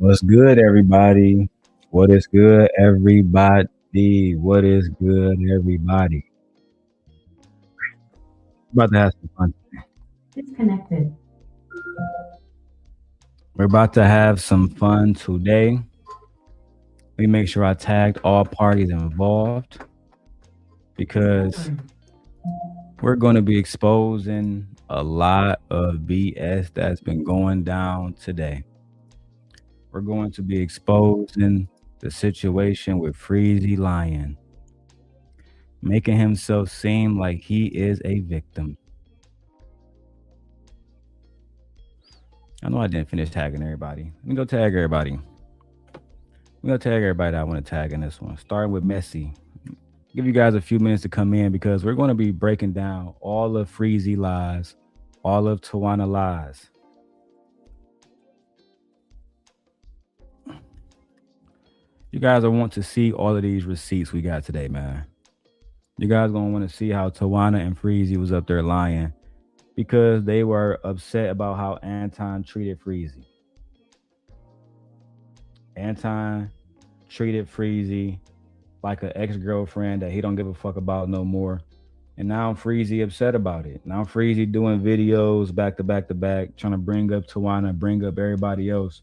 What's good, everybody? What is good, everybody? What is good, everybody? About to have some fun. Disconnected. We're about to have some fun today. Let me make sure I tagged all parties involved because Discovered. we're going to be exposing a lot of BS that's been going down today. We're going to be exposing the situation with Freezy lying, making himself seem like he is a victim. I know I didn't finish tagging everybody. Let me go tag everybody. Let me go tag everybody that I want to tag in this one. Starting with Messi. Give you guys a few minutes to come in because we're going to be breaking down all of Freezy lies, all of Tawana lies. You guys are want to see all of these receipts we got today, man. You guys gonna want to see how Tawana and Freezy was up there lying because they were upset about how Anton treated Freezy. Anton treated Freezy like an ex-girlfriend that he don't give a fuck about no more. And now Freezy upset about it. Now Freezy doing videos back to back to back, trying to bring up Tawana, bring up everybody else,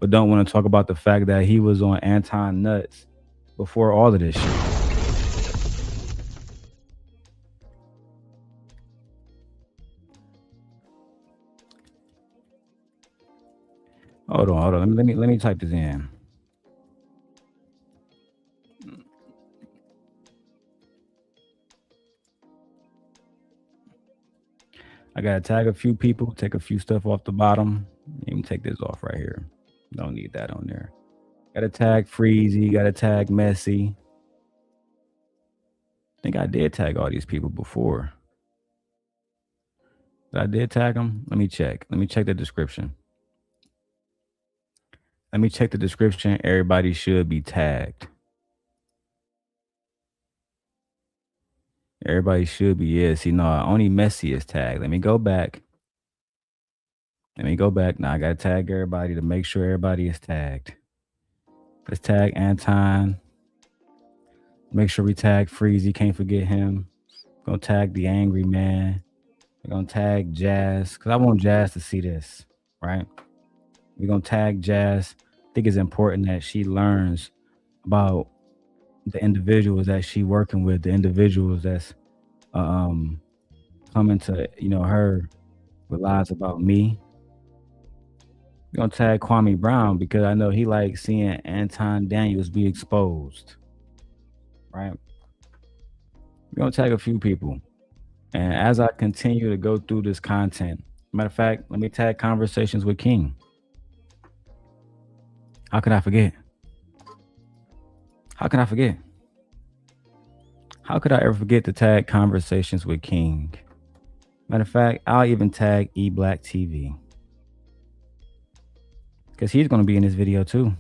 but don't want to talk about the fact that he was on Anton nuts before all of this shit. Hold on. Let me type this in. I gotta tag a few people, take a few stuff off the bottom. Even take this off right here. Don't need that on there. Gotta tag Freezy, gotta tag Messi. I think I did tag all these people before. But I did tag them. Let me check. Let me check the description. Let me check the description. Everybody should be tagged. Everybody should be. Yeah, see, no, only Messi is tagged. Let me go back. Let me go back. Now I gotta tag everybody to make sure everybody is tagged. Let's tag Anton. Make sure we tag Freezy. Can't forget him. Gonna tag the angry man. We're gonna tag Jazz. Cause I want Jazz to see this. Right? We're gonna tag Jazz. I think it's important that she learns about the individuals that she working with, the individuals that's um coming to, her with lies about me. We're gonna tag Kwame Brown because I know he likes seeing Anton Daniels be exposed. Right? We're gonna tag a few people. And as I continue to go through this content, matter of fact, let me tag conversations with King. How could I forget? How can I forget? How could I ever forget to tag conversations with King? Matter of fact, I'll even tag E Black TV because he's going to be in this video too.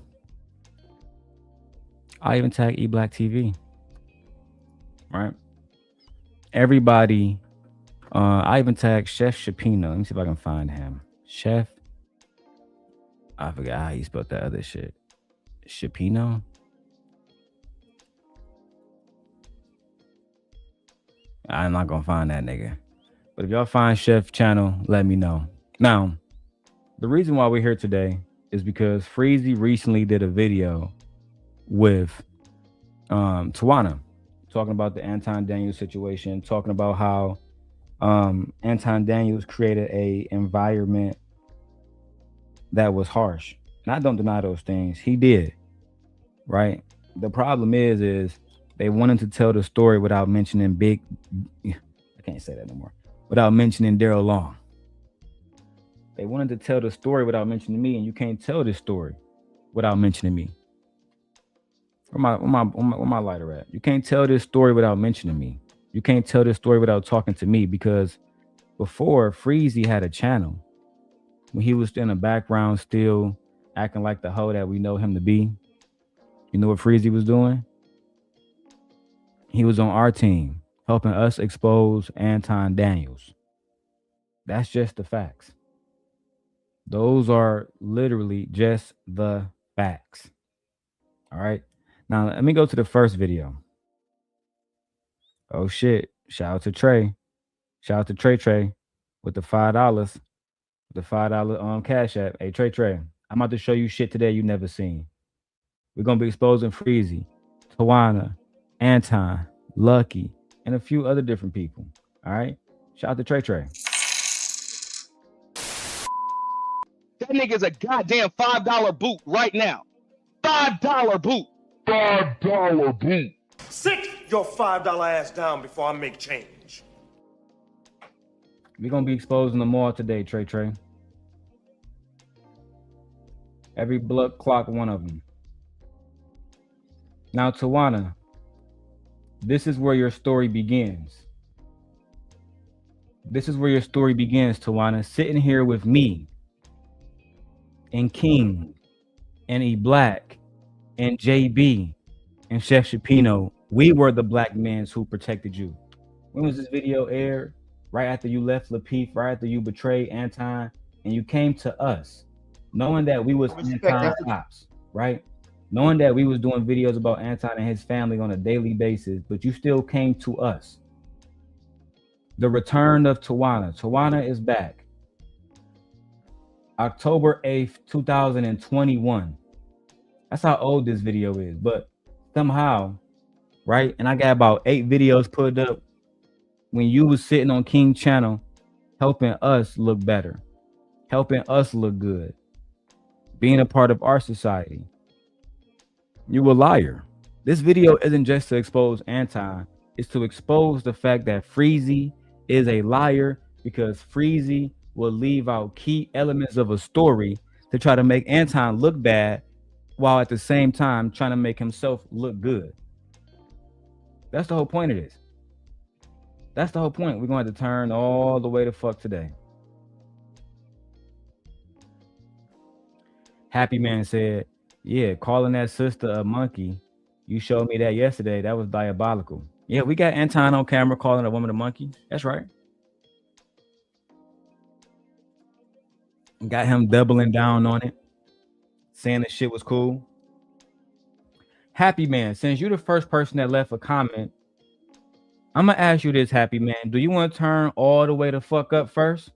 I'll even tag E Black TV. Right? Everybody. I even tag Chef Shapino. Let me see if I can find him. Chef. I forgot how he spelled that other shit. Shapino. I'm not gonna find that nigga. But if y'all find Chef channel, let me know. Now, the reason why we're here today is because Freezy recently did a video with Tawana, talking about the Anton Daniels situation, talking about how Anton Daniels created a environment that was harsh. And I don't deny those things. He did, right? The problem is they wanted to tell the story without mentioning I can't say that no more. Without mentioning Darrel Long. They wanted to tell the story without mentioning me, and you can't tell this story without mentioning me. Where my lighter at? You can't tell this story without mentioning me. You can't tell this story without talking to me because before Freezy had a channel, when he was in the background still acting like the hoe that we know him to be, you know what Freezy was doing? He was on our team, helping us expose Anton Daniels. That's just the facts. Those are literally just the facts. All right. Now let me go to the first video. Oh shit. Shout out to Trey. Shout out to Trey with the $5. The $5 Cash App. Hey Trey. I'm about to show you shit today you never seen. We're gonna be exposing Freezy, Tawana, Anton, Lucky, and a few other different people. All right. Shout out to Trey. That nigga's a goddamn $5 boot right now. $5 boot. $5 boot. Sit your $5 ass down before I make change. We're gonna be exposing them all today, Trey. Every blood clock one of them. Now, Tawana, this is where your story begins. This is where your story begins, Tawana. Sitting here with me and King and E Black and JB and Chef Shapino. We were the black men who protected you. When was this video aired? Right after you left Lapeef, right after you betrayed Anton, and you came to us, knowing that we was Anton ops, right? Knowing that we was doing videos about Anton and his family on a daily basis, but you still came to us. The return of Tawana. Tawana is back. October 8th, 2021. That's how old this video is, but somehow, right? And I got about 8 videos put up when you was sitting on King channel, helping us look better, helping us look good, being a part of our society. You a liar. This video isn't just to expose Anton, it's to expose the fact that Freezy is a liar, because Freezy will leave out key elements of a story to try to make Anton look bad, while at the same time trying to make himself look good. That's the whole point of this. That's the whole point. We're going to turn all the way to fuck today. Happy Man said, yeah, calling that sister a monkey. You showed me that yesterday. That was diabolical. Yeah, we got Anton on camera calling a woman a monkey. That's right. Got him doubling down on it, saying the shit was cool. Happy Man, since you're the first person that left a comment, I'm gonna ask you this, Happy Man. Do you want to turn all the way to fuck up first?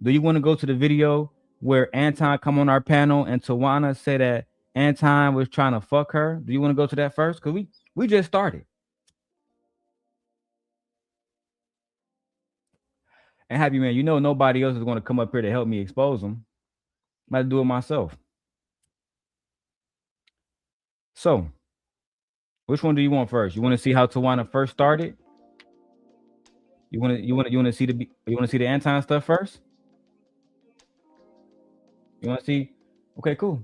Do you want to go to the video where Anton come on our panel and Tawana said that Anton was trying to fuck her? Do you want to go to that first? Because we just started. And Happy Man, you know nobody else is going to come up here to help me expose them. I'm about to do it myself. So, which one do you want first? You want to see how Tawana first started? You want to see the Anton stuff first? You want to see? Okay, cool.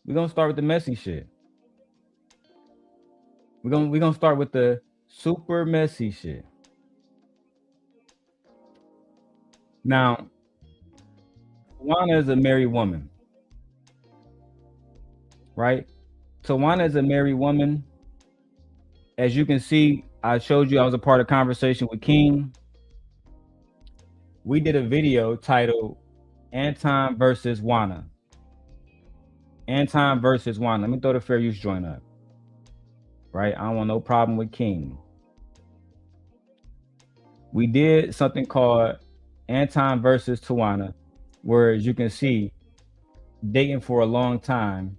We're gonna start with the messy shit. We're gonna start with the super messy shit. Now, Tawana is a married woman, right? Tawana is a married woman. As you can see, I showed you I was a part of conversation with King. We did a video titled Anton versus Wana. Anton versus Wana. Let me throw the fair use joint up. Right? I don't want no problem with King. We did something called Anton versus Tawana, where, as you can see, dating for a long time.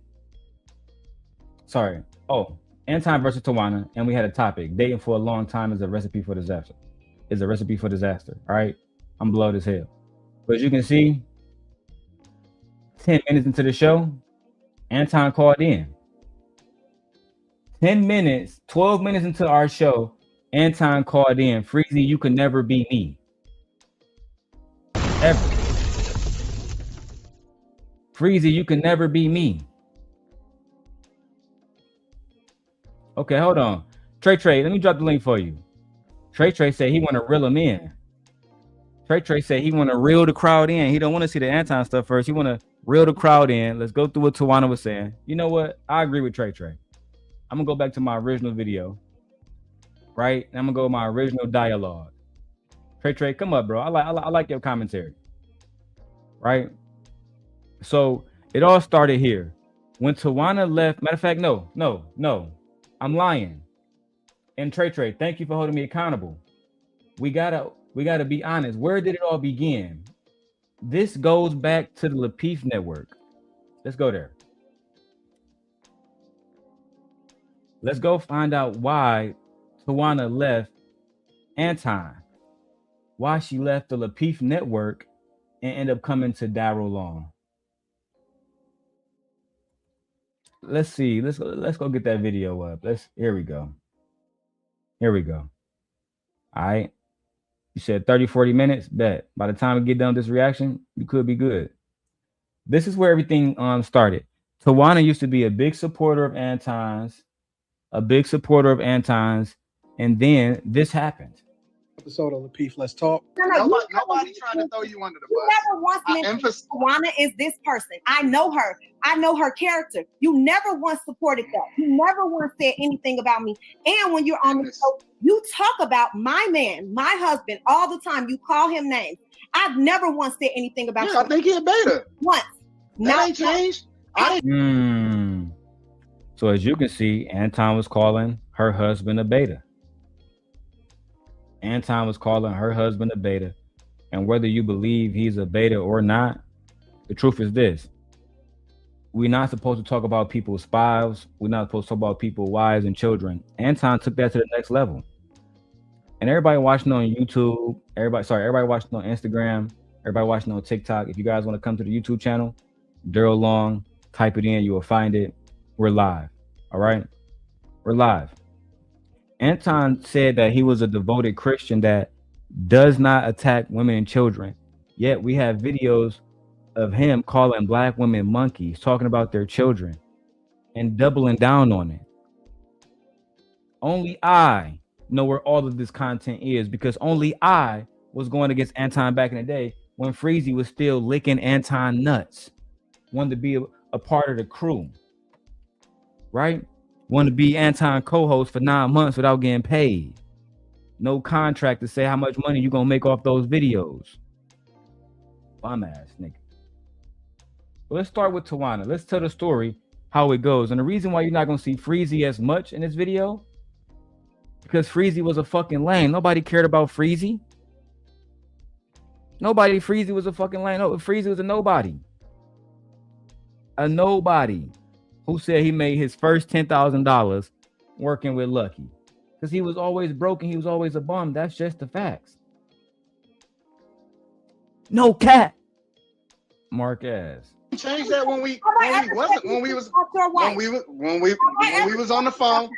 Sorry. Oh, Anton versus Tawana, and we had a topic. Dating for a long time is a recipe for disaster. Is a recipe for disaster. All right? I'm blowed as hell. But as you can see, 10 minutes into the show, Anton called in. 10 minutes, 12 minutes into our show, Anton called in. Freezy, you can never be me. Ever. Freezy, you can never be me. Okay, hold on. Trey, let me drop the link for you. Trey said he want to reel him in. Trey said he want to reel the crowd in. He don't want to see the Anton stuff first. He want to reel the crowd in. Let's go through what Tawana was saying. You know what? I agree with Trey. I'm going to go back to my original video, right? And I'm going to go with my original dialogue. Trey, come up, bro. I like your commentary, right? So it all started here. When Tawana left, matter of fact, no. I'm lying. And Trey, thank you for holding me accountable. We gotta be honest. Where did it all begin? This goes back to the Lapeef network. Let's go there. Let's go find out why Tawana left Anton. Why she left the Lapeef network and ended up coming to Darrel Long. Let's see. Let's go get that video up. Here we go. All right. You said 30, 40 minutes. Bet. By the time we get done with this reaction, you could be good. This is where everything started. Tawana used to be a big supporter of Anton's, and then this happened. Episode on Lapeef, let's talk. Nobody trying to throw you under the bus. Never once mentioned Tawana is this person. I know her. I know her character. You never once supported that. You never once said anything about me. And when you're on the show, you talk about my man, my husband, all the time. You call him names. I've never once said anything about I think he a beta. once. That ain't changed. So as you can see, Anton was calling her husband a beta. Anton was calling her husband a beta. And whether you believe he's a beta or not, the truth is this. We're not supposed to talk about people's spouse. We're not supposed to talk about people's wives and children. Anton took that to the next level. And everybody watching on YouTube, everybody watching on Instagram, everybody watching on TikTok, if you guys want to come to the YouTube channel, Darrel Long, type it in, you will find it. We're live. All right? We're live. Anton said that he was a devoted Christian that does not attack women and children. Yet we have videos of him calling black women monkeys, talking about their children and doubling down on it. Only I know where all of this content is, because only I was going against Anton back in the day when Freezy was still licking Anton nuts. Wanted to be a part of the crew, right? Wanted to be Anton co-host for 9 months without getting paid. No contract to say how much money you gonna make off those videos. Bum ass nigga. But let's start with Tawana. Let's tell the story how it goes. And the reason why you're not gonna see Freezy as much in this video, because Freezy was a fucking lame. Nobody cared about Freezy. Freezy was a fucking lame. No, Freezy was a nobody. A nobody who said he made his first $10,000 working with Lucky. Because he was always broken. He was always a bum. That's just the facts. No cat. Marquez. Changed that when we was on the phone.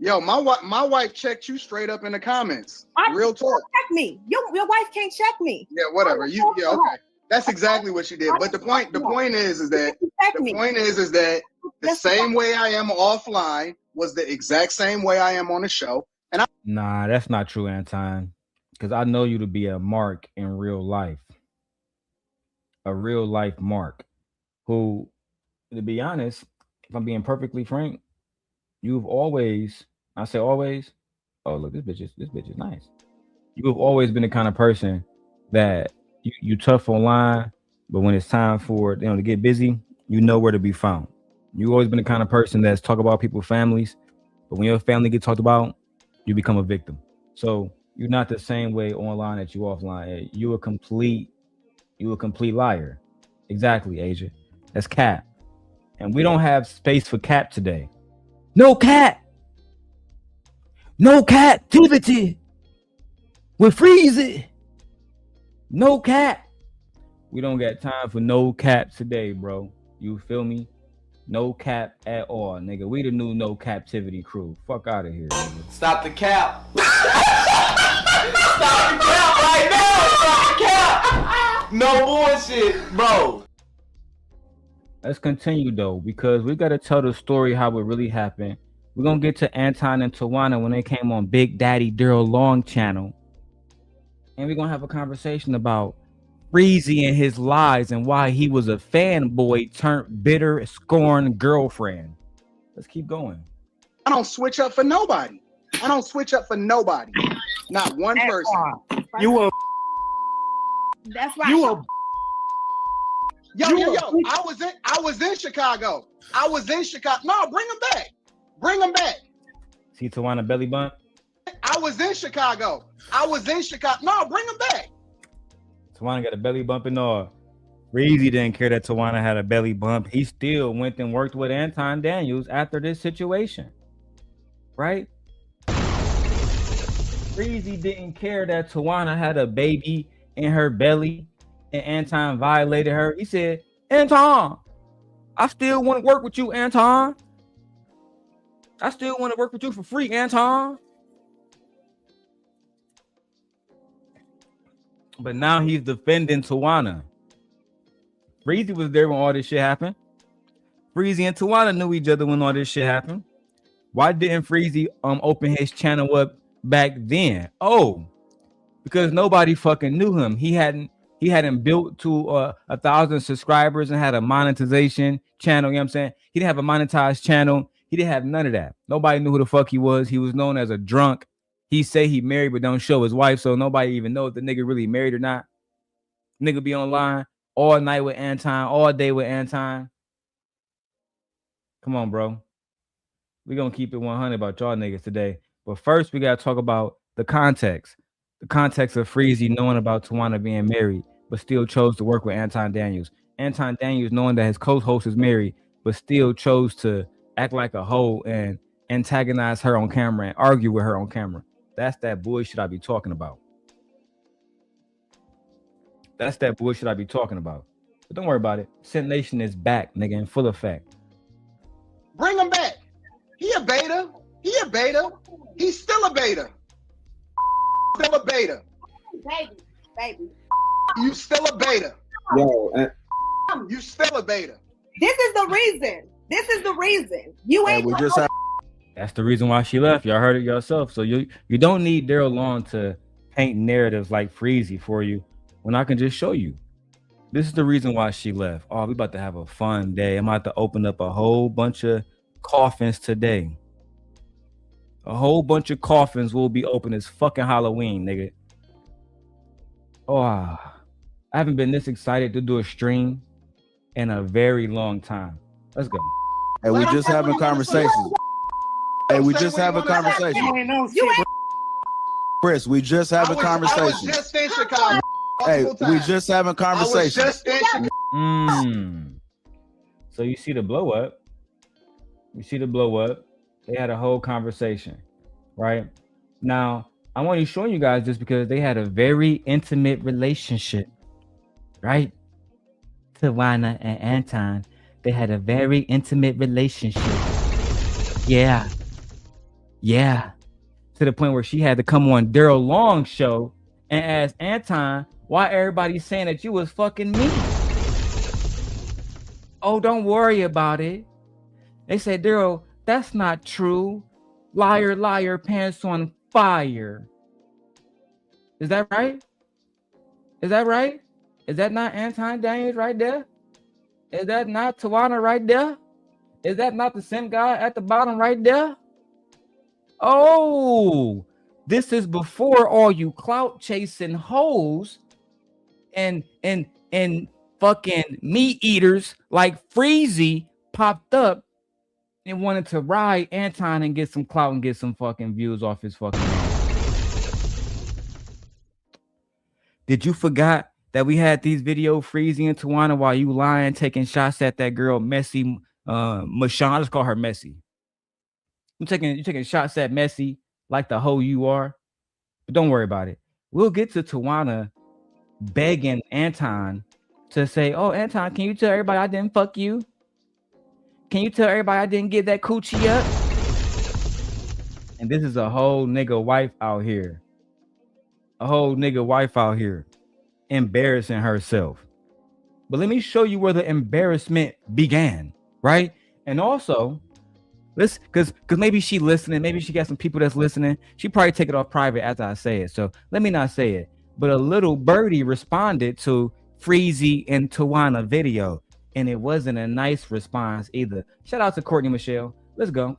Yo, my wife checked you straight up in the comments. Real talk. Check me. Your wife can't check me. Yeah, whatever. Okay. That's exactly what she did. But the point is that the same way I am offline was the exact same way I am on the show. And Nah, that's not true, Anton. Because I know you to be a Mark in real life. A real life Mark. Who, to be honest, if I'm being perfectly frank, you've always, I say always, oh look, this bitch is nice. You've always been the kind of person that you tough online, but when it's time for to get busy, you know where to be found. You've always been the kind of person that's talk about people's families, but when your family gets talked about, you become a victim. So you're not the same way online that you offline. You a complete liar. Exactly, Asia. That's cap. And we don't have space for cap today. No cat. No captivity. We're freezing. No cap. We don't got time for no cap today, bro. You feel me? No cap at all, nigga. We the new no captivity crew. Fuck out of here, nigga. Stop the cap. Stop the cap right now. Stop the cap. No bullshit, bro. Let's continue though, because we gotta tell the story how it really happened. We're gonna get to Anton and Tawana when they came on Big Daddy Darrel Long channel. And we're gonna have a conversation about Freezy and his lies and why he was a fanboy turned bitter, scorned girlfriend. Let's keep going. I don't switch up for nobody. Not one person. You a That's right. you a Yo. I was in Chicago. No, bring him back. Bring him back. See Tawana belly bump? I was in Chicago. No, bring him back. Tawana got a belly bump and all. Freezy didn't care that Tawana had a belly bump. He still went and worked with Anton Daniels after this situation. Right? Freezy didn't care that Tawana had a baby in her belly and Anton violated her. He said, Anton, I still want to work with you, Anton. I still want to work with you for free, Anton. But now he's defending Tawana. Freezy was there when all this shit happened. Freezy and Tawana knew each other when all this shit happened. Why didn't Freezy open his channel up back then? Oh, because nobody fucking knew him. He hadn't built to 1,000 subscribers and had a monetization channel. You know what I'm saying? He didn't have a monetized channel. He didn't have none of that. Nobody knew who the fuck he was. He was known as a drunk. He say he married but don't show his wife, so nobody even know if the nigga really married or not. Nigga be online all night with Anton, all day with Anton. Come on, bro. We're gonna keep it 100 about y'all niggas today. But first, we gotta talk about the context. The context of Freezy knowing about Tawana being married, but still chose to work with Anton Daniels. Anton Daniels knowing that his co-host is married, but still chose to act like a hoe and antagonize her on camera and argue with her on camera. That's that bullshit I be talking about. That's that bullshit I be talking about. But don't worry about it. Sin Nation is back, nigga, in full effect. Bring him back. He a beta. He's still a beta. Still a beta. Baby. You still a beta. Yo, You still a beta. This is the reason. You ain't. we just have. That's the reason why she left. Y'all heard it yourself. So you don't need Darrel Long to paint narratives like Freezy for you when I can just show you. This is the reason why she left. Oh, we about to have a fun day. I'm about to open up a whole bunch of coffins today. A whole bunch of coffins will be open as fucking Halloween, nigga. Oh, I haven't been this excited to do a stream in a very long time. Let's go. Hey, we just having conversations. Hey, we just have a conversation. Chris, we just have a conversation. I was just in Chicago. Hey, we just having a conversation. So you see the blow up. They had a whole conversation, right? Now, I'm only showing you guys this because they had a very intimate relationship, right? Tawana and Anton, they had a very intimate relationship. Yeah. To the point where she had to come on Darrel Long's show and ask Anton, why everybody's saying that you was fucking me? Oh, don't worry about it. They said, Darrel, that's not true. Liar, liar, pants on fire. Is that right? Is that not Anton Daniels right there? Is that not Tawana right there? Is that not the same guy at the bottom right there? Oh, this is before all you clout chasing hoes and fucking meat eaters like Freezy popped up and wanted to ride Anton and get some clout and get some fucking views off his fucking name. Did you forgot that we had these video Freezy and Tawana while you lying, taking shots at that girl Messy Mashawn? I just call her Messy. You taking shots at Messy like the hoe you are. But don't worry about it. We'll get to Tawana begging Anton to say, oh, Anton, can you tell everybody I didn't fuck you? Can you tell everybody I didn't get that coochie up? And this is a whole nigga wife out here. Embarrassing herself. But let me show you where the embarrassment began, right? And also, let's because maybe she listening, maybe she got some people that's listening. She probably take it off private after I say it. So let me not say it. But a little birdie responded to Freezy and Tawana video, and it wasn't a nice response either. Shout out to Courtney Michelle. Let's go.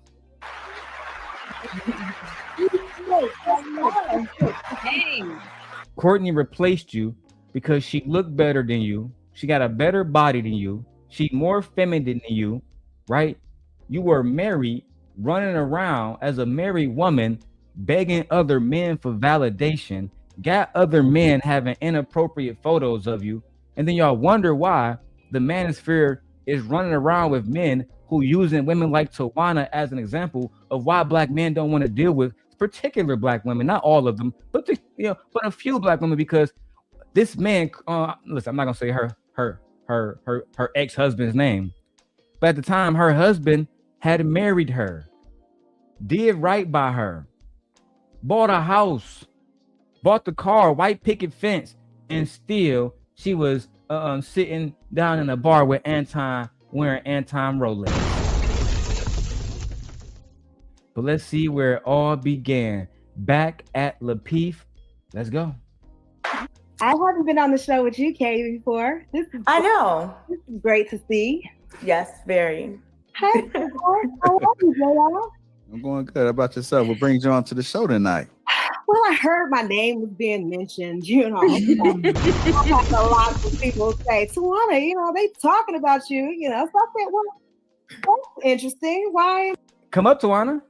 Courtney replaced you because she looked better than you. She got a better body than you. She more feminine than you, right? You were married, running around as a married woman, begging other men for validation, got other men having inappropriate photos of you, and then y'all wonder why the manosphere is running around with men who using women like Tawana as an example of why black men don't want to deal with particular black women, not all of them, but but a few black women, because this man, listen, I'm not gonna say her ex-husband's name, but at the time her husband had married her, did right by her, bought a house, bought the car, white picket fence, and still she was sitting down in a bar with Anton, wearing Anton Rolex. But let's see where it all began. Back at Lapeef. Let's go. I haven't been on the show with you, Kay, before. I know. This is great to see. Yes, very. Hey, how are you, JL? I'm going good. How about yourself? What brings you on to the show tonight? Well, I heard my name was being mentioned, you know. I've had a lot of people say, Tawana, they talking about you, So I said, well, that's interesting. Why? Come up, Tawana.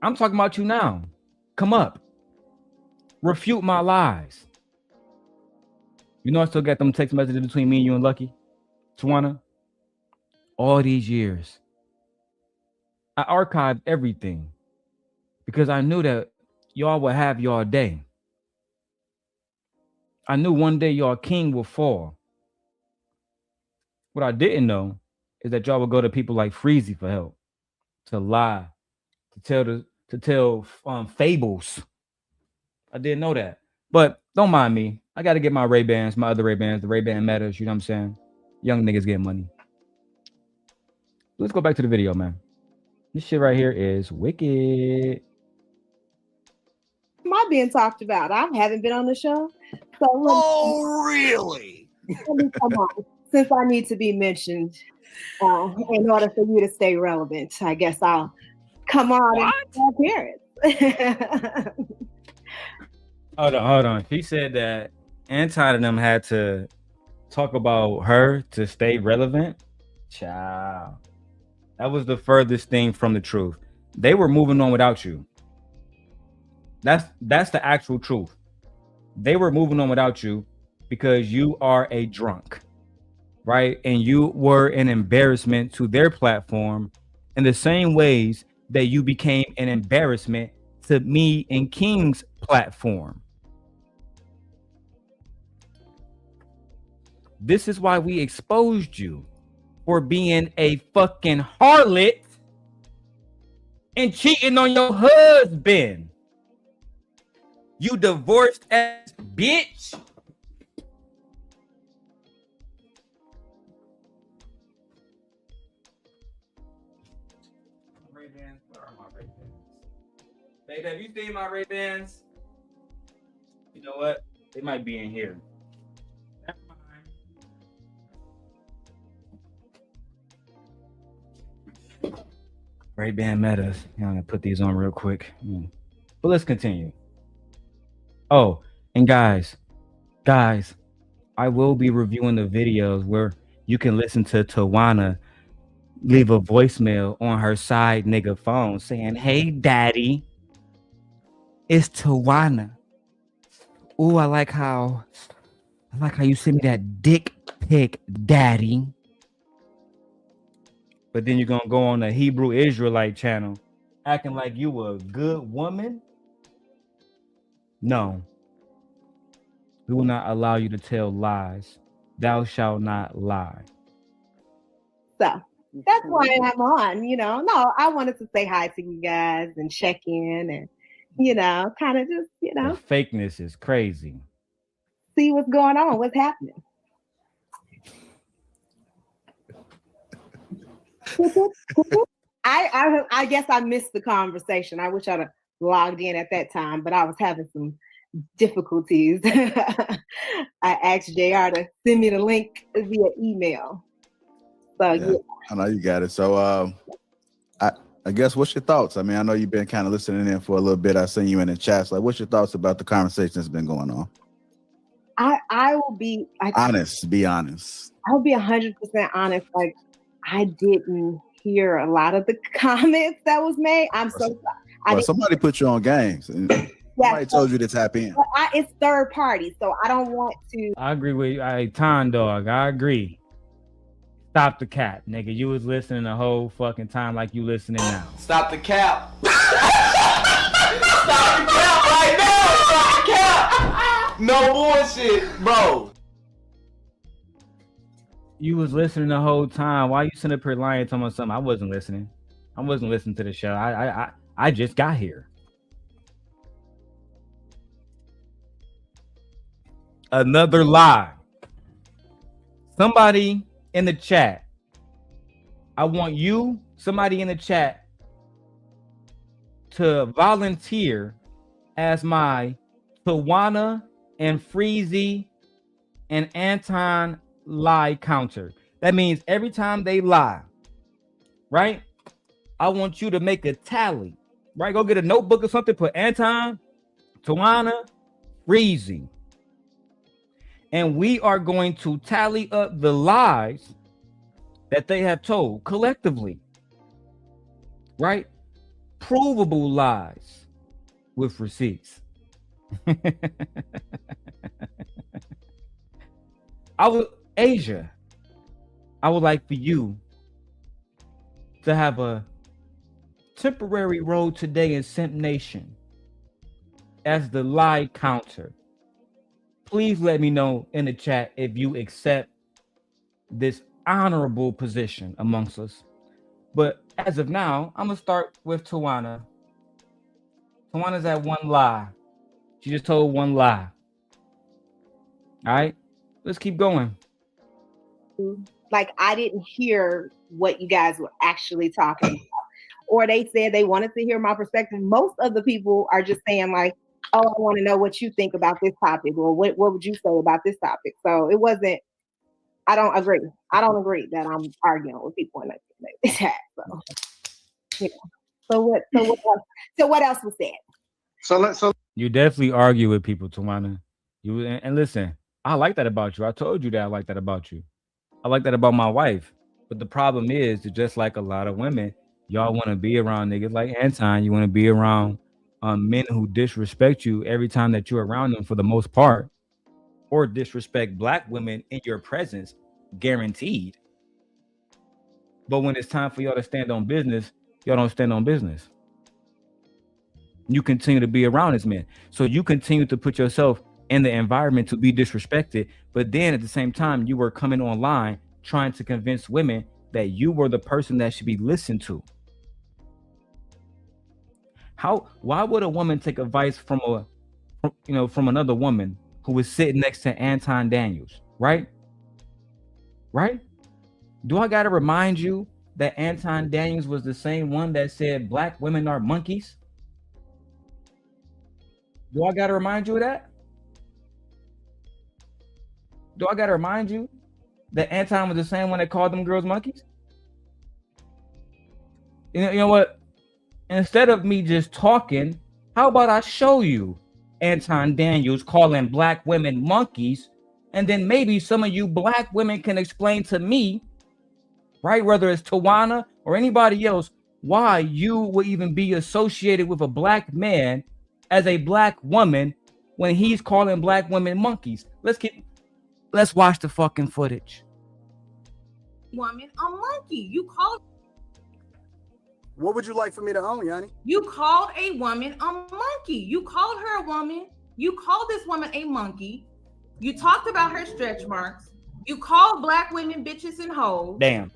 I'm talking about you now. Come up. Refute my lies. I still got them text messages between me and you and Lucky. Tawana, all these years, I archived everything because I knew that y'all would have y'all day. I knew one day y'all king will fall. What I didn't know is that y'all would go to people like Freezy for help, to lie, to tell fables. I didn't know that, but don't mind me. I got to get my Ray-Bans, my other Ray-Bans, the Ray-Ban Metas. You know what I'm saying? Young niggas get money. Let's go back to the video, man. This shit right here is wicked. Am I being talked about? I haven't been on the show. So really? Let me come on. Since I need to be mentioned in order for you to stay relevant, I guess I'll come on and appearance. Hold on. He said that Anton and them had to talk about her to stay relevant. Child. That was the furthest thing from the truth. They were moving on without you. That's the actual truth. They were moving on without you because you are a drunk, right? And you were an embarrassment to their platform in the same ways that you became an embarrassment to me and King's platform. This is why we exposed you for being a fucking harlot and cheating on your husband. You divorced ass bitch. Ray-Bans? Where are my Ray-Bans? Babe, have you seen my Ray-Bans? You know what? They might be in here. Never mind. Ray-Ban Metas. I'm gonna put these on real quick. But let's continue. Oh, and guys, I will be reviewing the videos where you can listen to Tawana leave a voicemail on her side nigga phone saying, "Hey, daddy, it's Tawana. Ooh, I like how you sent me that dick pic, daddy." But then you're gonna go on the Hebrew Israelite channel acting like you a good woman. No, we will not allow you to tell lies. Thou shalt not lie. So that's why I'm on, No, I wanted to say hi to you guys and check in and, kind of just, The fakeness is crazy. See what's going on, what's happening. I guess I missed the conversation. I wish I'd have logged in at that time, but I was having some difficulties. I asked JR to send me the link via email. So yeah. I know you got it. So I guess what's your thoughts? I mean, I know you've been kind of listening in for a little bit. I seen you in the chat. So what's your thoughts about the conversation that's been going on? I will be honest. Be honest. I'll be 100% honest. Like, I didn't hear a lot of the comments that was made. I'm so sorry. Well, somebody put you on games. And somebody told you to tap in. It's third party, so I don't want to. I agree with you. Time dog. I agree. Stop the cap, nigga. You was listening the whole fucking time like you listening now. Stop the cap. Stop the cap right now. Stop the cap. No bullshit, bro. You was listening the whole time. Why you sitting up here lying talking about something? I wasn't listening. I wasn't listening to the show. I just got here. Another lie. Somebody in the chat. I want you, somebody in the chat, to volunteer as my Tawana and Freezy and Anton lie counter. That means every time they lie, right? I want you to make a tally, right? Go get a notebook or something, put Anton, Tawana, Freezy. And we are going to tally up the lies that they have told collectively, right? Provable lies with receipts. Asia, I would like for you to have a temporary role today in Simp Nation as the lie counter. Please let me know in the chat if you accept this honorable position amongst us. But as of now, I'm gonna start with Tawana. Tawana's at one lie. She just told one lie. All right, let's keep going. Like, I didn't hear what you guys were actually talking about. Or they said they wanted to hear my perspective. Most of the people are just saying like, oh, I want to know what you think about this topic, or what would you say about this topic? So it wasn't, I don't agree. I don't agree that I'm arguing with people in the chat. So, yeah. So what else was said? So you definitely argue with people, Tawana. And listen, I like that about you. I told you that I like that about you. I like that about my wife. But the problem is that just like a lot of women, y'all want to be around niggas like Anton. You want to be around men who disrespect you every time that you're around them for the most part, or disrespect black women in your presence, guaranteed. But when it's time for y'all to stand on business, y'all don't stand on business. You continue to be around this man. So you continue to put yourself in the environment to be disrespected, but then at the same time, you were coming online trying to convince women that you were the person that should be listened to. Why would a woman take advice from another woman who was sitting next to Anton Daniels, right? Right? Do I gotta remind you that Anton Daniels was the same one that said black women are monkeys? Do I gotta remind you of that? Do I gotta remind you that Anton was the same one that called them girls monkeys? You know what? Instead of me just talking, how about I show you Anton Daniels calling black women monkeys, and then maybe some of you black women can explain to me, right, whether it's Tawana or anybody else, why you would even be associated with a black man as a black woman when he's calling black women monkeys. Let's watch the fucking footage. Woman a monkey. You called. What would you like for me to own, Yanni? You called a woman a monkey. You called her a woman. You called this woman a monkey. You talked about her stretch marks. You called black women bitches and hoes. Damn.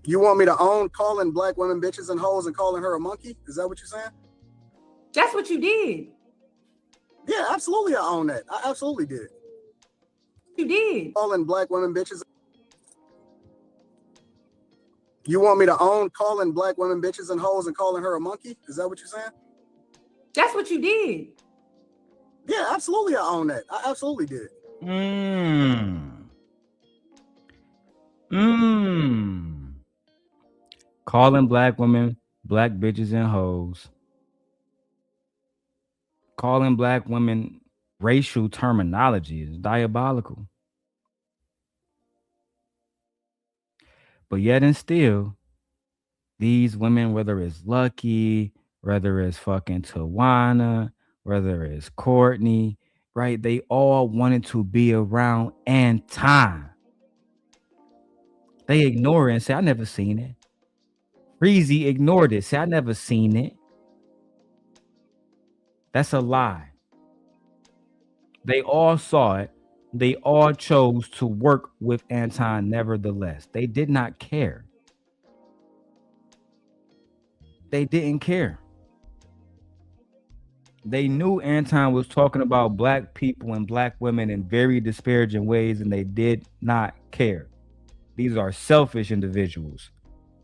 You want me to own calling black women bitches and hoes and calling her a monkey? Is that what you're saying? That's what you did. Yeah, absolutely. I own that. I absolutely did. You did. Calling black women bitches. You want me to own calling black women bitches and hoes and calling her a monkey? Is that what you're saying? That's what you did. Yeah, absolutely. I own that. I absolutely did. Calling black women, black bitches and hoes. calling black women racial terminology is diabolical. But yet and still, these women, whether it's Lucky, whether it's fucking Tawana, whether it's Courtney, right? They all wanted to be around Anton. They ignore it and say, I never seen it. Freezy ignored it, say, I never seen it. That's a lie. They all saw it. They all chose to work with Anton nevertheless. They did not care. They didn't care. They knew Anton was talking about black people and black women in very disparaging ways, and they did not care. These are selfish individuals.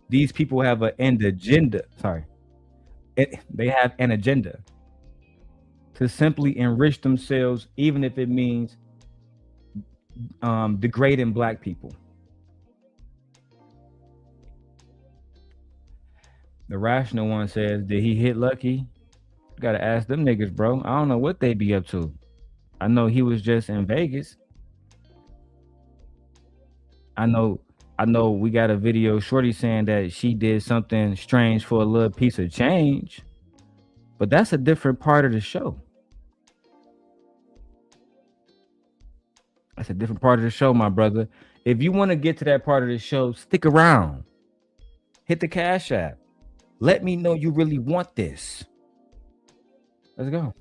These people have an agenda. They have an agenda to simply enrich themselves, even if it means degrading black people. The rational one says, did he hit Lucky? You gotta ask them niggas, bro. I don't know what they be up to. I know he was just in Vegas. I know we got a video shorty saying that she did something strange for a little piece of change, but that's a different part of the show. That's a different part of the show, my brother. If you want to get to that part of the show, stick around. Hit the Cash App. Let me know you really want this. Let's go.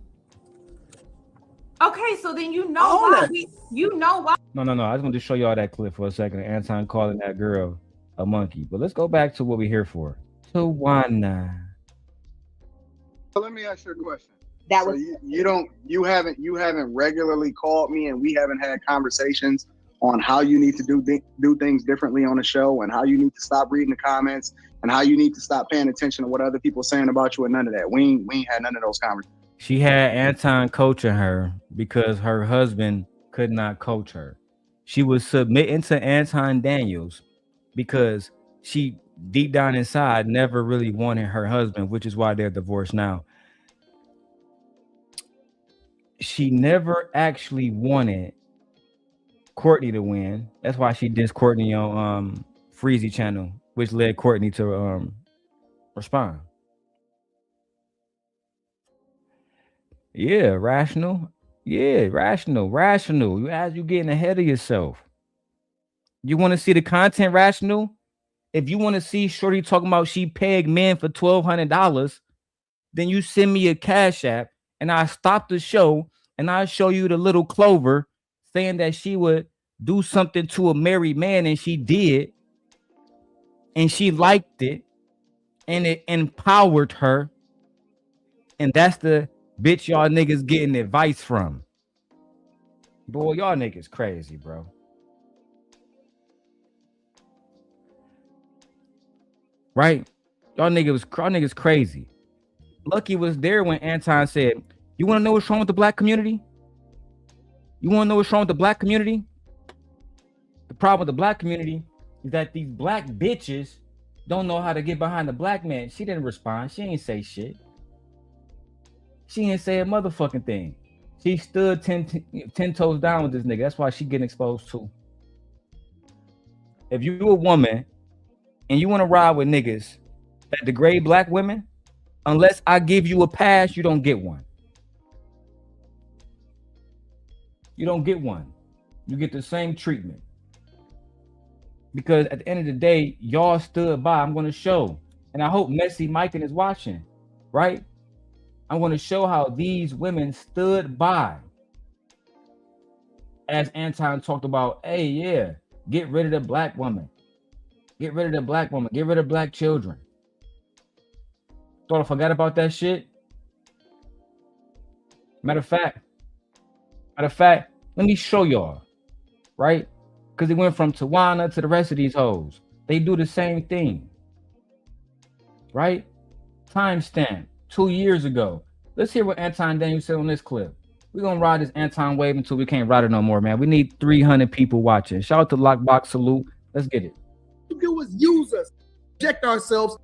Okay, so then you know why why. No. I just want to show y'all that clip for a second. Anton calling that girl a monkey. But let's go back to what we're here for. Tawana. So let me ask you a question. You haven't regularly called me, and we haven't had conversations on how you need to do things differently on the show, and how you need to stop reading the comments, and how you need to stop paying attention to what other people are saying about you, and none of that. We ain't had none of those conversations. She had Anton coaching her because her husband could not coach her. She was submitting to Anton Daniels because she deep down inside never really wanted her husband, which is why they're divorced now. She never actually wanted Courtney to win. That's why she dissed Courtney on Freezy channel, which led Courtney to respond. Yeah, rational. Yeah, rational. As you getting ahead of yourself. You want to see the content rational? If you want to see Shorty talking about she pegged men for $1,200, then you send me a Cash App and I stop the show and I show you the little Clover saying that she would do something to a married man, and she did, and she liked it, and it empowered her, and that's the bitch y'all niggas getting advice from. Boy, y'all niggas crazy, bro. Right? Y'all niggas crazy. Lucky was there when Anton said, you want to know what's wrong with the black community? You want to know what's wrong with the black community? The problem with the black community is that these black bitches don't know how to get behind the black man. She didn't respond. She ain't say shit. She ain't say a motherfucking thing. She stood 10 toes down with this nigga. That's why she getting exposed too. If you a woman and you want to ride with niggas that degrade black women, unless I give you a pass, you don't get one. You don't get one. You get the same treatment. Because at the end of the day, y'all stood by. I'm going to show. And I hope Messy Mike is watching, right? I'm going to show how these women stood by. As Anton talked about, hey, yeah, get rid of the black woman. Get rid of the black woman. Get rid of black children. Thought I forgot about that shit? Matter of fact, let me show y'all, right? Because it went from Tawana to the rest of these hoes. They do the same thing, right? Timestamp 2 years ago. Let's hear what Anton Daniels said on this clip. We're going to ride this Anton wave until we can't ride it no more, man. We need 300 people watching. Shout out to Lockbox Salute. Let's get it. Do is use us, project ourselves,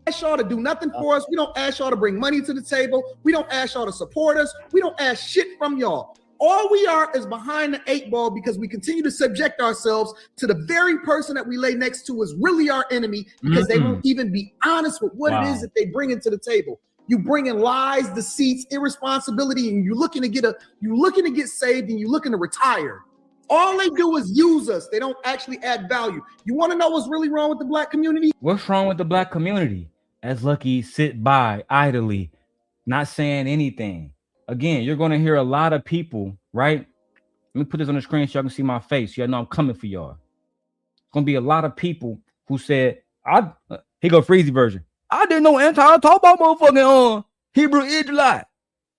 ask y'all to do nothing for us. We don't ask y'all to bring money to the table. We don't ask y'all to support us. We don't ask shit from y'all. All we are is behind the 8 ball because we continue to subject ourselves to the very person that we lay next to is really our enemy because they won't even be honest with what it is that they bring into the table. You bring in lies, deceits, irresponsibility, and you're looking to get saved and you're looking to retire. All they do is use us. They don't actually add value. You want to know what's really wrong with the black community? What's wrong with the black community? As Lucky sit by idly, not saying anything. Again, you're going to hear a lot of people, right? Let me put this on the screen so y'all can see my face. Y'all know I'm coming for y'all. It's going to be a lot of people who said, here go Freezy version. I didn't know Anton talk about motherfucking Hebrew Israelite.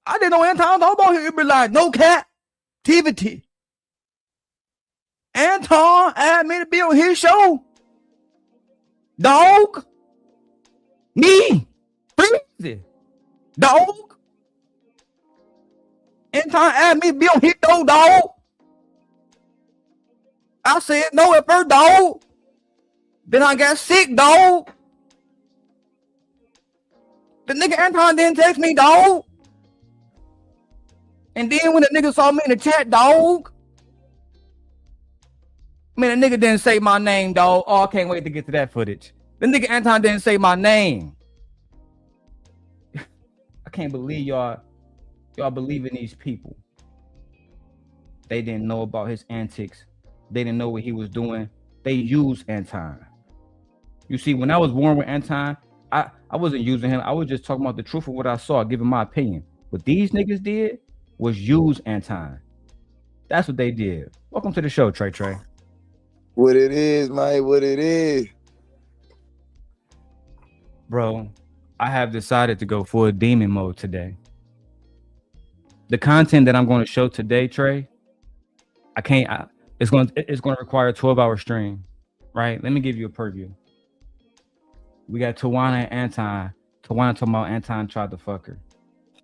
I didn't know Anton talk about Hebrew Israelite. No captivity. Anton asked me to be on his show. Dog. Me. Freezy. Dog. Anton asked me to be on his show, dog. I said no at first, dog. Then I got sick, dog. The nigga Anton didn't text me, dog. And then when the nigga saw me in the chat, dog. Man, the nigga didn't say my name, dog. Oh, I can't wait to get to that footage. The nigga Anton didn't say my name. I can't believe y'all believe in these people. They didn't know about his antics. They didn't know what he was doing. They used Anton. You see, when I was born with Anton, I wasn't using him. I was just talking about the truth of what I saw, giving my opinion. What these niggas did was use Anton. That's what they did. Welcome to the show, Trey. What it is, man, what it is. Bro, I have decided to go full demon mode today. The content that I'm going to show today, Trey, it's going to require a 12-hour stream, right? Let me give you a preview. We got Tawana and Anton. Tawana talking about Anton tried to fuck her.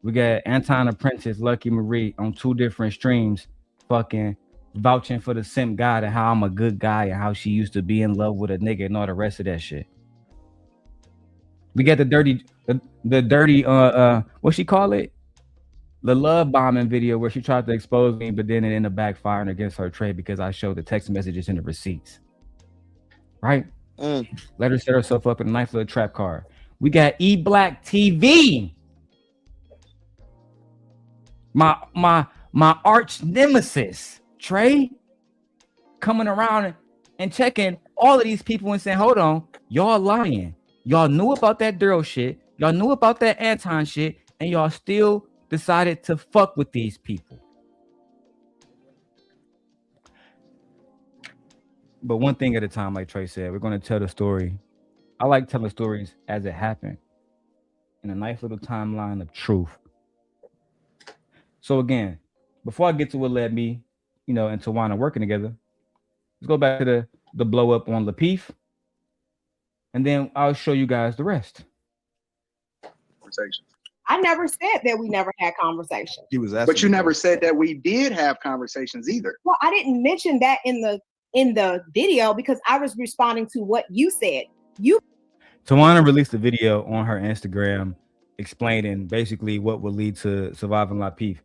We got Anton Apprentice, Lucky Marie on 2 different streams, fucking vouching for the simp god and how I'm a good guy and how she used to be in love with a nigga and all the rest of that shit. We got the dirty, what she call it? The love bombing video where she tried to expose me, but then it ended up backfiring against her trade because I showed the text messages and the receipts. Right? Let her set herself up in a nice little trap card. We got E Black TV. My arch nemesis, Trey, coming around and checking all of these people and saying, hold on, y'all lying. Y'all knew about that Darrel shit. Y'all knew about that Anton shit, and y'all still decided to fuck with these people. But one thing at a time, like Trey said, we're going to tell the story. I like telling stories as it happened in a nice little timeline of truth. So again, before I get to what led me, and Tawana working together, let's go back to the blow up on Lapeef, and then I'll show you guys the rest. I never said that we never had conversations. He was asking, but you never said that we did have conversations either. Well, I didn't mention that in the video because I was responding to what you said. Tawana released a video on her Instagram explaining basically what would lead to surviving Lapeef.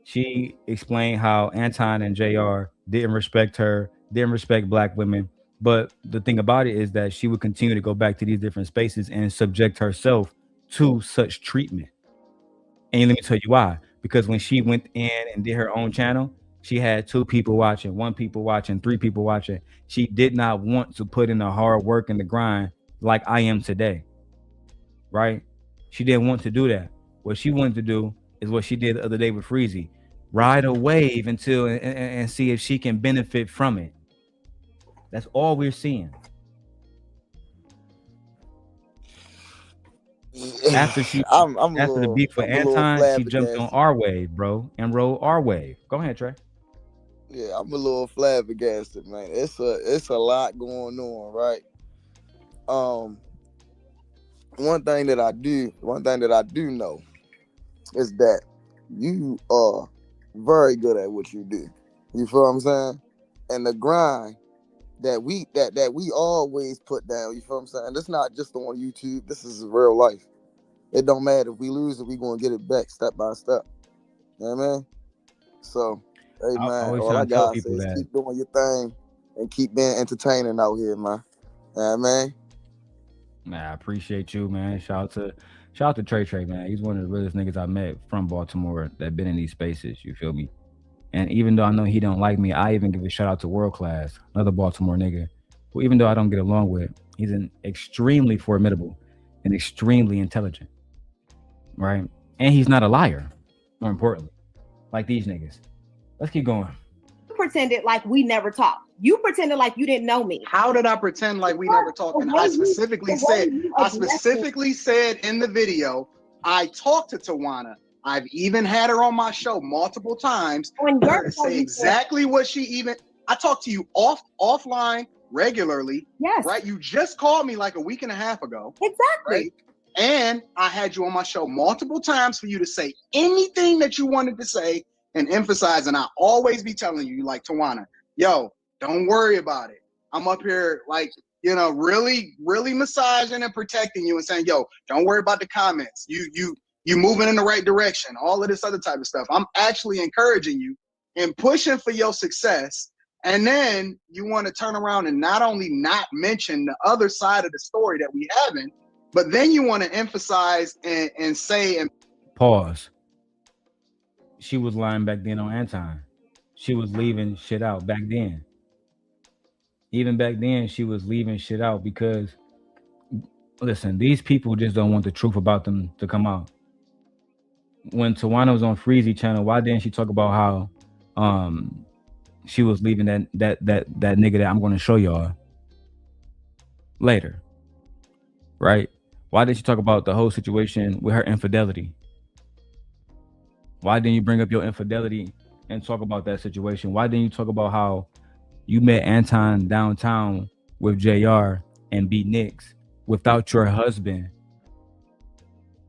She explained how Anton and JR didn't respect her, didn't respect black women. But the thing about it is that she would continue to go back to these different spaces and subject herself to such treatment. And let me tell you why. Because when she went in and did her own channel, she had 2 people watching, 1 people watching, 3 people watching. She did not want to put in the hard work and the grind like I am today, right? She didn't want to do that. What she wanted to do is what she did the other day with Freezy. Ride a wave until and see if she can benefit from it. That's all we're seeing. After the beef with Anton, she jumped on our wave, bro, and rode our wave. Go ahead, Trey. Yeah, I'm a little flabbergasted, man. It's a lot going on, right? One thing that I do know is that you are very good at what you do. You feel what I'm saying? And the grind that we always put down. You feel what I'm saying? It's not just on YouTube. This is real life. It don't matter if we lose it, we gonna get it back step by step. You know what I mean? So, hey I man, always all try I to tell gotta say people is that. keep doing your thing and keep being entertaining out here, man. You know what I mean? Nah, I appreciate you, man. Shout out to Trey, man. He's one of the realest niggas I met from Baltimore that been in these spaces. You feel me? And even though I know he don't like me, I even give a shout out to World Class, another Baltimore nigga, who even though I don't get along with, he's an extremely formidable and extremely intelligent, right? And he's not a liar, more importantly, like these niggas. Let's keep going. You pretended like we never talked. You pretended like you didn't know me. How did I pretend like we never talked? And I specifically said in the video, I talked to Tawana. I've even had her on my show multiple times. Her to say exactly what she even. I talked to you offline regularly. Yes. Right. You just called me like a week and a half ago. Exactly. Right? And I had you on my show multiple times for you to say anything that you wanted to say and emphasize. And I always be telling you, like, Tawana, yo, don't worry about it. I'm up here, like, you know, really, really massaging and protecting you and saying, yo, don't worry about the comments. You moving in the right direction, all of this other type of stuff. I'm actually encouraging you and pushing for your success. And then you want to turn around and not only not mention the other side of the story that we haven't, but then you want to emphasize and say and pause. She was lying back then on Anton. She was leaving shit out back then. Even back then, she was leaving shit out because, listen, these people just don't want the truth about them to come out. When Tawana was on Freezy channel, why didn't she talk about how she was leaving that nigga that I'm going to show y'all later, right? Why did she talk about the whole situation with her infidelity? Why didn't you bring up your infidelity and talk about that situation? Why didn't you talk about how you met Anton downtown with JR and beat Knicks without your husband?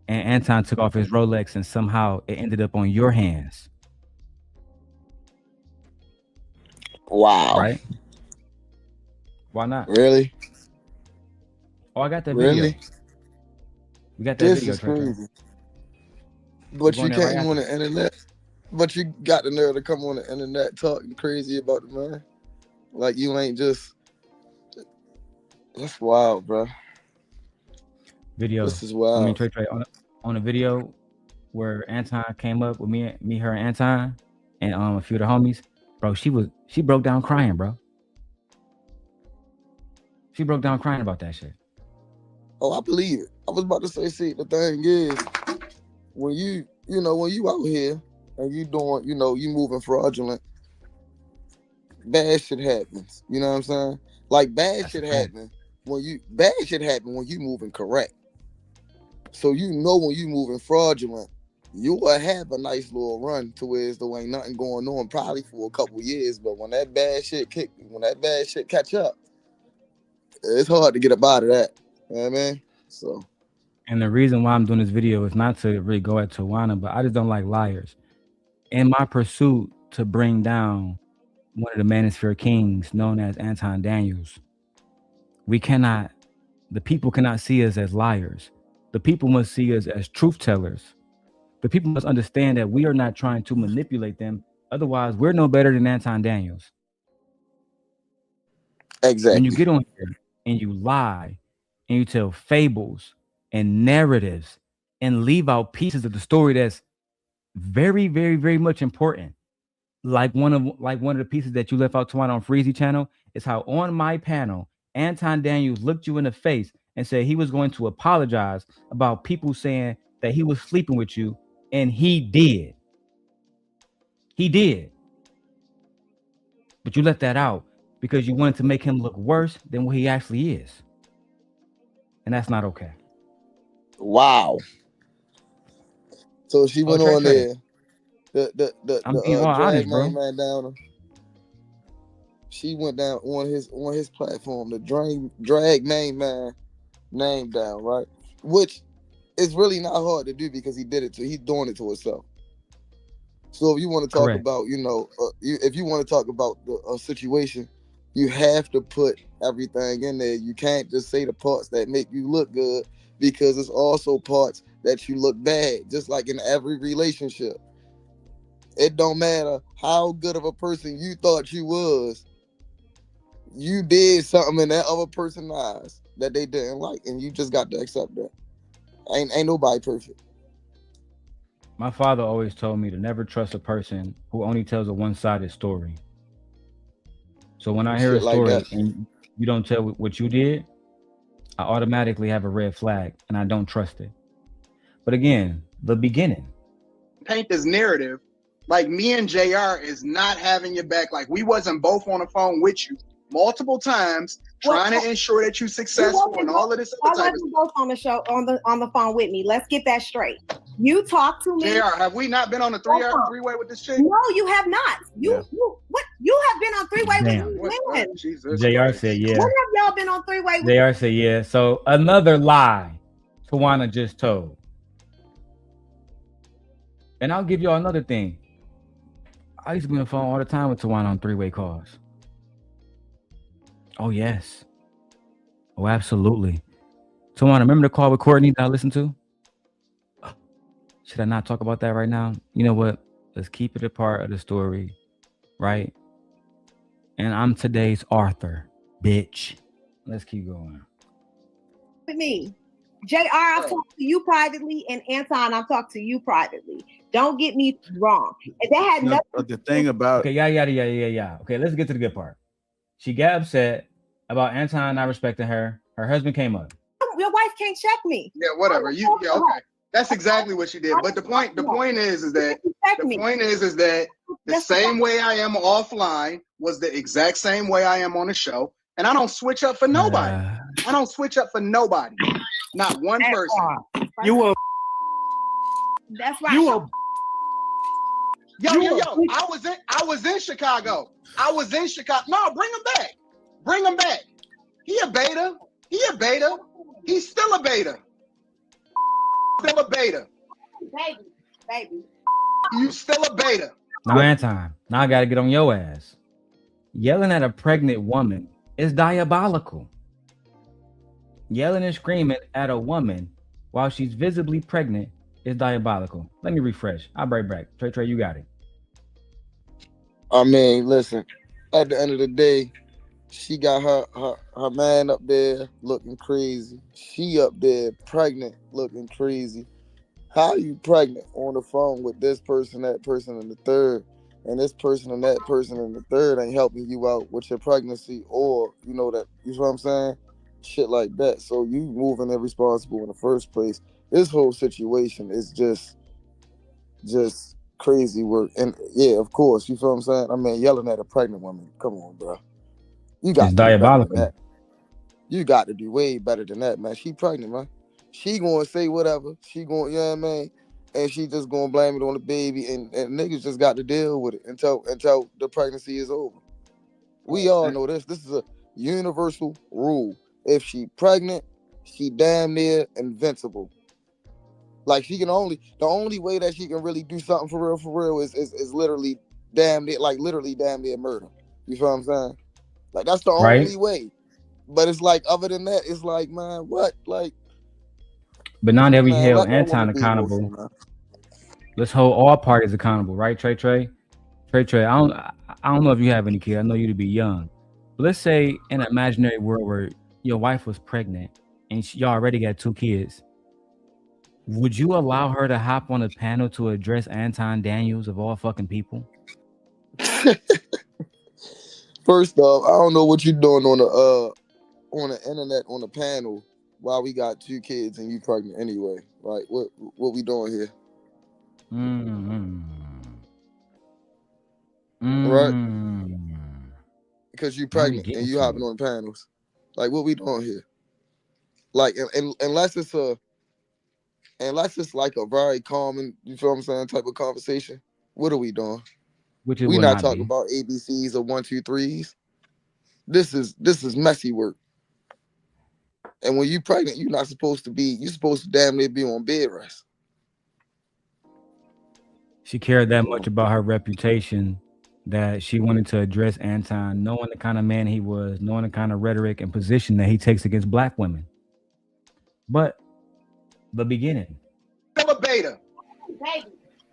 And Anton took off his Rolex and somehow it ended up on your hands. Wow. Right? Why not? Really? Oh, I got that Really? video. We got that This video. is crazy. But you came on the internet. But you got the nerve to come on the internet talking crazy about the man. Like you ain't just. That's wild, bro. Video. This is wild. I mean, Trey, on a video where Anton came up with me, her, and Anton, and a few of the homies, bro. She broke down crying, bro. She broke down crying about that shit. Oh, I believe it. I was about to say, see, the thing is, when you out here and you doing, you moving fraudulent, bad shit happens. You know what I'm saying? Like bad shit happen when you moving correct. So when you moving fraudulent, you will have a nice little run to where there ain't nothing going on probably for a couple years. But when that bad shit catch up, it's hard to get up out of that. You know what I mean? So. And the reason why I'm doing this video is not to really go at Tawana, but I just don't like liars. In my pursuit to bring down one of the Manosphere Kings known as Anton Daniels, the people cannot see us as liars. The people must see us as truth tellers. The people must understand that we are not trying to manipulate them. Otherwise, we're no better than Anton Daniels. Exactly. When you get on here and you lie and you tell fables and narratives and leave out pieces of the story that's very, very, very much important. Like one of the pieces that you left out, Tawana, on Freezy channel, is how on my panel, Anton Daniels looked you in the face and said he was going to apologize about people saying that he was sleeping with you, and he did. He did. But you left that out because you wanted to make him look worse than what he actually is. And that's not okay. Wow. So she went on there. The drag honest, man down. She went down on his platform. The drag man name down, right? Which is really not hard to do because he's doing it to himself. So if you want to talk about, if you want to talk about a situation You have to put everything in there. You can't just say the parts that make you look good, because it's also parts that you look bad, just like in every relationship. It don't matter how good of a person you thought you was, you did something in that other person's eyes that they didn't like, and you just got to accept that. Ain't nobody perfect. My father always told me to never trust a person who only tells a one-sided story. So when I hear a Shit like story that. and you don't tell what you did, I automatically have a red flag and I don't trust it. But again, the beginning. Paint this narrative like me and JR is not having your back. Like we wasn't both on the phone with you multiple times trying to ensure that you're successful and all of this other type of stuff. Both on the show on the phone with me. Let's get that straight. You talk to me. JR, have we not been on a three-way with this chick? No, you have not. You what? You have been on three-way with men. Jesus JR Christ. said yeah. When have y'all been on three-way with? JR said yeah. So another lie Tawana just told. And I'll give y'all another thing. I used to be on the phone all the time with Tawana on three-way calls. Oh, yes. Oh, absolutely. Tawana, remember the call with Courtney that I listened to? Should I not talk about that right now? You know what? Let's keep it a part of the story, right? And I'm today's Arthur, bitch. Let's keep going. With me. JR, I've talked to you privately, and Anton, I've talked to you privately. Don't get me wrong. And that had nothing. The thing about okay, yeah. Okay, let's get to the good part. She got upset about Anton not respecting her. Her husband came up. Your wife can't check me. Yeah, whatever. Okay. That's exactly what she did. But the point is that the same way I am offline was the exact same way I am on the show. And I don't switch up for nobody. I don't switch up for nobody. Not one person. You a That's right. you a Yo. I was in Chicago. No, bring him back. Bring him back. He a beta. He's still a beta. Still a beta. Baby. You still a beta. Now, Anton, now I got to get on your ass. Yelling at a pregnant woman is diabolical. Yelling and screaming at a woman while she's visibly pregnant is diabolical. Let me refresh. I'll break back. Trey, you got it. I mean, listen, at the end of the day, she got her man up there looking crazy. She up there pregnant looking crazy. How you pregnant on the phone with this person, that person, and the third, and this person and that person and the third ain't helping you out with your pregnancy, or you know what I'm saying? Shit like that. So you moving irresponsible in the first place. This whole situation is just crazy work. And yeah, of course, you feel what I'm saying? I mean, yelling at a pregnant woman. Come on, bro. You got it's to do diabolical. better than that. You got to do way better than that, man. She pregnant, man. She gonna say whatever. She gonna, you know what I mean? And she just gonna blame it on the baby, and niggas just got to deal with it until the pregnancy is over. We all know this. This is a universal rule. If she pregnant, she damn near invincible. Like the only way that she can really do something for real is literally damn near murder. You feel what I'm saying? Like that's the only way. But it's like other than that, it's like, man, what? Like, but now that we held Anton accountable, let's hold all parties accountable, right? Trey, I don't know if you have any kids. I know you to be young. But let's say in an imaginary world where your wife was pregnant and you already got 2 kids. Would you allow her to hop on a panel to address Anton Daniels of all fucking people? First off, I don't know what you're doing on the internet on the panel while we got 2 kids and you pregnant anyway. Like what we doing here? Right? Because you pregnant and you hopping on panels. Like what we doing here? Like unless it's like a very common, you feel what I'm saying, type of conversation. What are we doing? We not talking about ABCs or 1, 2, 3s. This is messy work. And when you pregnant, you're supposed to damn near be on bed rest. She cared that much about her reputation that she wanted to address Anton, knowing the kind of man he was, knowing the kind of rhetoric and position that he takes against black women. But the beginning. Still a beta.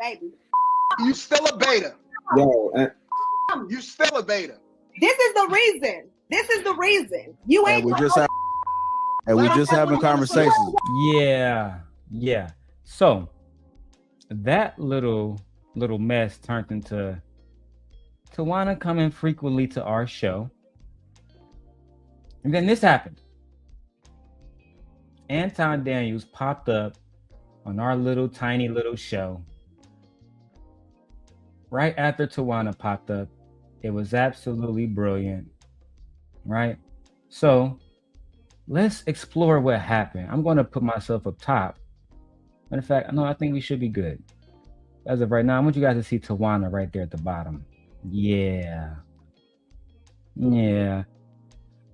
Baby. You still a beta. Yo, You still a beta. This is the reason. This is the reason. You ain't. We just having conversations. Yeah. So that little mess turned into Tawana coming frequently to our show. And then this happened. Anton Daniels popped up on our tiny little show. Right after Tawana popped up. It was absolutely brilliant. Right? So let's explore what happened. I'm going to put myself up top. Matter of fact, I think we should be good. As of right now, I want you guys to see Tawana right there at the bottom. Yeah.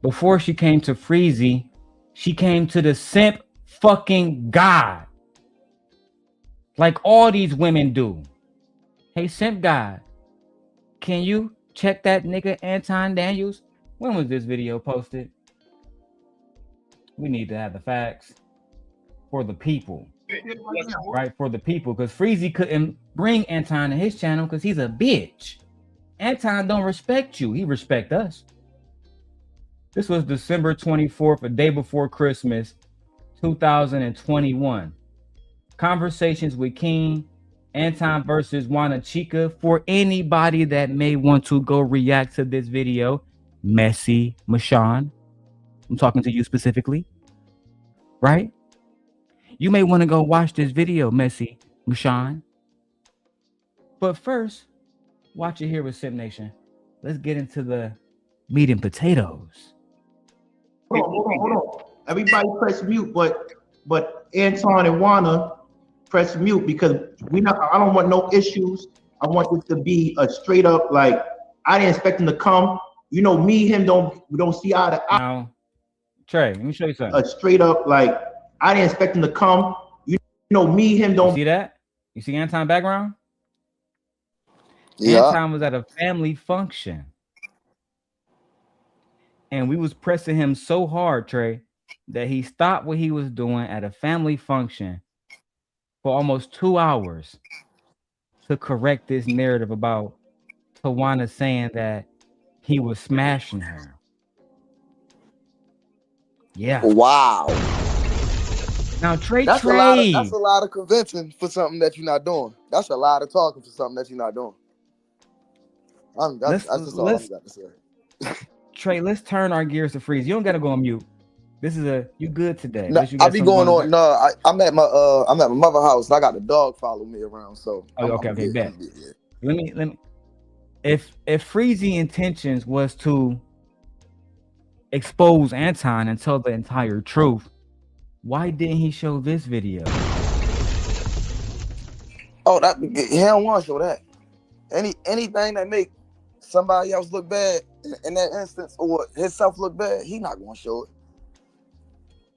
Before she came to Freezy, she came to the simp fucking God. Like all these women do. Hey, simp God, can you check that nigga Anton Daniels? When was this video posted? We need to have the facts for the people. Right, for the people. Because Freezy couldn't bring Anton to his channel because he's a bitch. Anton don't respect you. He respect us. This was December 24th, a day before Christmas, 2021. Conversations with King, Anton versus Juana Chica. For anybody that may want to go react to this video, Messy Mashawn, I'm talking to you specifically, right? You may want to go watch this video, Messy Mashawn. But first, watch it here with Simp Nation. Let's get into the meat and potatoes. Hold on. Everybody press mute, but Anton and Juana press mute because I don't want no issues. I want this to be a straight up, like, I didn't expect him to come. You know, me, him we don't see eye to eye. Now, Trey, let me show you something. A straight up, like, I didn't expect him to come. You know, me, him don't. You see that? You see Anton background? Yeah. Anton was at a family function. And we was pressing him so hard, Trey, that he stopped what he was doing at a family function for almost 2 hours to correct this narrative about Tawana saying that he was smashing her. Yeah. Wow. Now, Trey, That's a lot of convincing for something that you're not doing. That's a lot of talking for something that you're not doing. That's just all I've got to say. Trey, let's turn our gears to Freeze. You don't gotta go on mute. This is you good today. No, I'll be going on. No, I'm at my mother's house. I got the dog follow me around. So okay, bet. Let me. If Freezy intentions was to expose Anton and tell the entire truth, why didn't he show this video? Oh, he don't want to show that. Anything that make somebody else look bad in that instance, or himself look bad, he not gonna show it.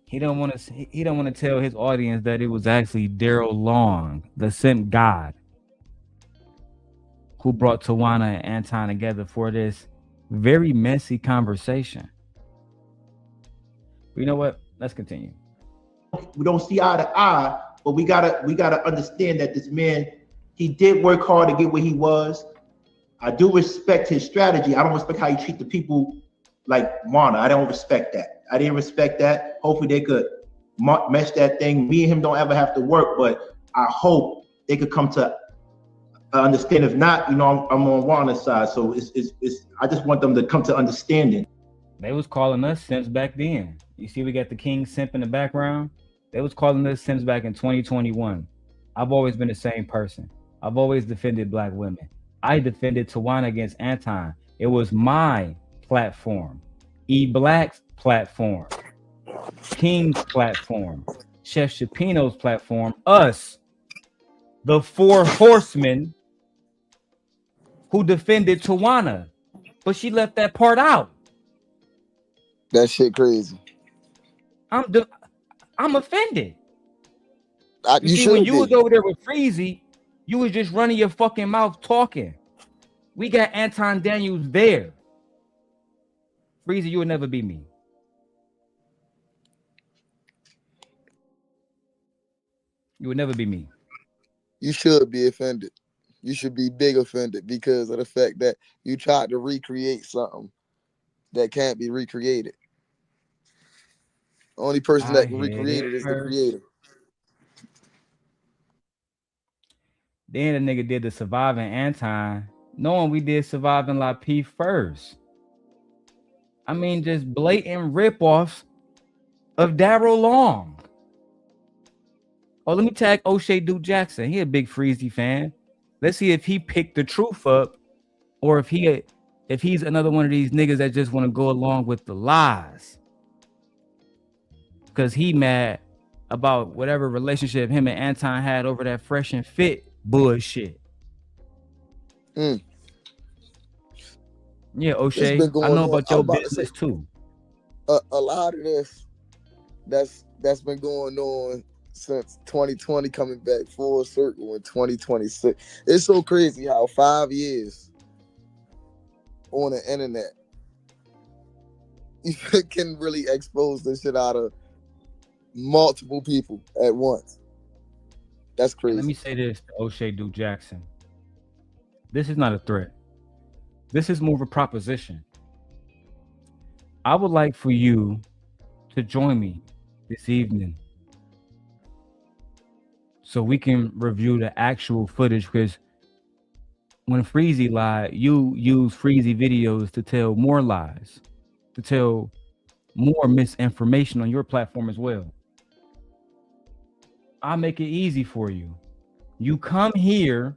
He don't want to tell his audience that it was actually Darrel Long, the simp God, who brought Tawana and Anton together for this very messy conversation. But you know what? Let's continue. We don't see eye to eye, but we gotta understand that this man, he did work hard to get where he was. I do respect his strategy. I don't respect how he treat the people like Juana. I don't respect that. I didn't respect that. Hopefully they could mesh that thing. Me and him don't ever have to work, but I hope they could come to understand. If not, I'm on Juana's side. So it's I just want them to come to understanding. They was calling us simps back then. You see, we got the King simp in the background. They was calling us simps back in 2021. I've always been the same person. I've always defended black women. I defended Tawana against Anton. It was my platform. E-Black's platform. King's platform. Chef Shapino's platform. Us. The 4 horsemen who defended Tawana. But she left that part out. That shit crazy. I'm offended. You see, when you was over there with Freezy, you was just running your fucking mouth talking. We got Anton Daniels there. Freezy, you will never be me. You would never be me. You should be offended. You should be big offended because of the fact that you tried to recreate something that can't be recreated. The only person that can recreate it is the creator. Then the nigga did the Surviving Anton, knowing we did Surviving La P first. I mean, just blatant ripoffs of Darrel Long. Oh, let me tag O'Shea Duke Jackson. He a big Freezy fan. Let's see if he picked the truth up, or if he's another one of these niggas that just want to go along with the lies. Because he mad about whatever relationship him and Anton had over that Fresh and Fit bullshit. Yeah, O'Shea, I know about your business too. A lot of this that's been going on since 2020, coming back full circle in 2026. It's so crazy how 5 years on the internet you can really expose this shit out of multiple people at once. That's crazy. Let me say this to O'Shea Duke Jackson. This is not a threat. This is more of a proposition. I would like for you to join me this evening so we can review the actual footage, because when Freezy lied, you use Freezy videos to tell more lies, to tell more misinformation on your platform as well. I'll make it easy for you. You come here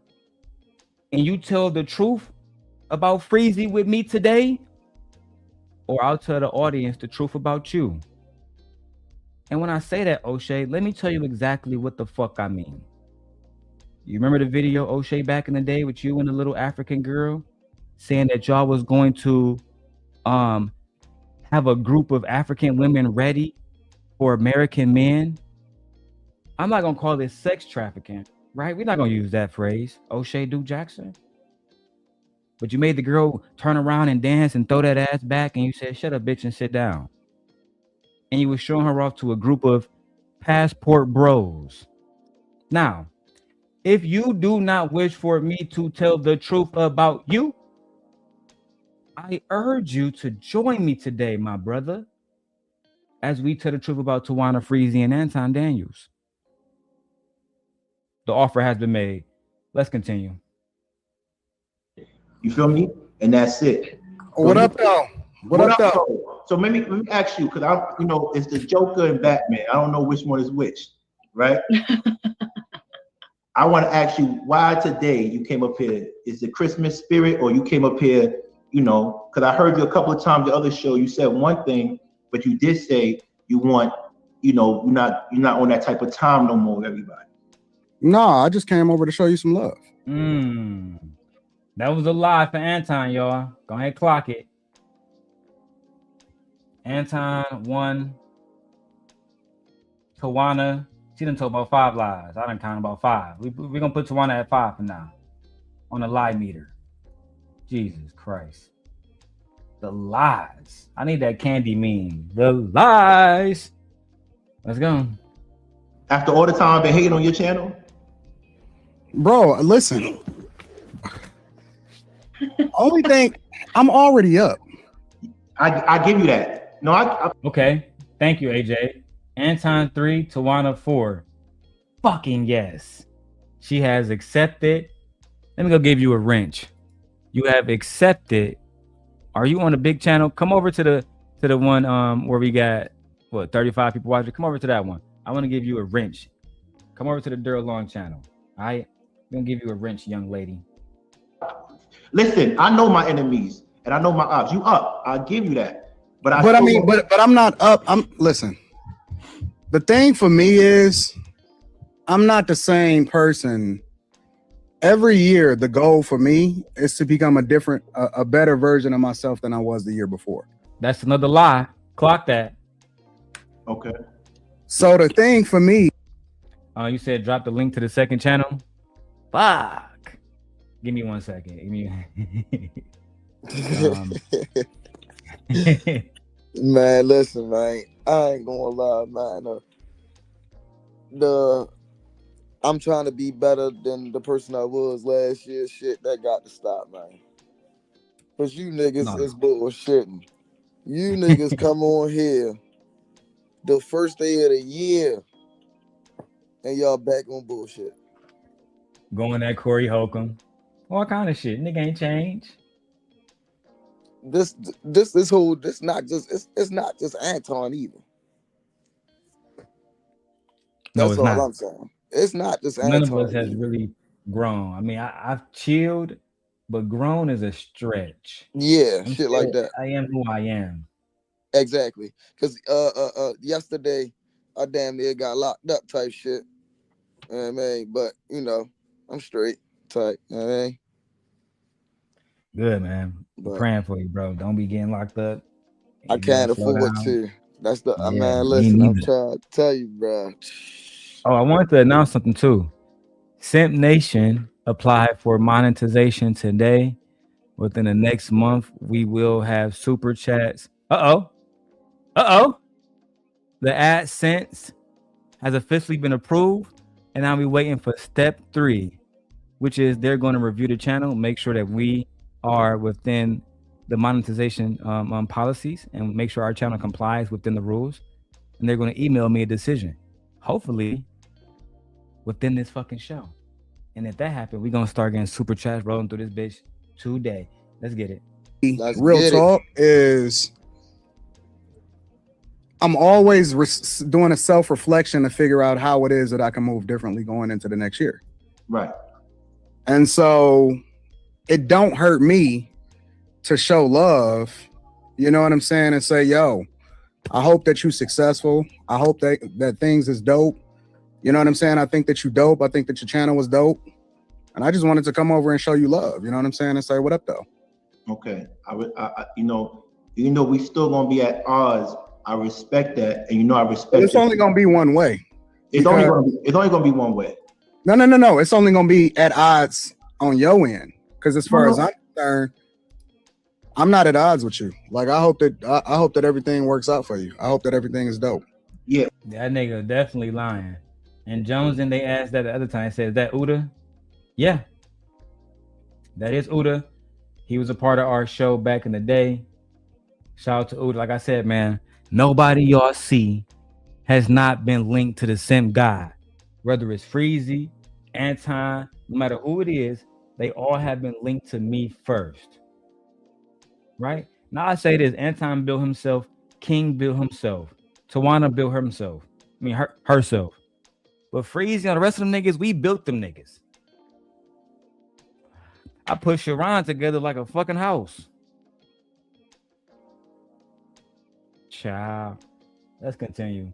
and you tell the truth about Freezy with me today, or I'll tell the audience the truth about you. And when I say that, O'Shea, let me tell you exactly what the fuck I mean. You remember the video, O'Shea, back in the day with you and the little African girl saying that y'all was going to have a group of African women ready for American men? I'm not gonna call this sex trafficking, right? We're not gonna use that phrase, O'Shea Duke Jackson. But you made the girl turn around and dance and throw that ass back, and you said, shut up, bitch, and sit down. And you were showing her off to a group of passport bros. Now, if you do not wish for me to tell the truth about you, I urge you to join me today, my brother, as we tell the truth about Tawana, Freezy, and Anton Daniels. The offer has been made. Let's continue. You feel me? And that's it. What up, though? What up, though? So let me ask you, because it's the Joker and Batman. I don't know which one is which, right? I want to ask you why today you came up here. Is the Christmas spirit, or you came up here, because I heard you a couple of times the other show, you said one thing, but you did say you want, you're not on that type of time no more with everybody. No, I just came over to show you some love. That was a lie for Anton, y'all. Go ahead, clock it. Anton 1. Tawana, she done told about 5 lies. I done count about 5. We're gonna put Tawana at 5 for now on the lie meter. Jesus Christ. The lies. I need that candy meme. The lies. Let's go. After all the time I've been hating on your channel? Bro, listen. Only thing, I'm already up. I give you that. No, I okay. Thank you, AJ. Anton 3, Tawana 4. Fucking yes. She has accepted. Let me go give you a wrench. You have accepted. Are you on a big channel? Come over to the one where we got 35 people watching. Come over to that one. I want to give you a wrench. Come over to the Darrel Long channel. All right? I'm gonna give you a wrench, young lady. Listen, I know my enemies and I know my ops. You up? I'll give you that. But I'm not up. Listen. The thing for me is I'm not the same person. Every year, the goal for me is to become a better version of myself than I was the year before. That's another lie. Clock that. Okay. So the thing for me. You said drop the link to the second channel? Fuck. Give me 1 second. Give me. Man, listen, man. I ain't gonna lie, man. I'm trying to be better than the person I was last year. Shit, that got to stop, man. Cause you niggas is bullshitting. You niggas come on here the first day of the year, and y'all back on bullshit. Going at Corey Holcomb. All kind of shit. Nigga ain't changed. It's not just Anton either. No, That's it's all not. I'm saying. It's not just None Anton of us has either. really grown. I mean, I've chilled, but grown is a stretch. Yeah, I'm shit like still, that. I am who I am. Exactly. Cause yesterday I damn near got locked up type shit. You know what I mean? But you know, I'm straight type. You know what I mean? Good, man. But Praying for you, bro. Don't be getting locked up. I You better can't slow afford down. to. That's the Yeah, man. me Listen, I'm neither. trying to tell you, bro. Oh, I wanted to announce something too. Simp Nation applied for monetization today. Within the next month, we will have super chats. The AdSense has officially been approved, and I'll be waiting for step 3, which is they're going to review the channel, make sure that we are within the monetization policies, and make sure our channel complies within the rules. And they're going to email me a decision, hopefully within this fucking show. And if that happens, we're going to start getting super chats rolling through this bitch today. Let's get it. Let's Real get talk is I'm always doing a self-reflection to figure out how it is that I can move differently going into the next year. Right. And so it don't hurt me to show love, you know what I'm saying, and say, yo, I hope that you're successful. I hope that things is dope. You know what I'm saying? I think that you dope. I think that your channel was dope. And I just wanted to come over and show you love, you know what I'm saying, and say, what up, though? Okay. I even though we still gonna be at odds, I respect that, and I respect. But it's only gonna be one way. It's only gonna be one way. No. It's only gonna be at odds on your end, because as far as I'm concerned, I'm not at odds with you. Like I hope that everything works out for you. I hope that everything is dope. Yeah, that nigga definitely lying. And Jones, and they asked that the other time, said, "Is that Uda?" Yeah, that is Uda. He was a part of our show back in the day. Shout out to Uda. Like I said, man, nobody y'all see has not been linked to the Simp God. Whether it's Freezy, Anton, no matter who it is, they all have been linked to me first. Right? Now I say this, Anton built himself, King built himself, Tawana built herself. Herself. But Freezy and the rest of them niggas, we built them niggas. I put Sharon together like a fucking house. Child. Let's continue.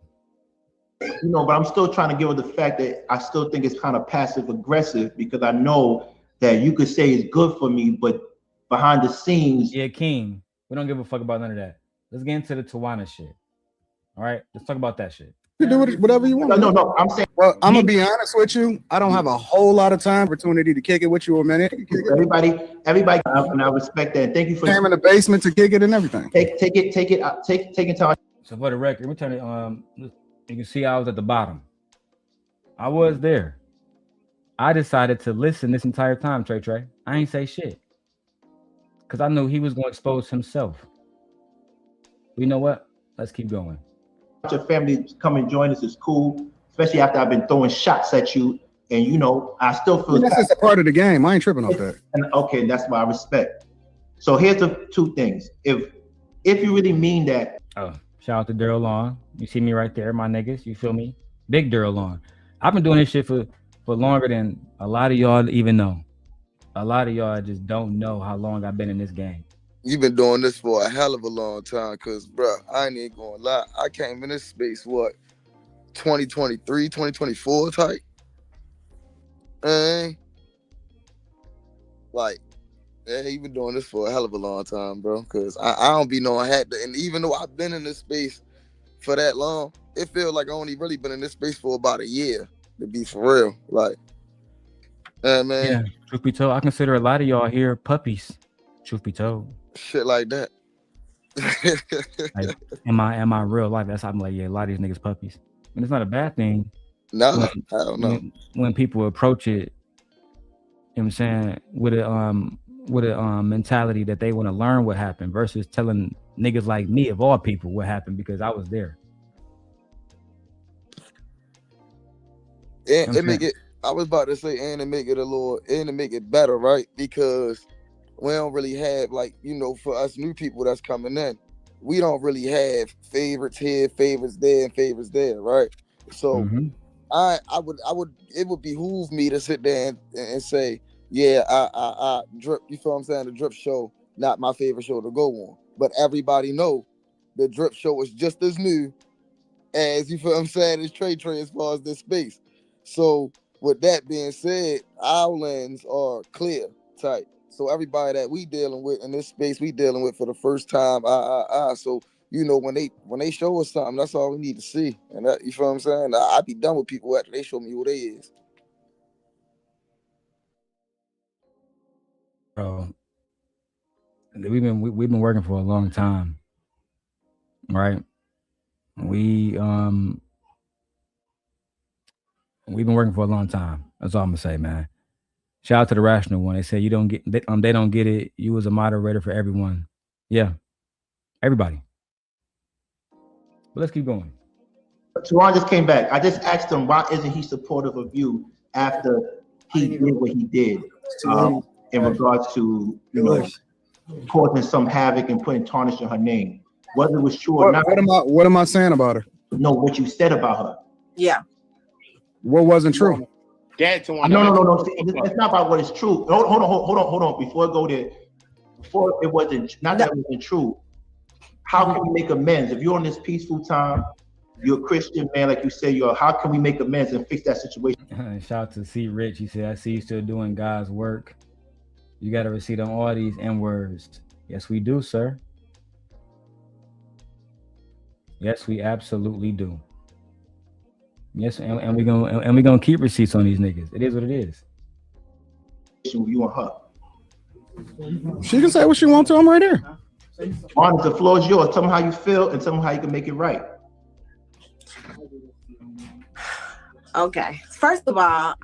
But I'm still trying to get with the fact that I still think it's kind of passive aggressive, because I know that you could say it's good for me, but behind the scenes. Yeah, King. We don't give a fuck about none of that. Let's get into the Tawana shit. All right, let's talk about that shit. You do whatever you want. No. I'm saying. Well, I'm gonna be honest with you. I don't have a whole lot of time opportunity to kick it with you a minute. Everybody, and I respect that. Thank you for came in the basement to kick it and everything. Taking time. So for the record, let me turn it. You can see I was at the bottom. I was there. I decided to listen this entire time, Trey. I ain't say shit, because I knew he was going to expose himself. You know what? Let's keep going. Your family come and join us is cool, especially after I've been throwing shots at you, and I still feel that's just a part of the game. I ain't tripping off that. And okay, that's why I respect. So here's the two things. If you really mean that. Oh, shout out to Darrel Long. You see me right there, my niggas. You feel me? Big Darrel Long. I've been doing this shit for longer than a lot of y'all even know. A lot of y'all just don't know how long I've been in this game. You've been doing this for a hell of a long time, because, bro, I ain't even gonna lie. I came in this space, 2023, 2024 type? You've been doing this for a hell of a long time, bro, because I don't be knowing and even though I've been in this space for that long, it feels like I only really been in this space for about a year, to be for real. Man. Yeah, truth be told, I consider a lot of y'all here puppies. Truth be told, shit like that. like in my real life, that's how I'm like, yeah, a lot of these niggas puppies. And it's not a bad thing. No, I don't know. When people approach it, you know what I'm saying, with a mentality that they want to learn what happened versus telling niggas like me of all people what happened because I was there. And it make it. I was about to say, and to make it better, right? Because we don't really have, like, you know, for us new people that's coming in, we don't really have favorites here, favorites there, and favorites there, right? So it would behoove me to sit there and say, yeah, I drip, you feel what I'm saying? The drip show, not my favorite show to go on. But everybody know the drip show is just as new as, you feel what I'm saying, as Trey as far as this space. So with that being said, our lanes are clear, tight. So everybody that we dealing with in this space, we dealing with for the first time. So, you know, when they show us something, that's all we need to see. And that, you feel what I'm saying? I be done with people after they show me who they is. Bro, we've been working for a long time, right? We've been working for a long time. That's all I'm gonna say, man. Shout out to the Rational One. They said they don't get it. You was a moderator for everyone. Yeah, everybody. But let's keep going. Tawana just came back. I just asked him why isn't he supportive of you after he did what he did in regards to, you know, causing some havoc and putting tarnish on her name. Whether it was true or not. What am I saying about her? No, what you said about her. Yeah. What wasn't true? No. It's not about what is true. Hold on. Before I go there, before it wasn't, not that it wasn't true. How can we make amends? If you're on this peaceful time, you're a Christian man, like you say you are. How can we make amends and fix that situation? Shout out to C. Rich. He said, I see you still doing God's work. You got a receipt on all these N-words. Yes, we do, sir. Yes, we absolutely do. Yes, and we're gonna keep receipts on these niggas. It is what it is. You and her. She can say what she wants to. I'm right here. Honest, the floor is yours. Tell them how you feel and tell them how you can make it right. Okay. First of all,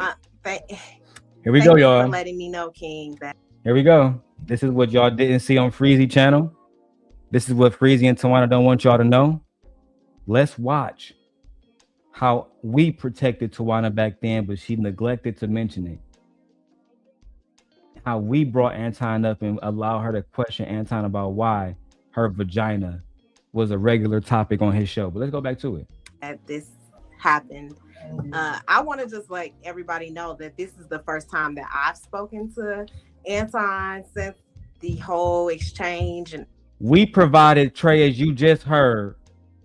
Here we go, y'all. For letting me know, King. Here we go. This is what y'all didn't see on Freezy channel. This is what Freezy and Tawana don't want y'all to know. Let's watch how we protected Tawana back then, but she neglected to mention it. How we brought Anton up and allowed her to question Anton about why her vagina was a regular topic on his show. But let's go back to it. That this happened. I want to just let everybody know that this is the first time that I've spoken to Anton since the whole exchange. And we provided Trey, as you just heard,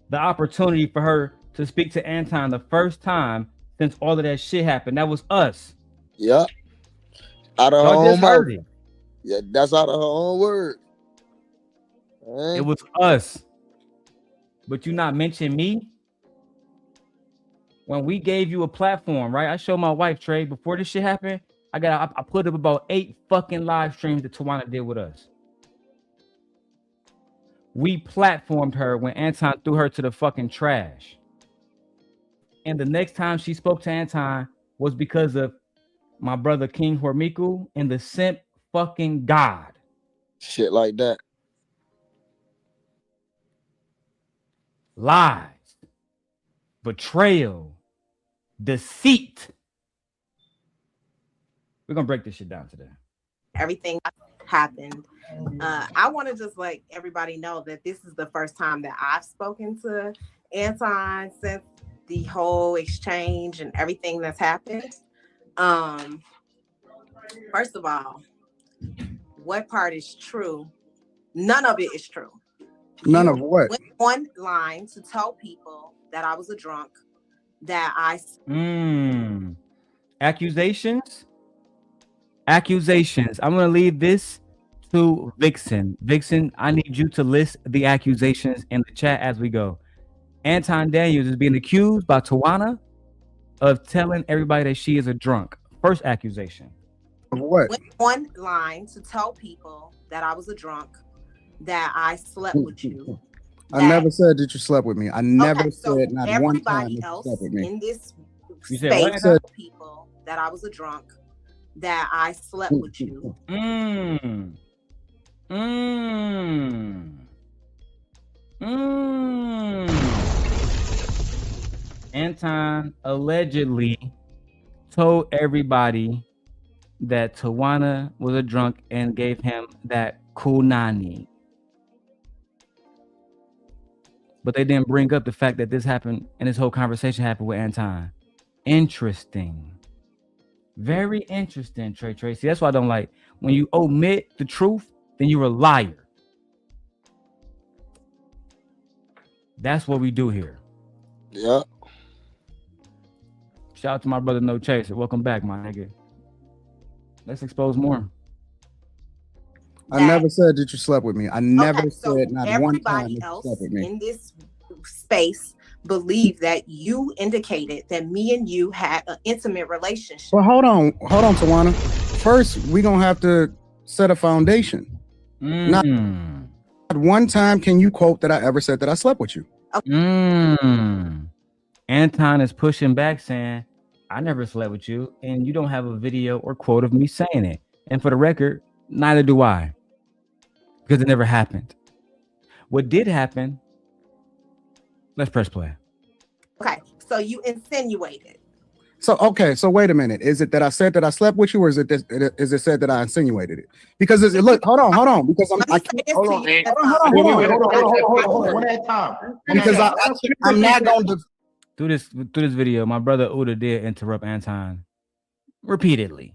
the opportunity for her to speak to Anton the first time since all of that shit happened. That was us. Yeah. Out of her own mouth. Yeah, that's out of her own word. It was us. But you not mention me? When we gave you a platform, right? I showed my wife, Trey, before this shit happened, I put up about 8 fucking live streams that Tawana did with us. We platformed her when Anton threw her to the fucking trash. And the next time she spoke to Anton was because of my brother King Hormiku and the simp fucking God. Shit like that. Lies. Betrayal. Deceit. We're gonna break this shit down today. Everything happened. I want to just let everybody know that this is the first time that I've spoken to Anton since the whole exchange and everything that's happened. First of all, what part is true? None of it is true. None of what? Went online to tell people that I was a drunk, that I accusations. I'm gonna leave this to Vixen. Vixen, I need you to list the accusations in the chat as we go. Anton Daniels is being accused by Tawana of telling everybody that she is a drunk. First accusation. What? went online to tell people that I was a drunk, that I slept with you. I never said that you slept with me. I never said not one time that Everybody you else slept with me. in this You said what? space told people that I was a drunk, that I slept with you. Anton allegedly told everybody that Tawana was a drunk and gave him that kunani. But they didn't bring up the fact that this happened and this whole conversation happened with Anton. Interesting. Very interesting, Trey Tracy. That's why I don't like when you omit the truth, then you're a liar. That's what we do here. Yeah. Shout out to my brother No Chaser. Welcome back, my nigga. Let's expose more. I never said that you slept with me. I never said not one time that Everybody you else slept with me. in this space believe that you indicated that me and you had an intimate relationship. Well, hold on, Tawana. First, we gonna have to set a foundation. Not one time can you quote that I ever said that I slept with you. Anton is pushing back saying, I never slept with you, and you don't have a video or quote of me saying it. And for the record, neither do I. Because it never happened. What did happen, let's press play. Okay, so you insinuated. So wait a minute. Is it that I said that I slept with you, or is it said that I insinuated it? Because look, hold on, because I can't. Hold on. One at a time. Because I'm not going to. Through this video, my brother Uda did interrupt Anton repeatedly.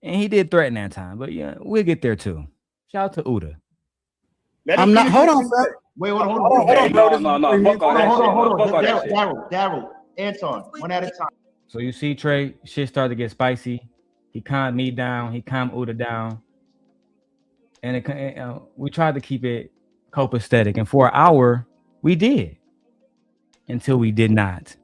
And he did threaten Anton, but yeah, we'll get there too. Shout out to Uda. I'm not. Hold on, fam. Wait, hold on. No. Fuck all that shit. Darrel, Anton, one at a time. So you see, Trey, shit started to get spicy. He calmed me down. He calmed Uda down. And we tried to keep it copacetic. And for an hour, we did. Until we did not.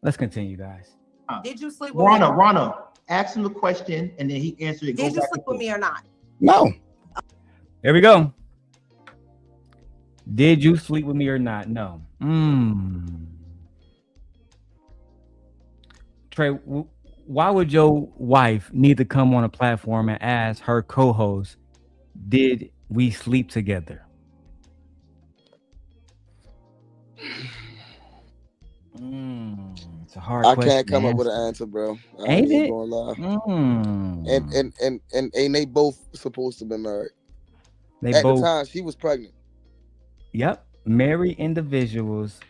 Let's continue, guys. Did you sleep with me? Rana, ask him the question and then he answered it. Did you sleep with me or not? No. There we go. Did you sleep with me or not? No. Trey, why would your wife need to come on a platform and ask her co-host, did we sleep together? It's a hard question. I can't come up with an answer, bro. Ain't it? Gonna lie. And they both supposed to be married. At the time, she was pregnant. Yep. Married individuals.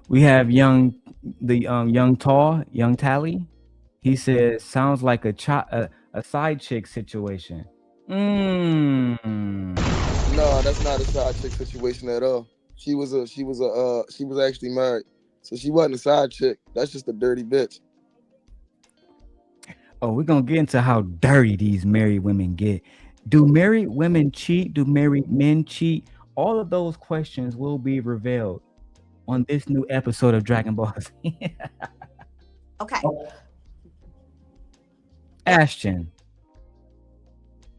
We have young Tally. He says, sounds like a side chick situation. No, that's not a side chick situation at all. She was actually married. So she wasn't a side chick. That's just a dirty bitch. Oh, we're gonna get into how dirty these married women get. Do married women cheat? Do married men cheat? All of those questions will be revealed on this new episode of Dragon Ball Z. Okay. Ashton.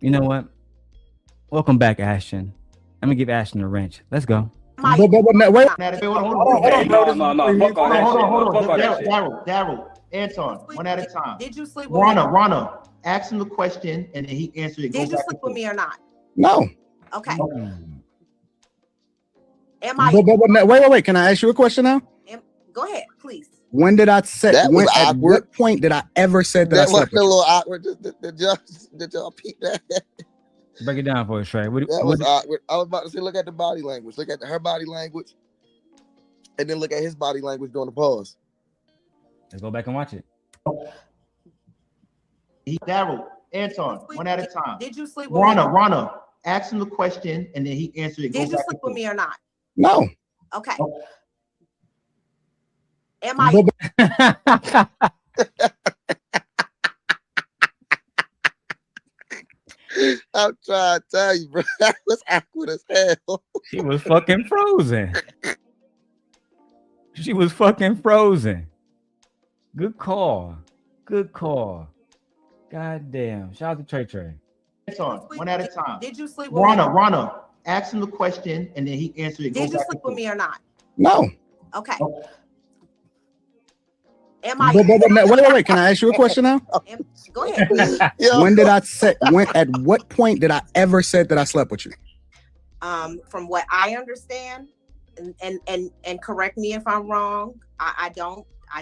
You know what? Welcome back, Ashton. I'm gonna give Ashton a wrench. Let's go. Wait. Darrel, Anton, one at a time. Did you sleep with me? Rana, ask him the question and then he answered it. Did you sleep with me or not? No. Okay. Wait. Can I ask you a question now? Go ahead, please. When did I say that? Was at what point did I ever said that I slept with you? That was a little awkward. Did y'all peep that? Break it down for us, Trey. That was awkward. I was about to say, look at the body language. Look at her body language. And then look at his body language during the pause. Let's go back and watch it. Darrel, Anton, one at a time. Did you sleep with me? Rana, ask him the question and then he answered it. Did you sleep with me or not? No. Okay. Am I? I'm trying to tell you, bro. That was awkward as hell. She was fucking frozen. She was fucking frozen. Good call. Good call. God damn. Shout out to Trey Trey. On one at a time. Did you sleep with me? Rana, ask him the question and then he answered it. Did you sleep with me or not? No. Okay. Oh. Am I? Wait. Can I ask you a question now? Go ahead. When did I say? At what point did I ever said that I slept with you? From what I understand, and correct me if I'm wrong. I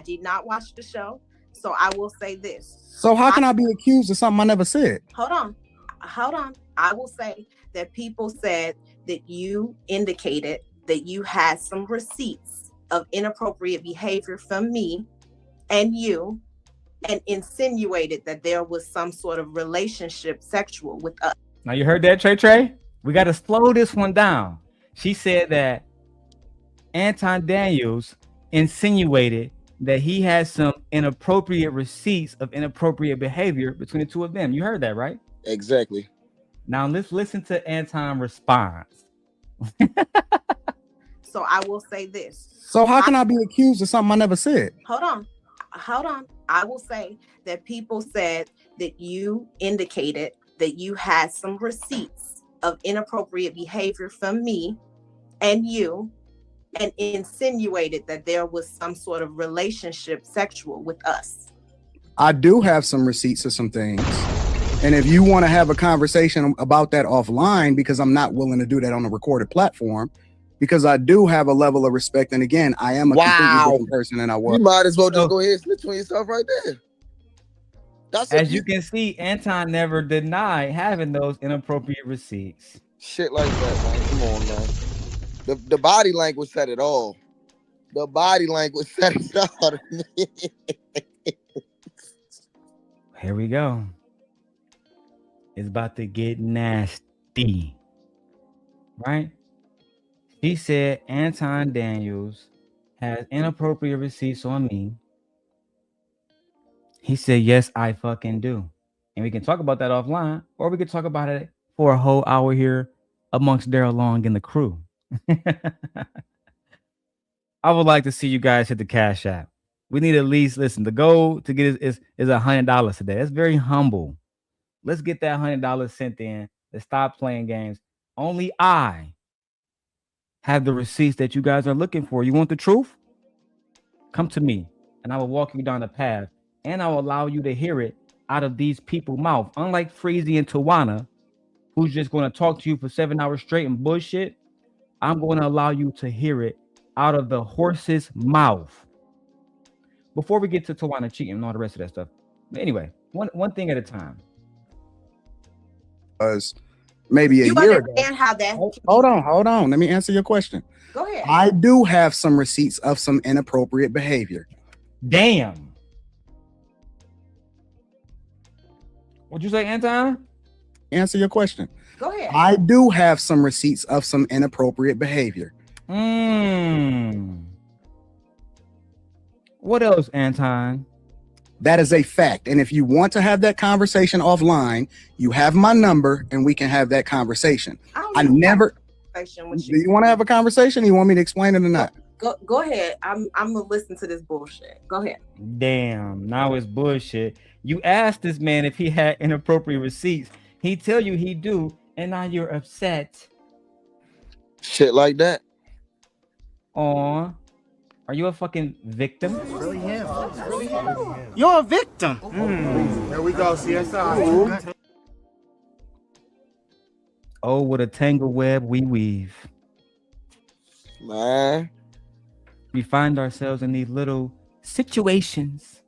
did not watch the show, so I will say this. So how can I be accused of something I never said? Hold on. I will say that people said that you indicated that you had some receipts of inappropriate behavior from me and you, and insinuated that there was some sort of relationship sexual with us. Now you heard that, Trey? We got to slow this one down. She said that Anton Daniels insinuated that he had some inappropriate receipts of inappropriate behavior between the two of them. You heard that, right? Exactly. Now let's listen to Anton's response. So I will say this. So how can I be accused of something I never said? Hold on. I will say that people said that you indicated that you had some receipts of inappropriate behavior from me and you, and insinuated that there was some sort of relationship sexual with us. I do have some receipts of some things. And if you want to have a conversation about that offline, because I'm not willing to do that on a recorded platform, because I do have a level of respect. And again, I am a completely different person than I was. You might as well just go ahead and snitch on yourself right there. As you can see, Anton never denied having those inappropriate receipts. Shit like that, man. Come on, man. The body language said it all. The body language said it all. Here we go. It's about to get nasty. Right? She said Anton Daniels has inappropriate receipts on me. He said, yes, I fucking do. And we can talk about that offline, or we could talk about it for a whole hour here amongst Darrel Long and the crew. I would like to see you guys hit the Cash App. We need at least, listen, the goal to get is $100 today. That's very humble. Let's get that $100 sent in. Let's stop playing games. Only I have the receipts that you guys are looking for. You want the truth? Come to me, and I will walk you down the path, and I will allow you to hear it out of these people's mouth. Unlike Freezy and Tawana, who's just going to talk to you for 7 hours straight and bullshit, I'm going to allow you to hear it out of the horse's mouth. Before we get to Tawana cheating and all the rest of that stuff. But anyway, one thing at a time. Maybe a year ago. How that Hold on. Let me answer your question. Go ahead. I do have some receipts of some inappropriate behavior. Damn. What'd you say, Anton? Answer your question. Go ahead. I do have some receipts of some inappropriate behavior. What else, Anton? That is a fact. And if you want to have that conversation offline, you have my number and we can have that conversation. I never. Do you want to have a conversation? Or you want me to explain it or not? Go ahead. I'm gonna listen to this bullshit. Go ahead. Damn, now it's bullshit. You asked this man if he had inappropriate receipts. He tell you he do, and now you're upset. Shit like that. Aw. Are you a fucking victim? It's really him. You're a victim. There we go, CSI. Oh, what a tangle web we weave. Man. We find ourselves in these little situations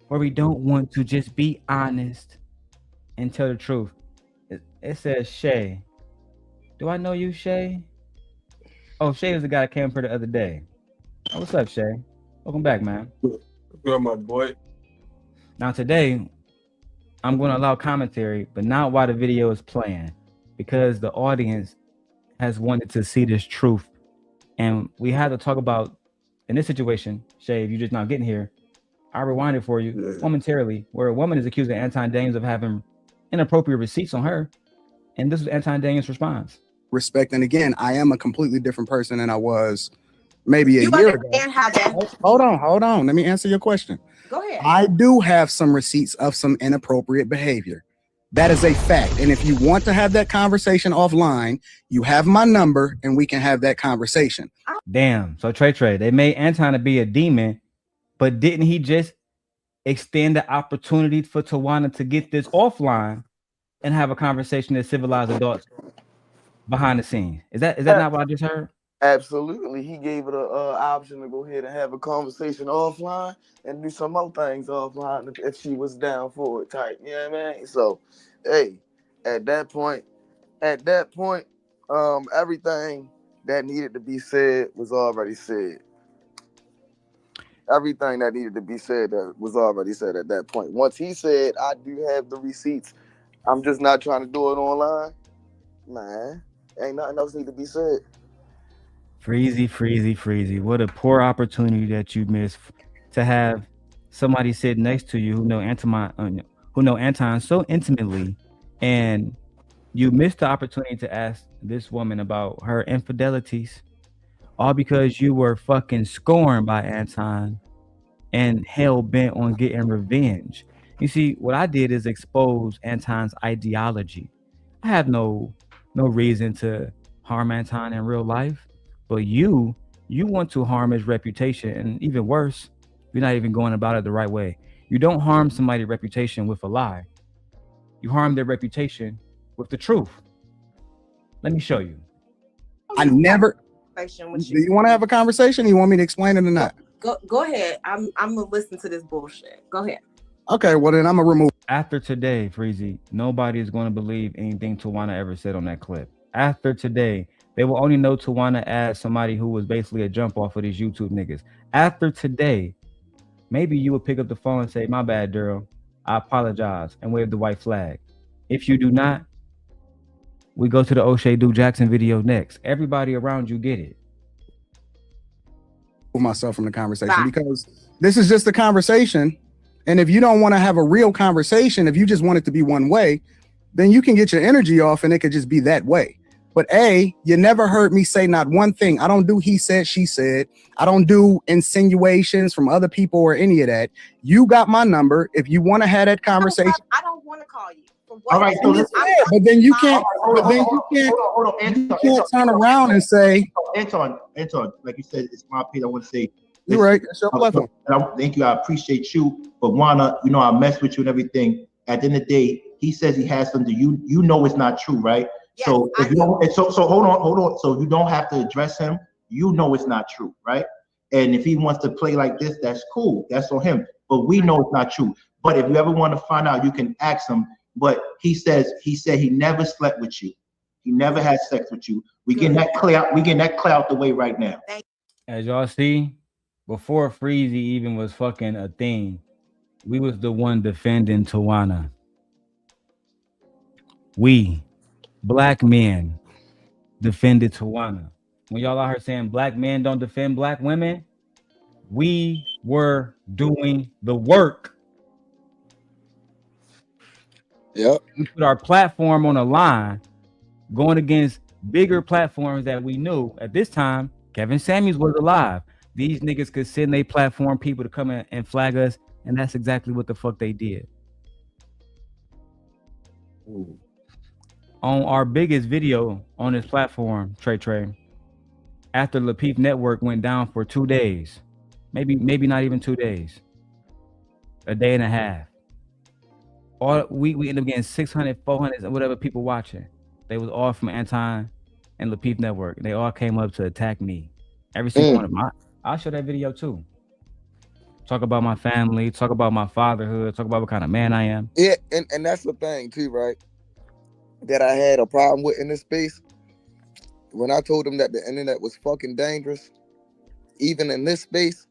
where we don't want to just be honest and tell the truth. It says Shay. Do I know you, Shay? Oh, Shay was the guy that came up here the other day. Oh, what's up, Shay? Welcome back, man. Good, my boy. Now today, I'm going to allow commentary, but not while the video is playing, because the audience has wanted to see this truth. And we had to talk about, in this situation, Shay, if you're just not getting here, I rewind it for you momentarily, where a woman is accusing Anton Daniels of having inappropriate receipts on her. And this is Anton Daniels' response. Respect. And again, I am a completely different person than I was maybe a You year ago. understand how that? Hold on. Let me answer your question. Go ahead. I do have some receipts of some inappropriate behavior. That is a fact. And if you want to have that conversation offline, you have my number and we can have that conversation. Damn. So Trey, they made Anton to be a demon, but didn't he just extend the opportunity for Tawana to get this offline and have a conversation as civilized adults behind the scenes? Is that not what I just heard? Absolutely. He gave it a option to go ahead and have a conversation offline and do some more things offline if she was down for it type. You know what I mean? So, hey, at that point, everything that needed to be said was already said. Everything that needed to be said was already said at that point. Once he said, I do have the receipts, I'm just not trying to do it online, man, ain't nothing else need to be said. Freezy. What a poor opportunity that you missed to have somebody sit next to you who know Anton so intimately, and you missed the opportunity to ask this woman about her infidelities, all because you were fucking scorned by Anton and hell bent on getting revenge. You see, what I did is expose Anton's ideology. I have no reason to harm Anton in real life. But you want to harm his reputation, and even worse, you're not even going about it the right way. You don't harm somebody's reputation with a lie. You harm their reputation with the truth. Let me show you. I never. Do you want to have a conversation? You want me to explain it or not? Go ahead. I'm gonna listen to this bullshit. Go ahead. Okay, well then I'm gonna remove. After today, Freezy, nobody is going to believe anything Tawana ever said on that clip. After today, they will only know Tawana as somebody who was basically a jump off of these YouTube niggas. After today, maybe you would pick up the phone and say, my bad, Darrel. I apologize, and wave the white flag. If you do not, we go to the O'Shea Duke Jackson video next. Everybody around you get it. Myself from the conversation because this is just a conversation. And if you don't want to have a real conversation, if you just want it to be one way, then you can get your energy off and it could just be that way. But you never heard me say not one thing. I don't do he said, she said. I don't do insinuations from other people or any of that. You got my number. If you want to have that conversation. I don't want to call you. All right, so but then you can't. Hold on, Anton, you can't turn around and say, Anton, like you said, it's my opinion. I want to say, you're right. It's your platform. Thank you. I appreciate you, but Wanna, I mess with you and everything. At the end of the day, he says he has something. You know it's not true, right? Yes, so if you don't, so hold on. So you don't have to address him. You know it's not true, right? And if he wants to play like this, that's cool. That's on him. But we know it's not true. But if you ever want to find out, you can ask him. But he said he never slept with you. He never had sex with you. We getting that clear. We getting that clear out the way right now. As y'all see, before Freezy even was fucking a thing, we was the one defending Tawana. We, black men, defended Tawana. When y'all out here saying black men don't defend black women, we were doing the work. Yep. We put our platform on the line, going against bigger platforms that we knew at this time. Kevin Samuels was alive. These niggas could send their platform people to come in and flag us, and that's exactly what the fuck they did. Ooh. On our biggest video on this platform, Trey, after Lapeef Network went down for 2 days, maybe not even 2 days, a day and a half. We ended up getting 600, 400, whatever people watching. They was all from Anton and Lapeef Network. They all came up to attack me. Every single one of them. I'll show that video too. Talk about my family, talk about my fatherhood, talk about what kind of man I am. Yeah, and that's the thing too, right? That I had a problem with in this space. When I told them that the internet was fucking dangerous, even in this space,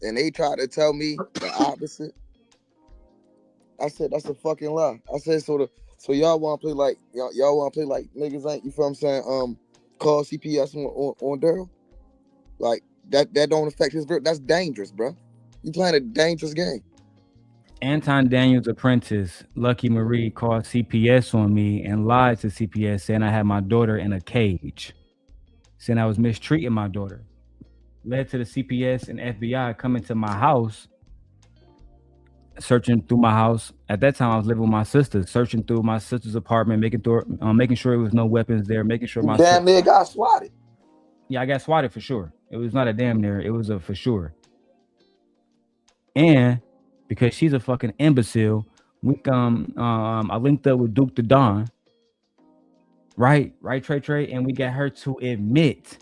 and they tried to tell me the opposite. I said that's a fucking lie. I said so y'all want to play like y'all want to play like niggas ain't, you feel what I'm saying? Call CPS on Darrel. Like that don't affect his. That's dangerous, bro. You playing a dangerous game. Anton Daniels' apprentice, Lucky Marie, called CPS on me and lied to CPS, saying I had my daughter in a cage, saying I was mistreating my daughter. led to the CPS and FBI coming to my house, searching through my house. At that time, I was living with my sister, searching through my sister's apartment, making sure there was no weapons there, making sure my damn near got swatted. Yeah, I got swatted for sure. It was not a damn near, it was a for sure. And because she's a fucking imbecile, I linked up with Duke the Don. Right, Trey, and we got her to admit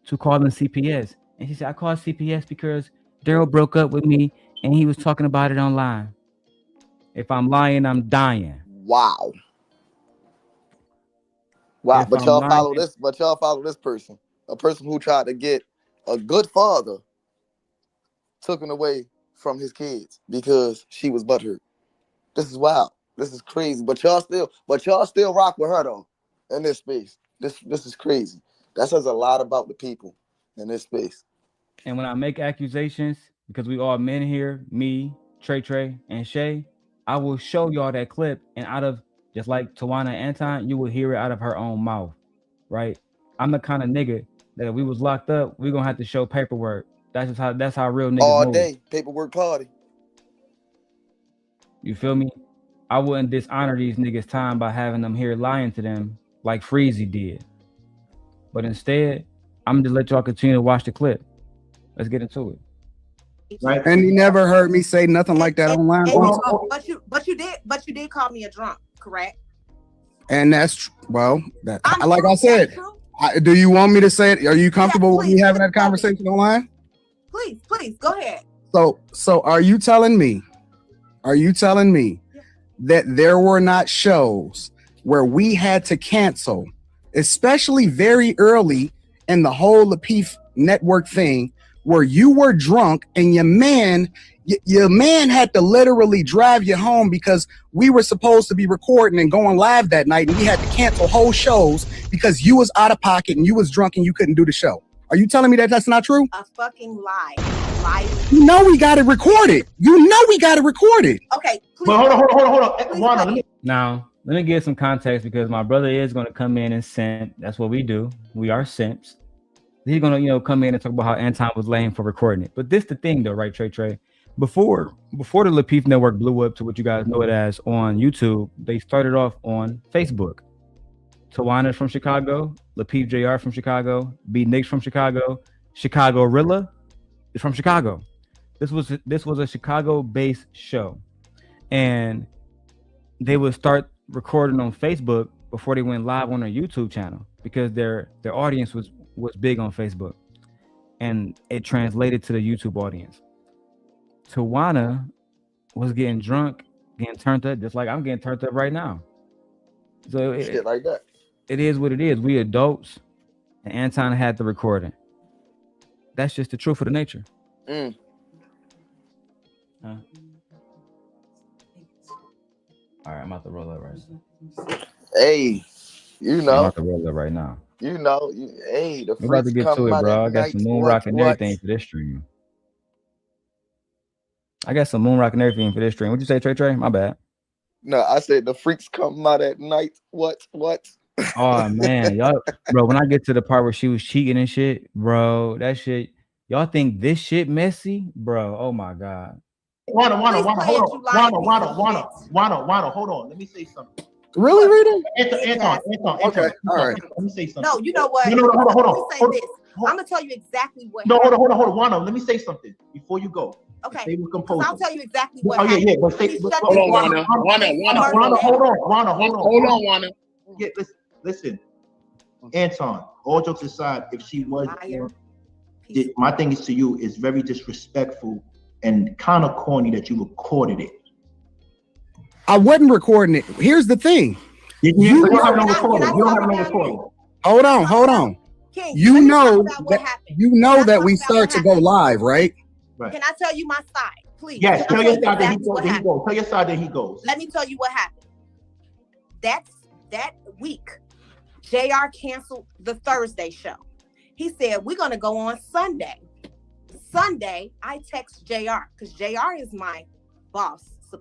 to calling CPS. And she said, I called CPS because Darrel broke up with me and he was talking about it online. If I'm lying, I'm dying. Wow. But y'all follow this. But y'all follow this person, a person who tried to get a good father taken away from his kids because she was butthurt. This is wild. This is crazy. But y'all still rock with her though in this space. This is crazy. That says a lot about the people in this space. And when I make accusations, because we all men here, me, Trey, and Shay, I will show y'all that clip, and out of just like Tawana and Anton, you will hear it out of her own mouth, right? I'm the kind of nigga that if we was locked up, we're gonna have to show paperwork. That's how real niggas all move. day paperwork party. You feel me? I wouldn't dishonor these niggas' time by having them here lying to them like Freezy did. But instead, I'm gonna let y'all continue to watch the clip. Let's get into it. Right. And he never heard me say nothing like that online. But you did call me a drunk, correct? And that's like I said. Do you want me to say it? Are you comfortable with me having that conversation online? Please go ahead. So are you telling me that there were not shows where we had to cancel, especially very early in the whole Lapeef network thing, where you were drunk and your man had to literally drive you home because we were supposed to be recording and going live that night, and we had to cancel whole shows because you was out of pocket and you was drunk and you couldn't do the show? Are you telling me that that's not true? A fucking lie. You know we got it recorded. Okay, please. But hold on. Now, let me give some context because my brother is going to come in and simp. That's what we do. We are simps. He's going to, come in and talk about how Anton was lame for recording it. But this the thing though, right, Trey? Before the Lapeef network blew up to what you guys know it as on YouTube, they started off on Facebook. Tawana from Chicago, Lapeef JR from Chicago, B Nix from Chicago, Chicago Rilla is from Chicago. This was a Chicago-based show, and they would start recording on Facebook before they went live on their YouTube channel because their audience was big on Facebook, and it translated to the YouTube audience. Tawana was getting drunk, getting turned up, just like I'm getting turned up right now. So shit like that. It is what it is. We adults, and Anton had the recording. That's just the truth of the nature. All right, I'm about to roll up right now. Hey, I'm about to roll up right now. The we're about to get to it, bro. I got some moon rock and everything for this stream. What'd you say, Trey? My bad. No, I said the freaks come out at night. What? Oh man, y'all, bro. When I get to the part where she was cheating and shit, bro, that shit. Y'all think this shit messy, bro? Oh my god. Wanda, hold on. Let me say something. Really, Rita? Anton. Okay, all right. Let me say something. No, you know what? No, hold on. Let me say this. I'm gonna tell you exactly what. No, hold on. Wanda, let me say something before you go. Okay. Stay with composure. I'll tell you exactly what. Yeah. But hold on, Wanda. Hold on, Wanda. Yeah, listen. Anton, all jokes aside, if she was, my thing is to you is very disrespectful and kind of corny that you recorded it. I wasn't recording it. Here's the thing. You don't have no recording. Hold on. You know that we start to go live, right? Can I tell you my side, please? Yes, tell your side that he goes. Tell your side that he goes. Let me tell you what happened. That week, JR canceled the Thursday show. He said, we're going to go on Sunday. Sunday, I text JR because JR is my boss. So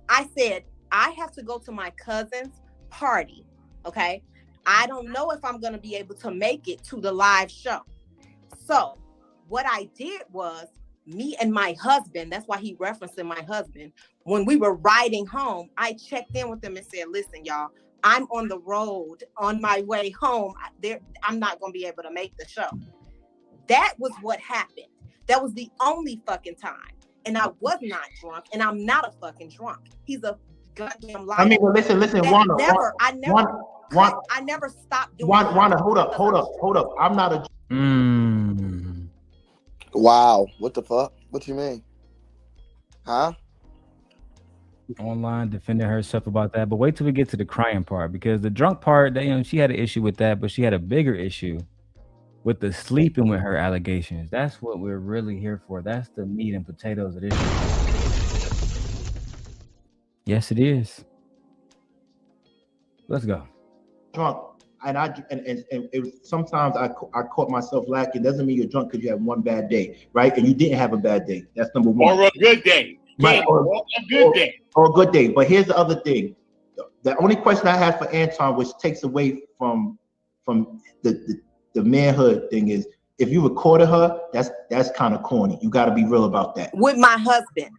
I said, I have to go to my cousin's party, okay? I don't know if I'm going to be able to make it to the live show. So what I did was me and my husband, that's why he referencing my husband. When we were riding home, I checked in with them and said, listen, y'all, I'm on the road on my way home. I'm not going to be able to make the show. That was what happened. That was the only fucking time. And I was not drunk, and I'm not a fucking drunk. He's a goddamn liar. I mean, well, listen, Wanda. I never stopped doing Wanda, hold up. I'm not a. Wow, what the fuck? What you mean? Huh? Online defending herself about that, but wait till we get to the crying part, because the drunk part, she had an issue with that, but she had a bigger issue with the sleeping with her allegations. That's what we're really here for. That's the meat and potatoes of this shit. Yes, it is. Let's go. Drunk, and sometimes I caught myself lacking. Doesn't mean you're drunk because you have one bad day, right? And you didn't have a bad day. That's number one. Or a good day. Right. Or a good day. Or a good day. But here's the other thing. The only question I had for Anton, which takes away from the manhood thing, is if you recorded her, that's kind of corny. You got to be real about that. With my husband,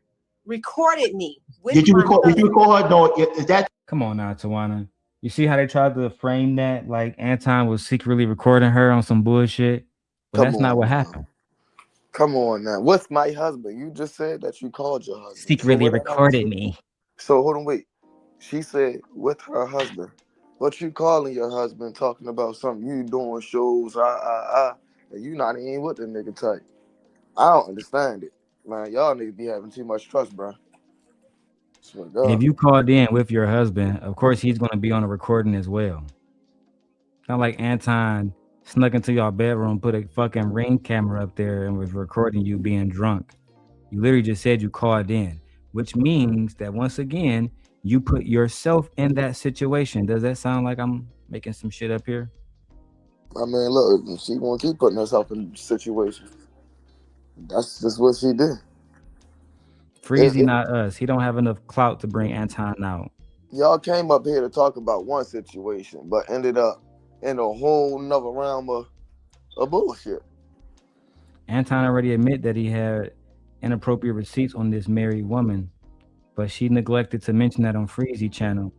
recorded me. Did you record her? No, is that? Come on now, Tawana. You see how they tried to frame that like Anton was secretly recording her on some bullshit? But that's not what happened. Come on now. What's my husband? You just said that you called your husband. Secretly recorded me. So hold on, wait. She said with her husband. But you calling your husband talking about something you doing shows, and you not even with the nigga type. I don't understand it. Man, y'all niggas be having too much trust, bro. And if you called in with your husband, of course he's going to be on a recording as well. Not like Anton snuck into your bedroom, put a fucking Ring camera up there and was recording you being drunk. You literally just said you called in, which means that once again, you put yourself in that situation. Does that sound like I'm making some shit up here? I mean, look, she won't keep putting herself in situations. That's just what she did. Freezy, not us. He don't have enough clout to bring Anton out. Y'all came up here to talk about one situation, but ended up in a whole nother realm of bullshit. Anton already admitted that he had inappropriate receipts on this married woman, but she neglected to mention that on Freezy channel.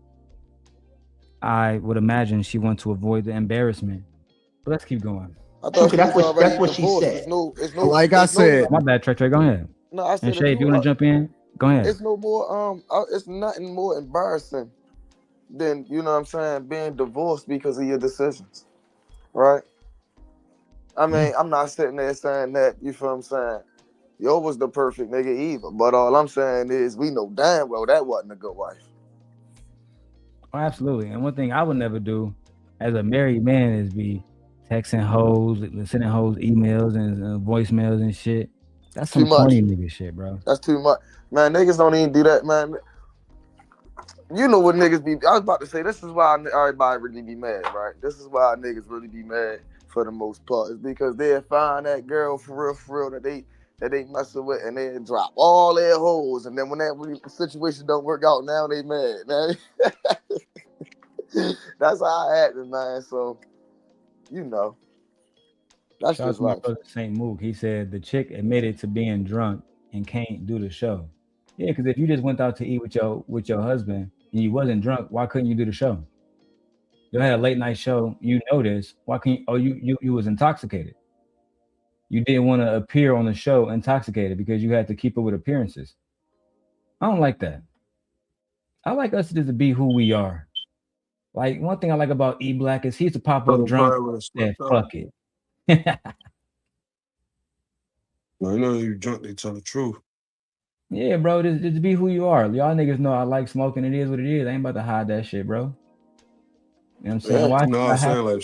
I would imagine she wanted to avoid the embarrassment. But let's keep going. That's what she said. Like I said, my bad, Trey. Go ahead. No, I said, and Shay, if you want to jump in, go ahead. It's no more. It's nothing more embarrassing than, you know what I'm saying, being divorced because of your decisions, right? I mean, I'm not sitting there saying that, you feel what I'm saying, yo was the perfect nigga either, but all I'm saying is we know damn well that wasn't a good wife. Oh, absolutely. And one thing I would never do as a married man is be texting hoes, sending hoes emails and voicemails and shit. That's some corny nigga shit, bro. That's too much. Man, niggas don't even do that, man. You know what niggas be... I was about to say, this is why everybody really be mad, right? This is why niggas really be mad for the most part. It's because they'll find that girl for real that they messing with, and they drop all their hoes, and then when that situation don't work out, now they mad, man. That's how it happens, man. So, you know. That's just like St. Mook. He said the chick admitted to being drunk and can't do the show. Yeah, because if you just went out to eat with your husband and you wasn't drunk, why couldn't you do the show? You had a late night show. You know this. Why can't you? Oh, you was intoxicated. You didn't want to appear on the show intoxicated because you had to keep up with appearances. I don't like that. I like us just to be who we are. Like one thing I like about E Black is he's to pop up drunk. Yeah, fuck it. I know you drunk, they tell the truth. Yeah, bro, just be who you are. Y'all niggas know I like smoking. It is what it is. I ain't about to hide that shit, bro. You know what I'm saying? Yeah, no, I'm saying like if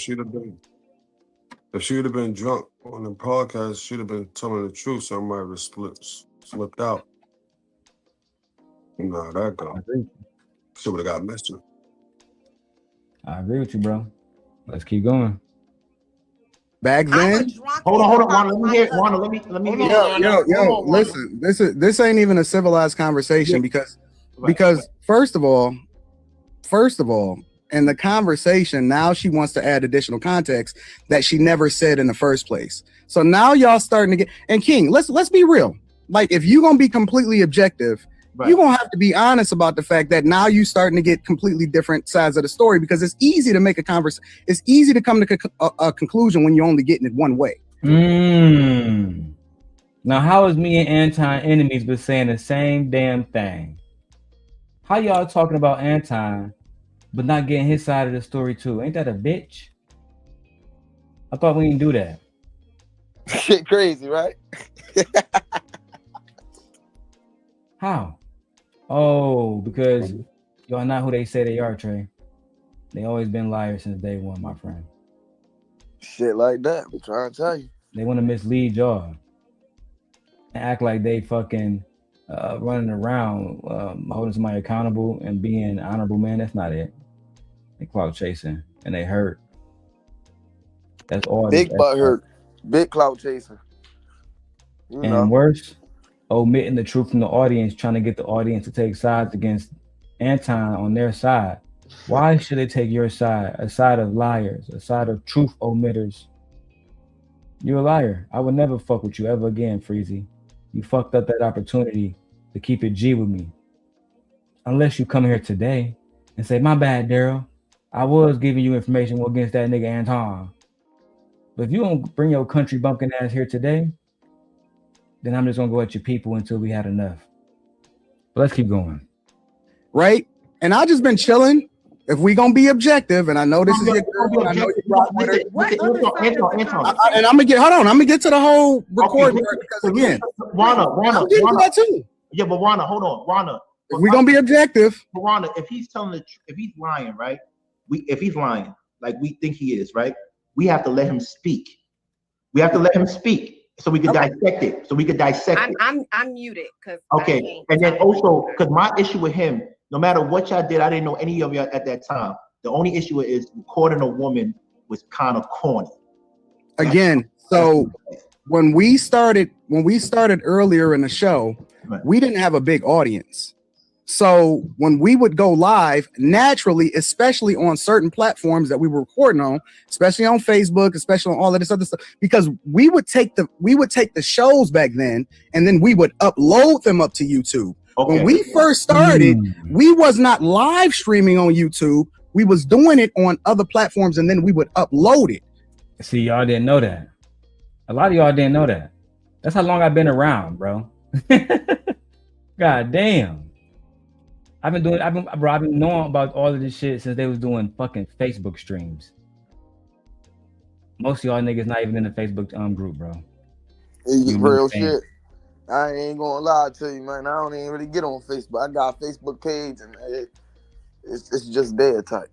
she would have been drunk on the podcast, she'd have been telling the truth. Somebody would have slipped out. No, that go. She would have got messed up. I agree with you, bro. Let's keep going. Back then, hold on. Wanda, let me hear. Wanda, let me. Yo, listen. This ain't even a civilized conversation because first of all, in the conversation, now she wants to add additional context that she never said in the first place. So now y'all starting to get, and King, let's be real. Like, if you're gonna be completely objective, you're gonna have to be honest about the fact that now you starting to get completely different sides of the story, because it's easy to make a conversation. It's easy to come to a conclusion when you're only getting it one way. Now, how is me and Anton enemies but saying the same damn thing? How y'all talking about Anton but not getting his side of the story too? Ain't that a bitch? I thought we didn't do that. Shit crazy, right? How? Oh, because y'all not who they say they are, Trey. They always been liars since day one, my friend. Shit like that. I'm trying to tell you. They want to mislead y'all and act like they fucking running around holding somebody accountable and being an honorable man. That's not it. They clout chasing and they hurt. That's all. Big butt hurt. Big clout chasing. You and know. Worse, omitting the truth from the audience, trying to get the audience to take sides against Anton on their side. Why should they take your side? A side of liars, a side of truth omitters. You're a liar. I would never fuck with you ever again, Freezy. You fucked up that opportunity to keep it G with me. Unless you come here today and say, my bad, Darrel. I was giving you information against that nigga Anton. But if you don't bring your country bumpkin ass here today, then I'm just gonna go at your people until we had enough. But let's keep going. Right? And I just been chilling. If we gonna be objective, and I know this is your girl, I know you rock with her. And I'm gonna get, hold on, I'm gonna get to the whole recording because again, Wana, I'm getting to that too. Yeah, but Wana, hold on, Wana. If we gonna be objective, but Wana, if he's telling the truth, if he's lying, right? If he's lying, like we think he is, right? We have to let him speak. We have to let him speak so we can dissect it. So we can dissect it. I'm muted because okay. And then also, because my issue with him, no matter what y'all did, I didn't know any of y'all at that time. The only issue is recording a woman was kind of corny. Again, so when we started earlier in the show, we didn't have a big audience. So when we would go live, naturally, especially on certain platforms that we were recording on, especially on Facebook, especially on all of this other stuff, because we would take the shows back then and then we would upload them up to YouTube. Okay. When we first started, we was not live streaming on YouTube. We was doing it on other platforms and then we would upload it. See, y'all didn't know that. A lot of y'all didn't know that. That's how long I've been around, bro. God damn. I've been knowing about all of this shit since they was doing fucking Facebook streams. Most of y'all niggas not even in the Facebook group, bro. Real shit. I ain't gonna lie to you, man. I don't even really get on Facebook. I got a Facebook page and it's just there type.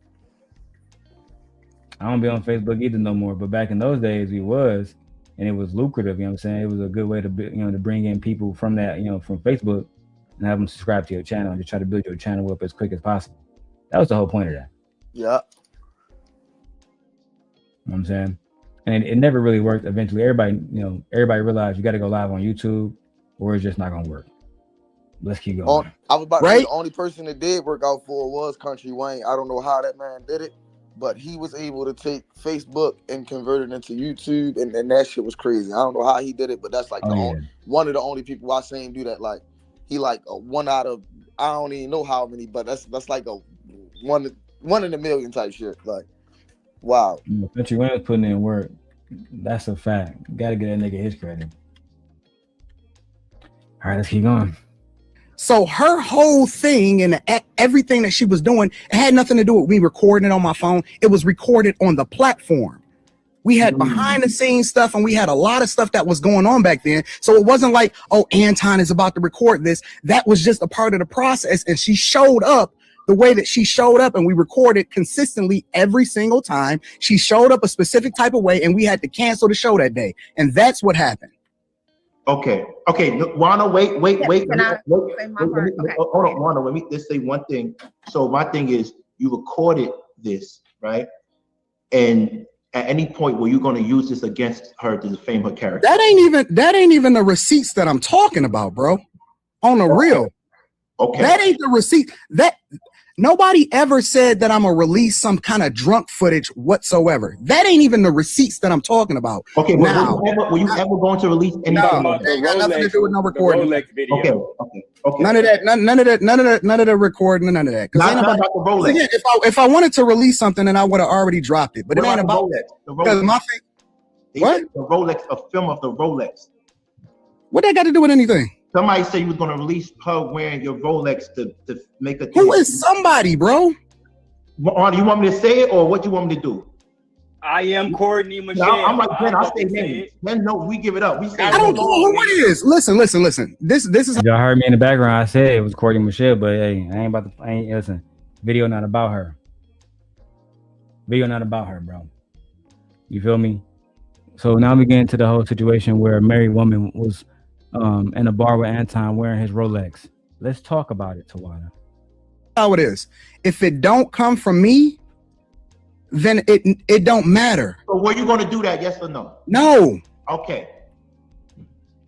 I don't be on Facebook either no more, but back in those days we was, and it was lucrative, you know what I'm saying? It was a good way to to bring in people from that, from Facebook and have them subscribe to your channel and just try to build your channel up as quick as possible. That was the whole point of that. Yeah. You know what I'm saying? And it never really worked. Eventually everybody realized you got to go live on YouTube or it's just not gonna work. Let's keep going. I was about to say the only person that did work out for was Country Wayne. I don't know how that man did it, but he was able to take Facebook and convert it into YouTube, and that shit was crazy. I don't know how he did it, but that's like one of the only people I seen do that. Like he like a one out of I don't even know how many, but that's like a one in a million type shit. Like wow. Country Wayne was putting in work. That's a fact. Got to get that nigga his credit. All right, let's keep going. So her whole thing and everything that she was doing, it had nothing to do with me recording it on my phone. It was recorded on the platform. We had behind the scenes stuff and we had a lot of stuff that was going on back then. So it wasn't like, oh, Anton is about to record this. That was just a part of the process. And she showed up the way that she showed up and we recorded consistently every single time. She showed up a specific type of way and we had to cancel the show that day. And that's what happened. Okay. Wana, wait. Can I say my part? Okay. Hold on, Wana. Let me just say one thing. So my thing is, you recorded this, right? And at any point, were you going to use this against her to defame her character? That ain't even the receipts that I'm talking about, bro. On the real. Okay. That ain't the receipt. Nobody ever said that I'm gonna release some kind of drunk footage whatsoever. That ain't even the receipts that I'm talking about. Okay, now, were you ever going to release anything? No, it ain't got nothing to do with no recording. Okay. None of that, none of the recording, none of that. Because ain't nobody. About the Rolex. Again, if I wanted to release something, then I would have already dropped it. But What it ain't about about the Rolex? that. Because my thing. What? The Rolex, a film of the Rolex. What that got to do with anything? Somebody said you was going to release her wearing your Rolex to make a. Who is somebody, bro? You want me to say it or what you want me to do? I am Courtney Michelle. I'm like, Ben, I say names. Then no, we give it up. We say I don't care who it is. Listen. This is. Y'all heard me in the background. I said it was Courtney Michelle, but hey, I ain't listen. Video not about her. Video not about her, bro. You feel me? So now we get into the whole situation where a married woman was in a bar with Anton wearing his Rolex. Let's talk about it, Tawana. How it is. If it don't come from me, then it don't matter. So were you going to do that? Yes or no? No. Okay.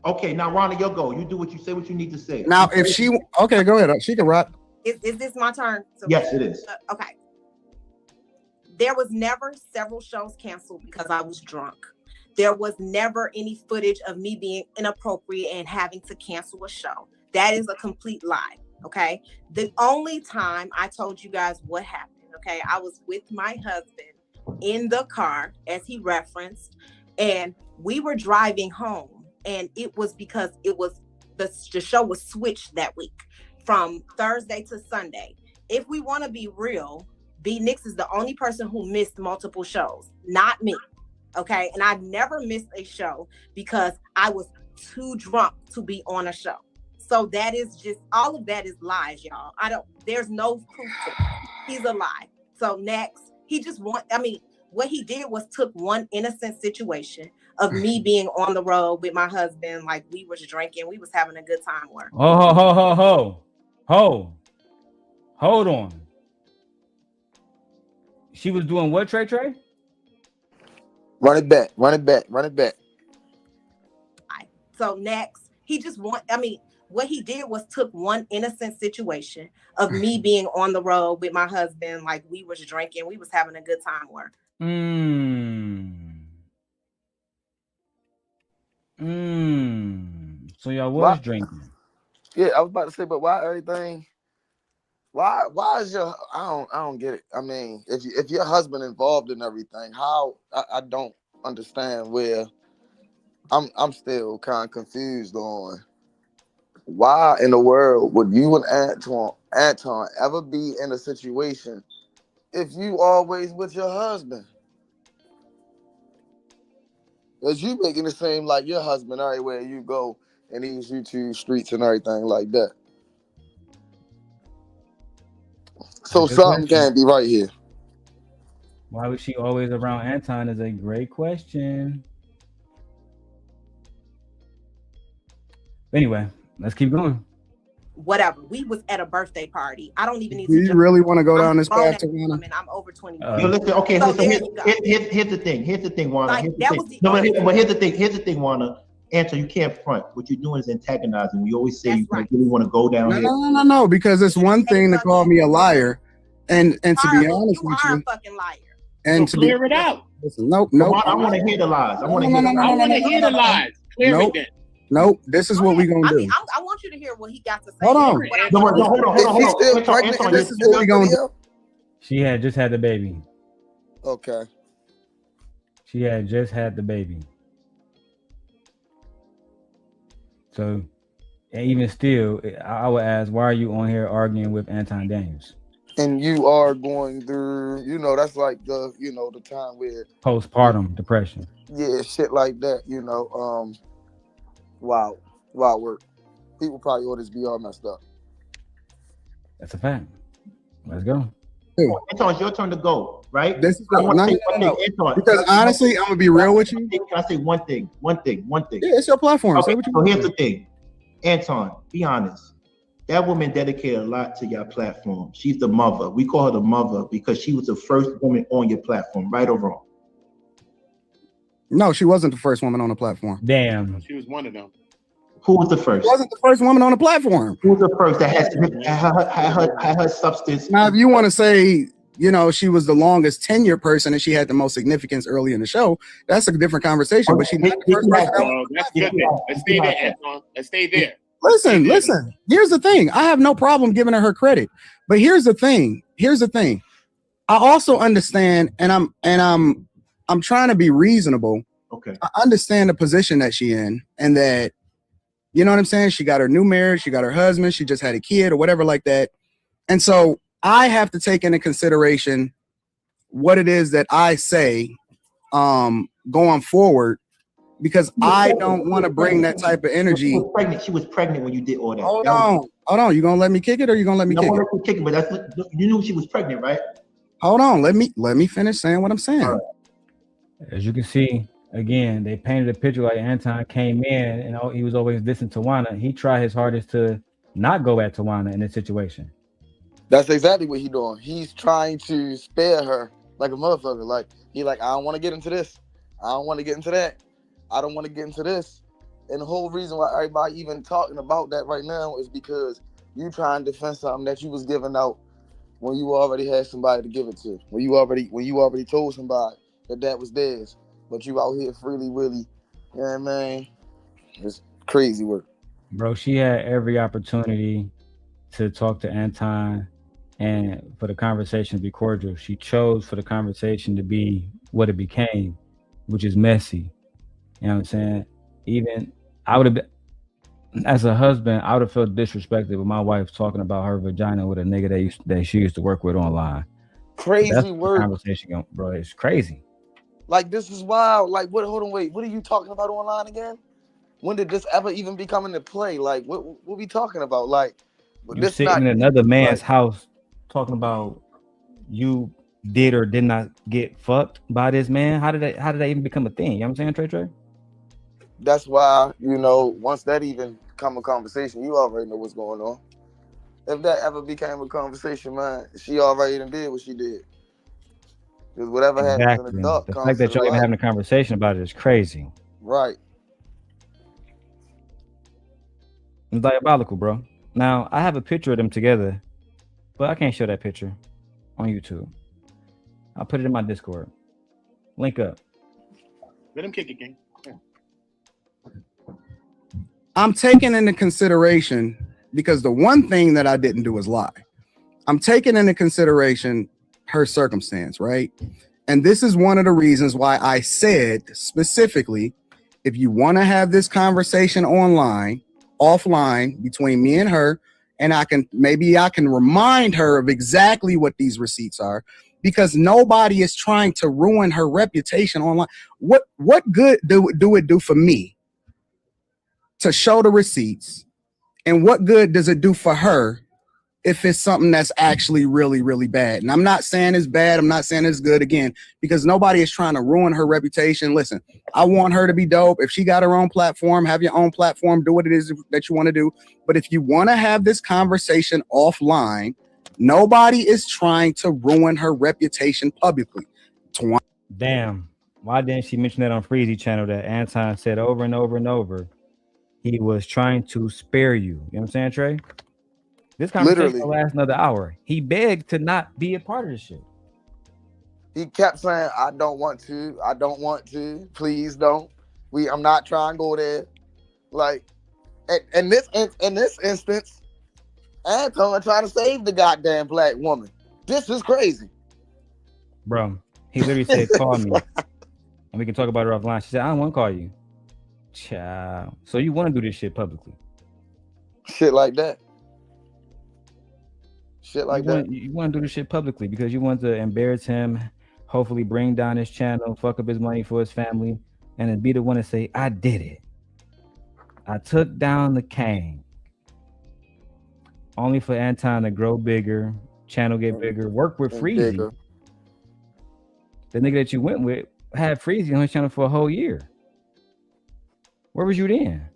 Okay. Now, Rhonda, your go. You do what you say. What you need to say. Now, if she okay, go ahead. She can rock. Is this my turn? Yes, it is. Okay. There was never several shows canceled because I was drunk. There was never any footage of me being inappropriate and having to cancel a show. That is a complete lie. Okay. The only time I told you guys what happened, okay, I was with my husband in the car, as he referenced, and we were driving home. And it was because it was the show was switched that week from Thursday to Sunday. If we want to be real, B Nix is the only person who missed multiple shows, not me. Okay. And I never missed a show because I was too drunk to be on a show. So that is just, all of that is lies, y'all. There's no proof to it. He's a lie. So next, what he did was took one innocent situation of me being on the road with my husband, like we was drinking, we was having a good time. Hold on. She was doing what, Trey? Run it back. So next, what he did was took one innocent situation of me being on the road with my husband, like we was drinking, we was having a good time. So y'all was drinking. Yeah, I was about to say, but why everything? Why is your? I don't get it. I mean, if your husband involved in everything, how? I don't understand where. I'm still kind of confused on why in the world would you and Anton ever be in a situation if you always with your husband? Because you making it seem like your husband everywhere you go and he's you two streets and everything like that. So something can't be right here. Why was she always around Anton is a great question. Anyway, let's keep going. Whatever. We was at a birthday party. I don't even need Do to. you really want to go down this path, Tawana? I'm over 20. Listen, okay, so here's the thing. Here's the thing, Juana. But here's the thing, Juana. Anton, you can't front. What you're doing is antagonizing. We always say you really want to go down here. No, because it's one thing to call me a liar, and to be honest with you, a fucking liar. And to clear it out. Listen, nope. I want to hear the lies. I want to hear the lies. Clear it then. Nope. This is what we're gonna do. I want you to hear what he got to say. Hold on. Hold on. This is what we're gonna do. She had just had the baby. Okay. She had just had the baby. So, and even still, I would ask, why are you on here arguing with Anton Daniels? And you are going through, that's like the time where postpartum depression. Yeah, shit like that, Wow, work. People probably ought to be all messed up. That's a fact. Let's go. Anton, it's your turn to go, right? This is Anton. Because honestly, I'm gonna be real with you. Can I say one thing? Yeah, it's your platform. Okay, so here's the thing. Anton, be honest. That woman dedicated a lot to your platform. She's the mother. We call her the mother because she was the first woman on your platform, right or wrong? No, she wasn't the first woman on the platform. Damn. She was one of them. Who was the first? Wasn't the first woman on the platform. Who was the first that had her substance? Now, if you want to say, you know, she was the longest tenured person and she had the most significance early in the show, that's a different conversation. But she's not the first person. That's good. Let's stay there, Anton. Let's stay there. Listen. Here's the thing. I have no problem giving her credit, but here's the thing. I also understand, and I'm trying to be reasonable. Okay. I understand the position that she in, and that, you know what I'm saying? She got her new marriage, she got her husband, she just had a kid or whatever like that. And so I have to take into consideration what it is that I say going forward, because I don't want to bring that type of energy. She was pregnant when you did all that. Hold on. You gonna let me kick it, or you gonna let me kick it? But you knew she was pregnant, right? Hold on. Let me finish saying what I'm saying. As you can see, again, they painted a picture like Anton came in and he was always dissing Tawana. He tried his hardest to not go at Tawana in this situation. That's exactly what he's doing. He's trying to spare her like a motherfucker. Like, I don't want to get into this. I don't want to get into that. I don't want to get into this. And the whole reason why everybody even talking about that right now is because you trying to defend something that you was giving out when you already had somebody to give it to. When you already told somebody that was theirs. But you out here freely willy. You know what I mean? It's crazy work. Bro, she had every opportunity to talk to Anton and for the conversation to be cordial. She chose for the conversation to be what it became, which is messy. You know what I'm saying? Even I would have been, as a husband, I would have felt disrespected with my wife talking about her vagina with a nigga that she used to work with online. Crazy work. Conversation, bro. It's crazy. Like, this is wild. Like, hold on, wait. What are you talking about online again? When did this ever even become into play? Like, what we talking about? Like, you sitting in another man's house talking about you did or did not get fucked by this man. How did that even become a thing? You know what I'm saying, Trey? That's why, once that even come a conversation, you already know what's going on. If that ever became a conversation, man, she already done did what she did. Because whatever happens in the dark, the fact that y'all even having a conversation about it is crazy. Right. It's diabolical, bro. Now, I have a picture of them together, but I can't show that picture on YouTube. I'll put it in my Discord. Link up. Let him kick it, gang. Yeah. I'm taking into consideration, because the one thing that I didn't do is lie. I'm taking into consideration her circumstance, right? And this is one of the reasons why I said specifically, if you want to have this conversation offline between me and her, and I can remind her of exactly what these receipts are, because nobody is trying to ruin her reputation online. What good do it do for me to show the receipts? And what good does it do for her if it's something that's actually really, really bad? And I'm not saying it's bad. I'm not saying it's good, again, because nobody is trying to ruin her reputation. Listen, I want her to be dope. If she got her own platform, have your own platform, do what it is that you want to do. But if you want to have this conversation offline, nobody is trying to ruin her reputation publicly. Damn. Why didn't she mention that on Freezy channel that Anton said over and over and over? He was trying to spare you. You know what I'm saying, Trey? This conversation will last another hour. He begged to not be a part of this shit. He kept saying, I don't want to. Please don't. I'm not trying to go there. Like, in this instance, Anton trying to save the goddamn black woman. This is crazy. Bro, he literally said, call me. And we can talk about it offline. She said, I don't want to call you. Child. So you want to do this shit publicly? Shit like that. You want to do this shit publicly because you want to embarrass him, hopefully bring down his channel, fuck up his money for his family, and then be the one to say, I did it. I took down the king. Only for Anton to grow bigger, channel get bigger, work with Freezy. The nigga that you went with had Freezy on his channel for a whole year. Where was you then?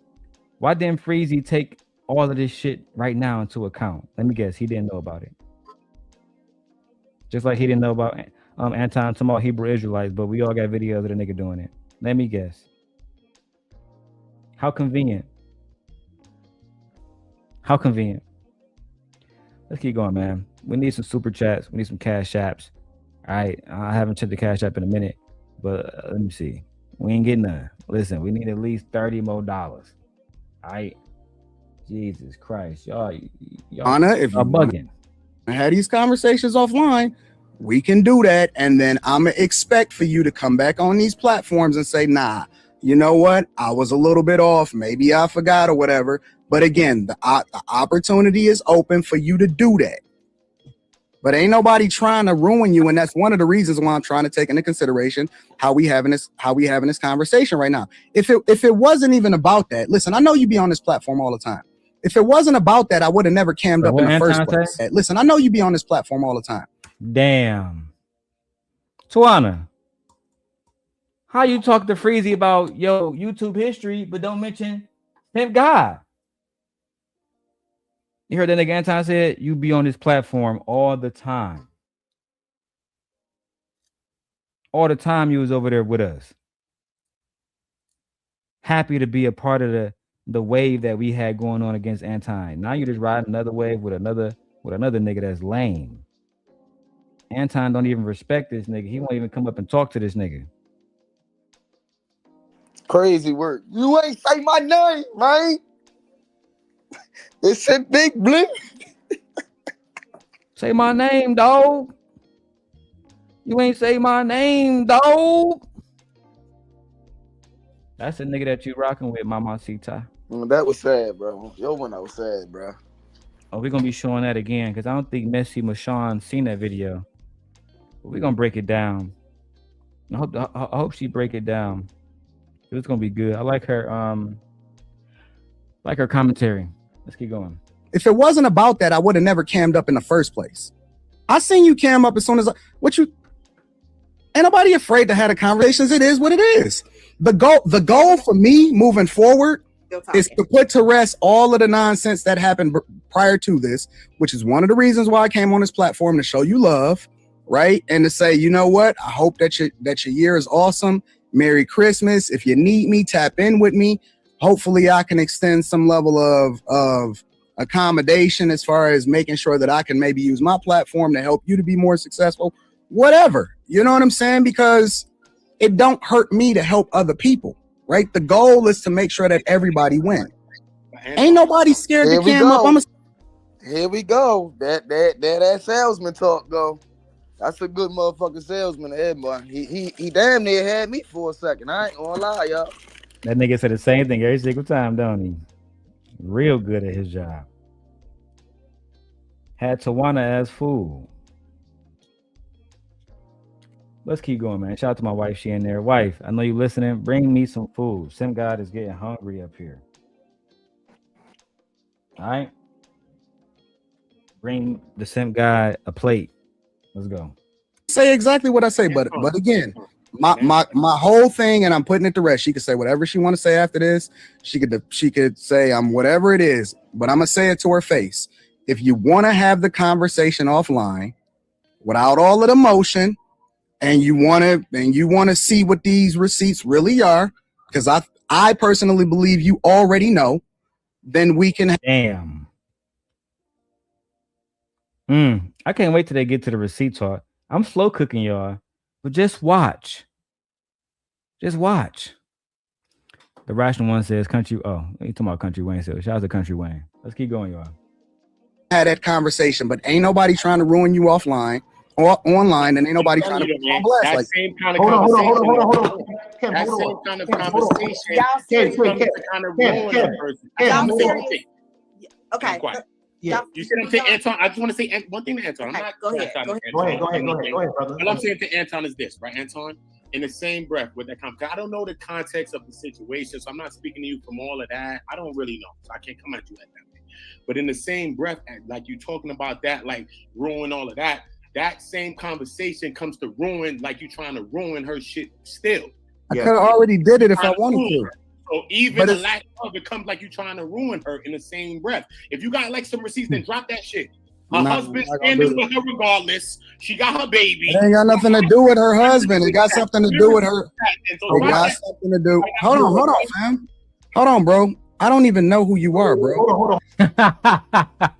Why didn't Freezy take all of this shit right now into account? Let me guess, he didn't know about it. Just like he didn't know about Anton talking about Hebrew Israelites, but we all got videos of the nigga doing it. Let me guess. How convenient How convenient. Let's keep going, man. We need some super chats. We need some cash apps. All right. I haven't checked the cash app in a minute, but let me see. We ain't getting none. Listen, we need at least $30 more. All right. Jesus Christ. Y'all Anna, if are you bugging. Have these conversations offline, we can do that. And then I'm going to expect for you to come back on these platforms and say, nah, you know what? I was a little bit off. Maybe I forgot or whatever. But again, the opportunity is open for you to do that. But ain't nobody trying to ruin you. And that's one of the reasons why I'm trying to take into consideration how we having this conversation right now. If it wasn't even about that, listen, I know you be on this platform all the time. If it wasn't about that, I would have never cammed up in the first place. Listen, I know you be on this platform all the time. Damn. Tawana, how you talk to Freezy about your YouTube history, but don't mention Pimp God? You heard that nigga Anton said you be on this platform all the time. All the time you was over there with us. Happy to be a part of the wave that we had going on against Anton. Now you just ride another wave with another nigga that's lame. Anton don't even respect this nigga. He won't even come up and talk to this nigga. Crazy work. You ain't say my name, man. It's a big blip. Say my name, dog. You ain't say my name, dog. That's the nigga that you rocking with, Mama Sita. That was sad, bro. Yo, when I was sad, bro. Oh, we're gonna be showing that again because I don't think Messi Mashawn seen that video. But we're gonna break it down. I hope she break it down. It's gonna be good. I like her commentary. Let's keep going. If it wasn't about that, I would have never cammed up in the first place. I seen you cam up as soon as ain't nobody afraid to have the conversations. It is what it is. The goal for me moving forward is to put to rest all of the nonsense that happened prior to this, which is one of the reasons why I came on this platform, to show you love, right? And to say, you know what? I hope that your year is awesome. Merry Christmas. If you need me, tap in with me. Hopefully I can extend some level of accommodation as far as making sure that I can maybe use my platform to help you to be more successful, whatever. You know what I'm saying? Because it don't hurt me to help other people, right? The goal is to make sure that everybody wins. Ain't nobody scared to cam up. Here we go. That salesman talk go. That's a good motherfucking salesman there, boy. He damn near had me for a second. I ain't gonna lie, y'all. That nigga said the same thing every single time, don't he? Real good at his job. Had Tawana as fool. Let's keep going, man. Shout out to my wife. She in there. Wife, I know you listening. Bring me some food. Sim God is getting hungry up here. All right. Bring the Sim God a plate. Let's go. Say exactly what I say, but again, my whole thing, and I'm putting it to rest. She could say whatever she want to say after this. She could say I'm whatever it is, but I'm gonna say it to her face. If you want to have the conversation offline without all of the motion, and you want to see what these receipts really are, because I personally believe you already know, then we can. Damn. I can't wait till they get to the receipt talk. I'm slow cooking, y'all, but just watch. Just watch. The rational one says country. Oh, you talking about Country Wayne? So shout out to Country Wayne. Let's keep going, y'all. Had that conversation, but ain't nobody trying to ruin you offline or online, and ain't nobody trying to put you on blast. That same kind of conversation. That same kind of conversation comes to kind of ruin a person. Okay. Yeah, you see what I'm saying, Anton? I just want to say one thing to Anton. I'm not go ahead, brother. What I'm saying to Anton is this, right, Anton? In the same breath with that comment, I don't know the context of the situation, so I'm not speaking to you from all of that. I don't really know, so I can't come at you like that way. But in the same breath, like you talking about that, like ruin all of that, that same conversation comes to ruin, like you trying to ruin her shit still. I could have already did it if I wanted to. So even the lack of it comes like you trying to ruin her in the same breath. If you got like some receipts, then drop that shit. Her husband's standing with her regardless. She got her baby. It ain't got nothing to do with her husband. It got something to do with her. It got something to do. Hold on, fam. Hold on, bro. I don't even know who you are, bro. Hold on.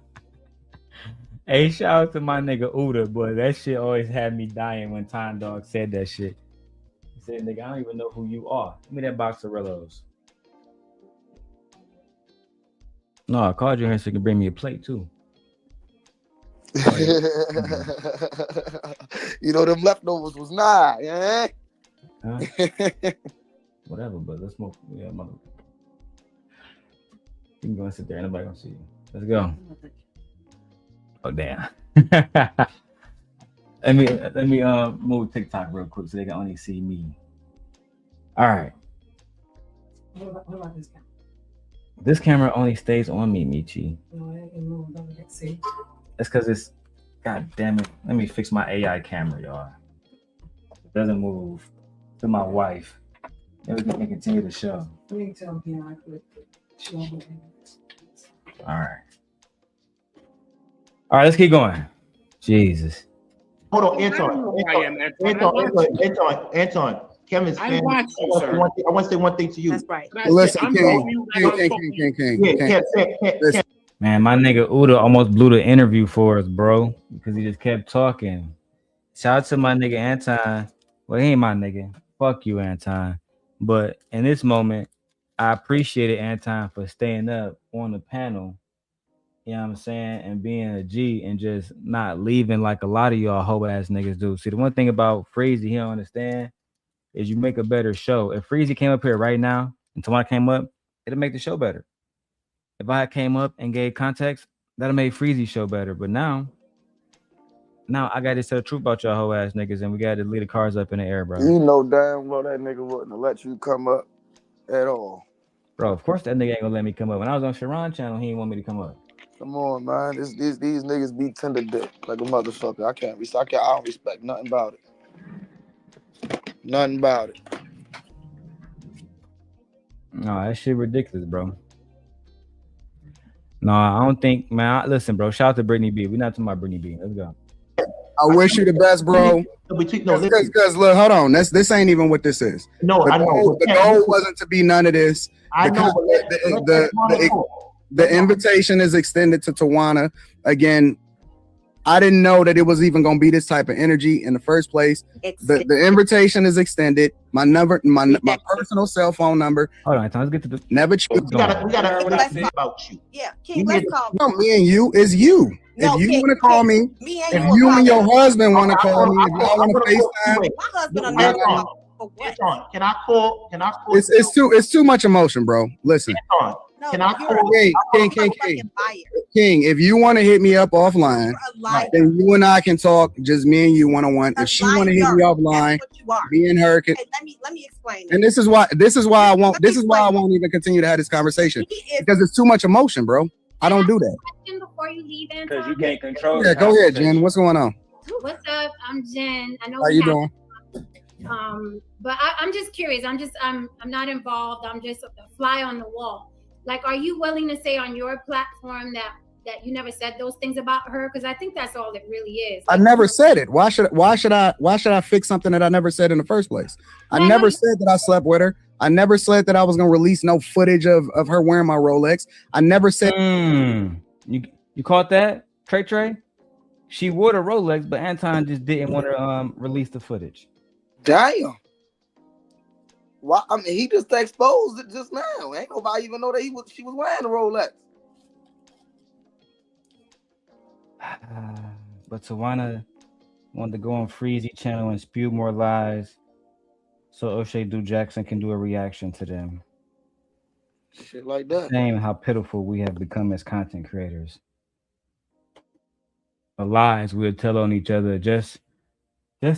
Hey, shout out to my nigga Uda, boy. That shit always had me dying when Time Dog said that shit. He said, nigga, I don't even know who you are. Give me that box of Rillos. No, I called you here so you can bring me a plate too. You know, them leftovers was nah, yeah. Huh? Whatever, but let's move. Yeah, mother. You can go and sit there. Nobody gonna see you. Let's go. Oh damn. let me move TikTok real quick so they can only see me. All right. What about this camera? This camera only stays on me, Michi. No, it can move. Let's see. That's because it's, god damn it. Let me fix my AI camera, y'all. It doesn't move to my wife. Then we can continue the show. Let me tell him I could show him. All right. All right, let's keep going. Jesus. Hold on, Anton. Kevin's I fan. watch you, sir. I want to say one thing to you. That's right. Listen, King. Man, my nigga Uda almost blew the interview for us, bro, because he just kept talking. Shout out to my nigga Anton. Well, he ain't my nigga. Fuck you, Anton. But in this moment, I appreciated Anton for staying up on the panel. You know what I'm saying? And being a G and just not leaving like a lot of y'all hoe ass niggas do. See, the one thing about Freezy he don't understand is you make a better show. If Freezy came up here right now and Tawana came up, it'll make the show better. If I came up and gave context, that'll make Freezy show better. But now I got to tell the truth about y'all hoe ass niggas, and we got to leave the cars up in the air, bro. You know damn well that nigga wouldn't let you come up at all. Bro, of course that nigga ain't gonna let me come up. When I was on Sharon channel, he didn't want me to come up. Come on, man. These niggas be tender dick like a motherfucker. I don't respect nothing about it. Nothing about it. No, that shit ridiculous, bro. No, I don't think, man. Listen, bro. Shout out to Brittany B. We're not talking about Brittany B. Let's go. I wish you the best, bro. Because look, hold on. This ain't even what this is. No, I know. The goal wasn't to be none of this. I know. The invitation is extended to Tawana. Again, I didn't know that it was even going to be this type of energy in the first place. The invitation is extended. My number, my personal cell phone number. Hold on, let's get to the. Never choose. We gotta about you. Yeah, King, let's call me. No, me and you is you. No, if you King, want to call me, if you and your husband want to call me, if y'all want to FaceTime, my husband will never call for what? Can I call? It's too much emotion, bro. Listen. No, Can I call? King, if you want to hit me up offline, then you and I can talk, just me and you one-on-one. If she want to hit me offline, me and her can. Hey, let me explain. And this is why I won't even continue to have this conversation because it's too much emotion, bro. I don't do that. Before you leave, Because you can't control. Yeah, go ahead, Jen. What's going on? What's up? I'm Jen. I know. How you doing? But I'm just curious. I'm not involved. I'm just a fly on the wall. Like, are you willing to say on your platform that you never said those things about her? Because I think that's all it really is. I never said it. Why should I fix something that I never said in the first place? I never said that I slept with her. I never said that I was gonna release no footage of her wearing my Rolex. I never said. You caught that, Trey? She wore the Rolex, but Anton just didn't want to release the footage. Damn. Why? I mean, he just exposed it just now. Ain't nobody even know that she was wearing a Rolex. But Tawana wanted to go on Freezy channel and spew more lies, so O'Shea Do Jackson can do a reaction to them. Shit like that. Shame how pitiful we have become as content creators. The lies we would tell on each other just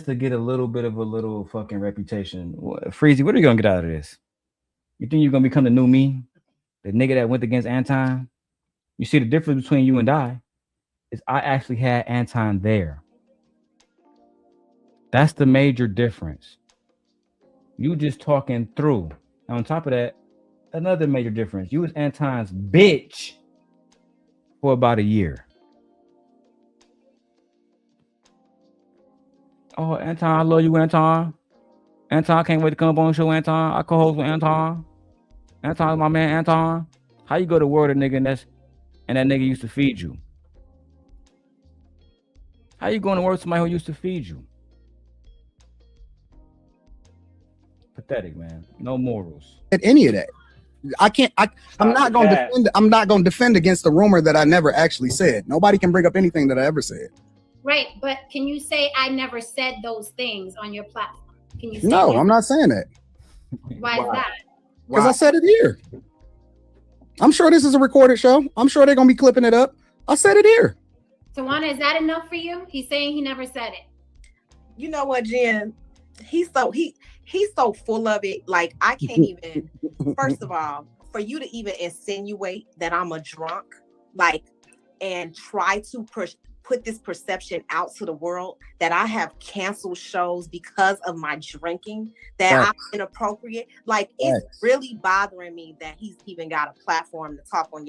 to get a little bit of a fucking reputation. Freezy, what are you gonna get out of this? You think you're gonna become the new me? The nigga that went against Anton? You see the difference between you and I is I actually had Anton there. That's the major difference. You just talking through. And on top of that, another major difference. You was Anton's bitch for about a year. Oh, Anton, I love you, Anton. Anton, I can't wait to come up on the show, Anton. I co-host with Anton. Anton's my man, Anton. How you go to war with a nigga and that nigga used to feed you? How you going to war with somebody who used to feed you? Pathetic, man. No morals. At any of that. I'm not going to defend. I'm not going to defend against the rumor that I never actually said. Nobody can bring up anything that I ever said. Right, but can you say I never said those things on your platform? Can you say No, that? I'm not saying that. Why is that? Because I said it here. I'm sure this is a recorded show. I'm sure they're gonna be clipping it up. I said it here. Tawana, is that enough for you? He's saying he never said it. You know what, Jen? He's so full of it. Like, I can't even. First of all, for you to even insinuate that I'm a drunk, like, and try to put this perception out to the world that I have canceled shows because of my drinking, that I'm inappropriate. Like, it's really bothering me that he's even got a platform to talk on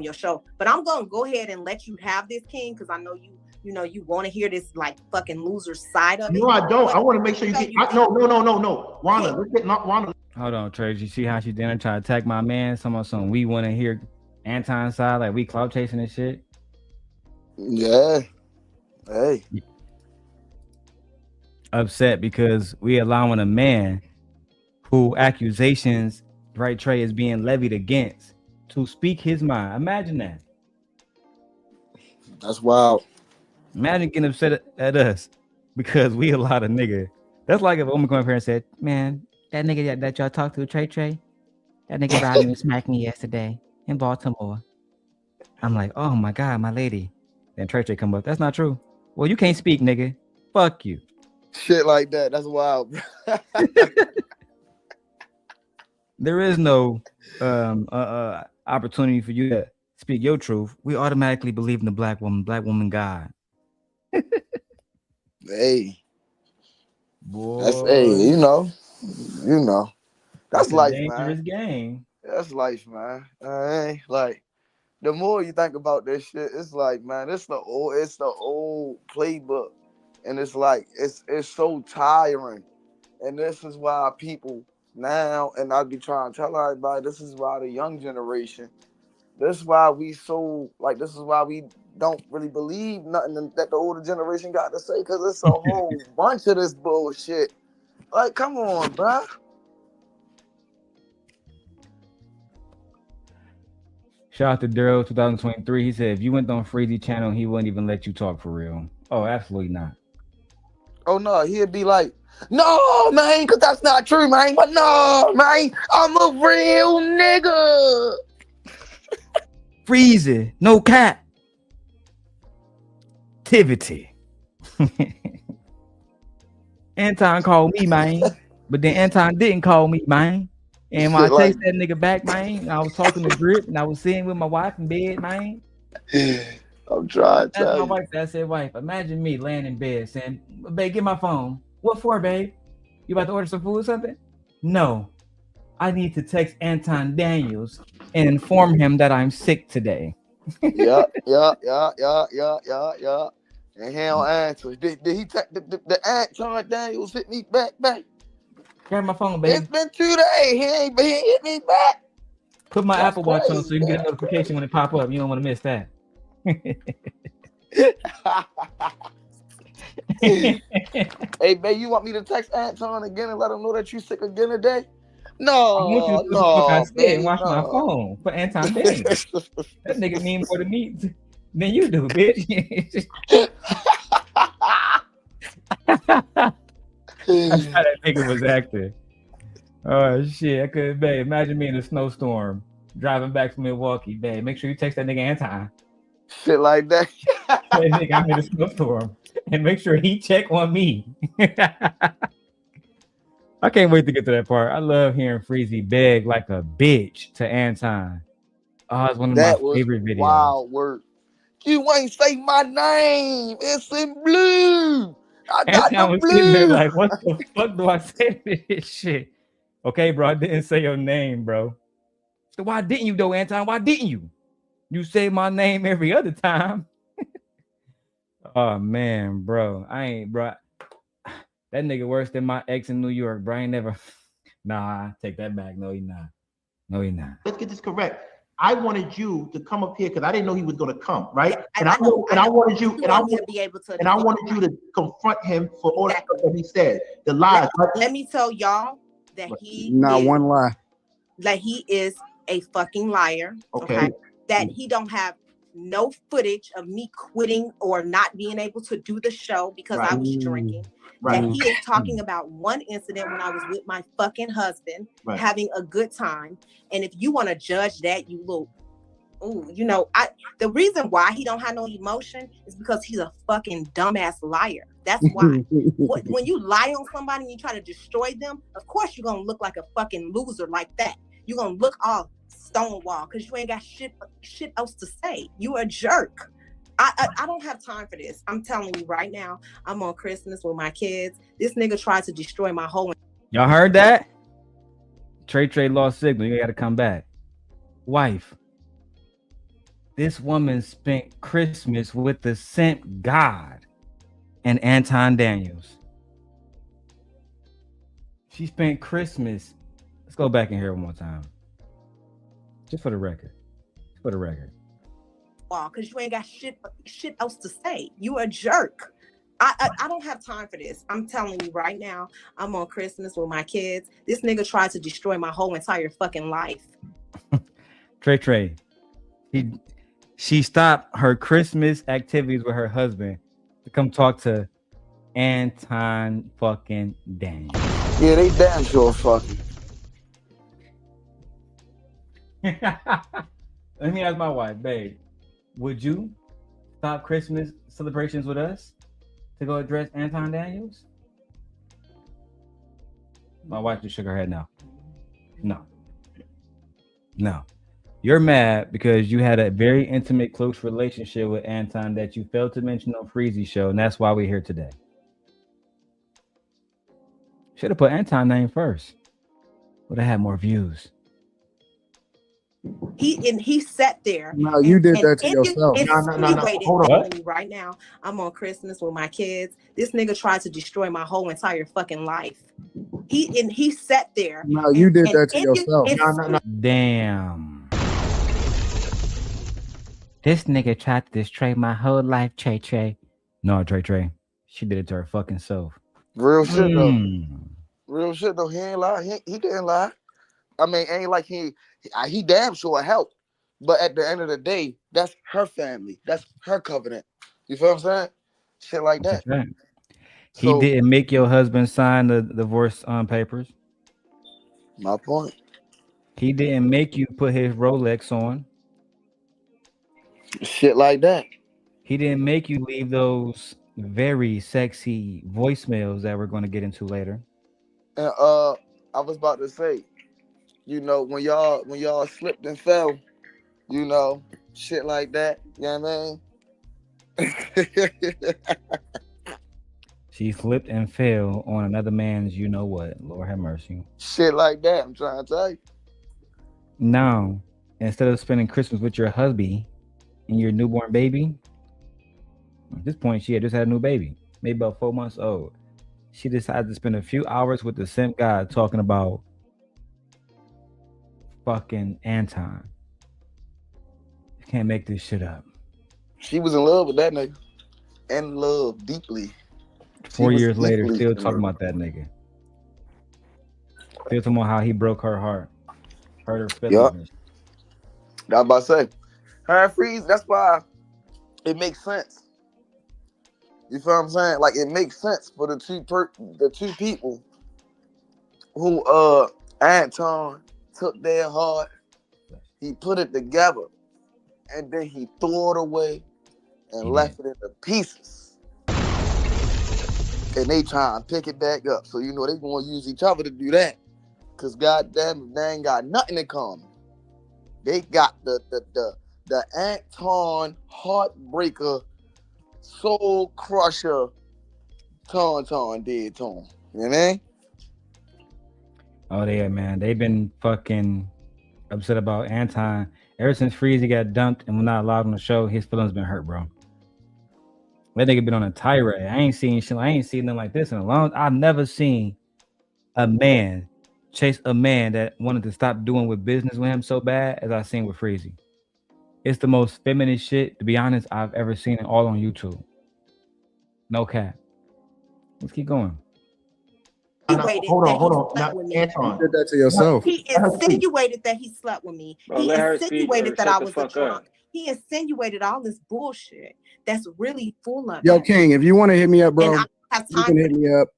your show. But I'm gonna go ahead and let you have this, King, because I know you want to hear this like fucking loser side of it. No, I don't. I want to make sure you get. No. Wanda, let's get not Wanda. Hold on, Trace. You see how she didn't try to attack my man? Some we want to hear Anton's side, like we clout chasing and shit. Yeah. Hey. Upset because we allowing a man who accusations, right, Trey, is being levied against to speak his mind. Imagine that. That's wild. Imagine getting upset at us because we allowed a nigga. That's like if a woman come up here and said, man, that nigga that y'all talked to, Trey, that nigga robbed me and smacked me yesterday in Baltimore. I'm like, oh my God, my lady. Then Trey come up. That's not true. Well, you can't speak, nigga. Fuck you. Shit like that. That's wild. There is no opportunity for you to speak your truth. We automatically believe in the black woman God. Hey. Boy. That's you know. That's life, dangerous man. Game. That's life, man. Like, the more you think about this shit, it's like, man, it's the old playbook. And it's like, it's so tiring. And this is why people now, and I'll be trying to tell everybody, this is why the young generation, this is why we don't really believe nothing that the older generation got to say, because it's a whole bunch of this bullshit. Like, come on, bruh. Shout out to Darrel 2023. He said if you went on Freezy channel, he wouldn't even let you talk for real. Oh, absolutely not. Oh no, he'd be like, no, man, because that's not true, man. But no, man, I'm a real nigga. Freezy, no cap. Tivity. Anton called me, man. But then Anton didn't call me, man. And when I text that nigga back, man, I was talking to Grip and I was sitting with my wife in bed, man. I'm trying to tell you. My wife, I said, wife, imagine me laying in bed saying, babe, get my phone. What for, babe? You about to order some food or something? No. I need to text Anton Daniels and inform him that I'm sick today. Yeah. And he don't answer. Did he text the Anton Daniels hit me back? Grab my phone, baby. It's been 2 days. He ain't hit me back. Put my Apple Watch on so you can get a notification when it pop up. You don't want to miss that. Hey, babe, you want me to text Anton again and let him know that you sick again today? No, I want you to do what I said and watch my phone for Anton Daniels. That nigga mean more to me than you do, bitch. That's how that nigga was acting. Oh shit, I couldn't, babe. Imagine me in a snowstorm driving back from Milwaukee, babe. Make sure you text that nigga Anton. Shit like that. Hey, nigga, I'm in a snowstorm, and make sure he check on me. I can't wait to get to that part. I love hearing Freezy beg like a bitch to Anton. Oh, it's one of my favorite videos. Wild work. You ain't say my name. It's in blue. I got Anton the was blue. sitting there like, what the fuck do I say to this shit? Okay, bro, I didn't say your name, bro. So why didn't you though, Anton? Why didn't you? You say my name every other time. Oh man, bro. Bro. That nigga worse than my ex in New York, bro. I ain't never. Nah, take that back. No, he not. Let's get this correct. I wanted you to come up here because I didn't know he was going to come, right? I wanted you to be able to, and I wanted you to confront him for all the stuff that he said, the lies. Let me tell y'all that Not one lie. he is a fucking liar. Okay. That he don't have no footage of me quitting or not being able to do the show because I was drinking. That he is talking about one incident when I was with my fucking husband having a good time. And if you want to judge that, you little, the reason why he don't have no emotion is because he's a fucking dumbass liar. That's why. When you lie on somebody and you try to destroy them, of course you're gonna look like a fucking loser like that. You're gonna look all stonewall because you ain't got shit else to say. You a jerk. I don't have time for this. I'm telling you right now, I'm on Christmas with my kids. This nigga tried to destroy my whole. Y'all heard that? Trey lost signal. You gotta come back. Wife. This woman spent Christmas with the Simp God and Anton Daniels. She spent Christmas. Let's go back in here one more time. Just for the record. Because you ain't got shit else to say. You a jerk. I don't have time for this. I'm telling you right now, I'm on Christmas with my kids. This nigga tried to destroy my whole entire fucking life. Trey. She stopped her Christmas activities with her husband to come talk to Anton fucking Daniels. Yeah, they damn sure fucking. Let me ask my wife, babe, would you stop Christmas celebrations with us to go address Anton Daniels? My wife just shook her head no. You're mad because you had a very intimate, close relationship with Anton that you failed to mention on Freezy show, and that's why we're here today. Should have put Anton's name first. Would have had more views. He sat there. No, you did that to yourself. Hold on. Right now, I'm on Christmas with my kids. This nigga tried to destroy my whole entire fucking life. He sat there. No, you did that to yourself. Damn. This nigga tried to destroy my whole life, Trey. No, Trey. She did it to her fucking self. Real shit though. He ain't lie. He didn't lie. I mean, ain't like he damn sure helped. But at the end of the day, that's her family. That's her covenant. You feel what I'm saying? Shit like that. Right. He didn't make your husband sign the divorce papers. My point. He didn't make you put his Rolex on. Shit like that. He didn't make you leave those very sexy voicemails that we're going to get into later. And I was about to say, when y'all slipped and fell, shit like that. You know what I mean? She slipped and fell on another man's what. Lord have mercy. Shit like that, I'm trying to tell you. Now, instead of spending Christmas with your hubby and your newborn baby, at this point, she had just had a new baby, maybe about 4 months old. She decided to spend a few hours with the Simp God talking about fucking Anton. You can't make this shit up. She was in love with that nigga. In love deeply. 4 years later, still talking about that nigga. Still talking about how he broke her heart. Hurt her feelings. I was about to say, her and Freeze, that's why it makes sense. You feel what I'm saying? Like, it makes sense for the two people who Anton took their heart, he put it together, and then he threw it away and left it in the pieces. And they try and pick it back up. So they gonna use each other to do that. Cause goddamn, they ain't got nothing in common. They got the Anton heartbreaker, soul crusher, Tawan did to him. You know what I mean? Oh, yeah, man. They've been fucking upset about Anton ever since Freezy got dumped and was not allowed on the show. His feelings been hurt, bro. That nigga been on a tirade. I ain't seen nothing like this in a long. I've never seen a man chase a man that wanted to stop doing with business with him so bad as I seen with Freezy. It's the most feminine shit, to be honest, I've ever seen it all on YouTube. No cap. Let's keep going. Hold on. Now, Anton. You did that to yourself. He insinuated that he slept with me. Bro, He let her speak, insinuated or that shut I the was a fuck drunk. up. He insinuated all this bullshit that's really full of Yo, it. King, if you want to hit me up, bro, And I have you time can for hit me up.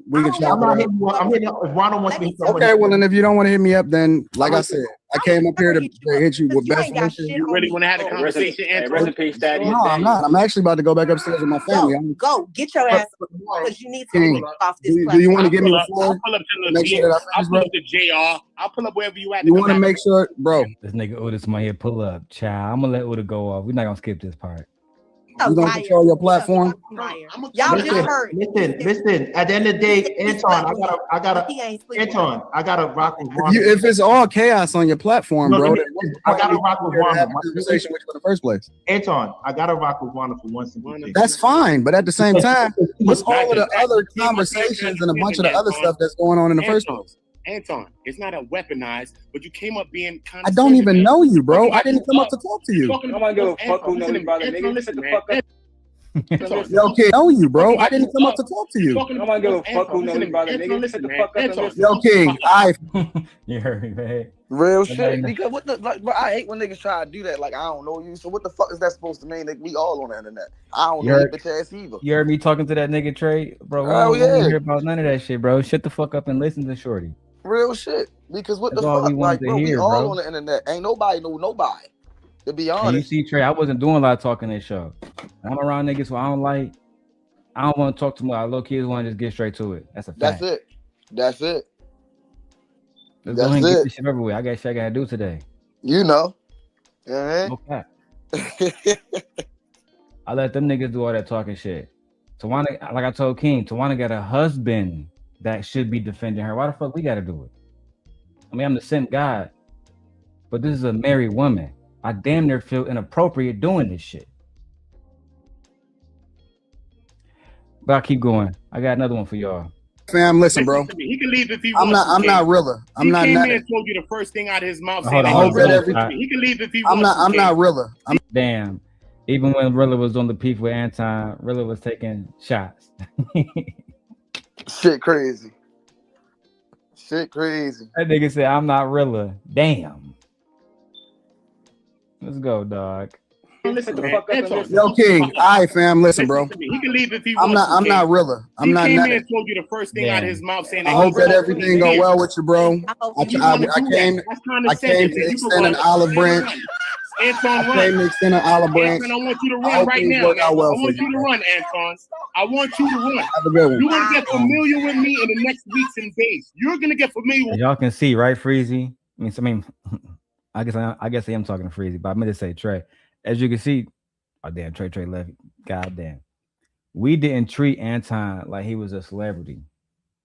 We can chat. I'm not hitting you up. I'm hitting up. If Ronald wants me to Okay, well, and if you don't want to hit me up, then like I said, I came up here to hit you with best wishes. You really want to have a conversation, Anton? Rest in peace, Daddy. No, I'm not. I'm actually about to go back upstairs with my family. Go get your ass because you need to King, get off this do platform. you want to give me the I'll floor? pull up to Make sure that I I'll finish, pull bro. up to JR. I'll pull up wherever you at. You want to make sure, bro? This nigga Uda somebody here pull up. Child, I'm gonna let Uda go off. We're not gonna skip this part. You gonna control your platform? Y'all just heard. Listen. At the end of the day, Anton, I gotta rock with Ronald. If it's all chaos on your platform, No, bro, listen, then what's the I point gotta of rock with having Ronald. a conversation with you in the first place? Anton, I gotta rock with Ronald for one simple thing. That's fine, but at the same time, what's all of the other conversations and a bunch of the other stuff that's going on in the first place? Anton, it's not a weaponized, but you came up being kind I don't even know you, bro. I didn't come up to talk to you. I'm gonna give a fuck who knows about it, nigga. Shut the fuck up. Yo, kid, know you, bro. I didn't come up to talk to you. I'm gonna give a fuck who knows about it, nigga. Shut the fuck up and listen. Yo, King, You heard me, man. Real shit. Because what the like, bro, I hate when niggas try to do that. Like, I don't know you. So what the fuck is that supposed to mean? Like, we all on the internet. I don't know you bitch ass either. You heard me talking to that nigga Trey, bro. We Oh, don't yeah. hear about none of that shit, bro. Shut the fuck up and listen to Shorty. Real shit. Because what That's the all fuck? we wanted Like, to bro, we hear, all bro. on the internet. Ain't nobody know nobody. To be And you honest. see, Trey, I wasn't doing a lot of talking this show. I'm around niggas who I don't like. I don't want to talk too much. I low kids want to just get straight to it. That's a fact. That's it. That's it. Let's go ahead and get this shit over with. I got shit I gotta do today. You know. Yeah. Okay. I let them niggas do all that talking shit. Tawana, like I told King, Tawana got a husband that should be defending her. Why the fuck we gotta do it? I mean, I'm the sent God, but this is a married woman. I damn near feel inappropriate doing this shit. But I'll keep going. I got another one for y'all. Fam, listen, bro. He can leave if he I'm wants. not Rilla. He came in and told you the first thing out of his mouth. Saying he can leave if he wants. I'm not Rilla. Damn. Even when Rilla was on the beef with Anton, Rilla was taking shots. Shit crazy. Shit crazy. That nigga said, I'm not Rilla. Damn. Let's go, dog. Listen the fuck up and listen. Yo, King. All right, fam. Listen, bro. He can leave if he I'm wants. not Rilla. I'm not. He came in and told you the first thing out of his mouth. Saying I hope that everything go well with you, bro. I came to extend an olive branch. Anton, I came to extend an olive branch. Anton, I want you to run right now. I want you to run, Anton. I want you to run. Have a good one. You're gonna get familiar with me in the next weeks and days. You're gonna get familiar with. As y'all can see, right, Freezy? I guess I am talking to Freezy, but I meant to say Trey. As you can see, oh damn, Trey left. God damn. We didn't treat Anton like he was a celebrity.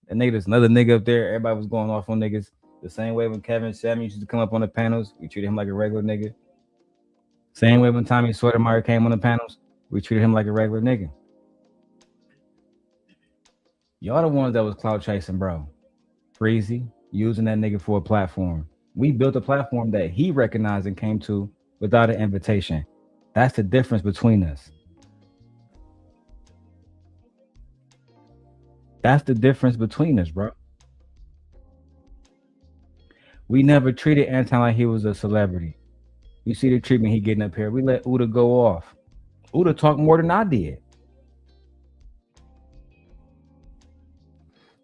That nigga, there's another nigga up there. Everybody was going off on niggas. The same way when Kevin Samuels used to come up on the panels, we treated him like a regular nigga. Same way when Tommy Sotomayor came on the panels, we treated him like a regular nigga. Y'all the ones that was clout chasing, bro. Freezy, using that nigga for a platform. We built a platform that he recognized and came to without an invitation. That's the difference between us. That's the difference between us, bro. We never treated Anton like he was a celebrity. You see the treatment he getting up here. We let Uda go off. Uda talked more than I did.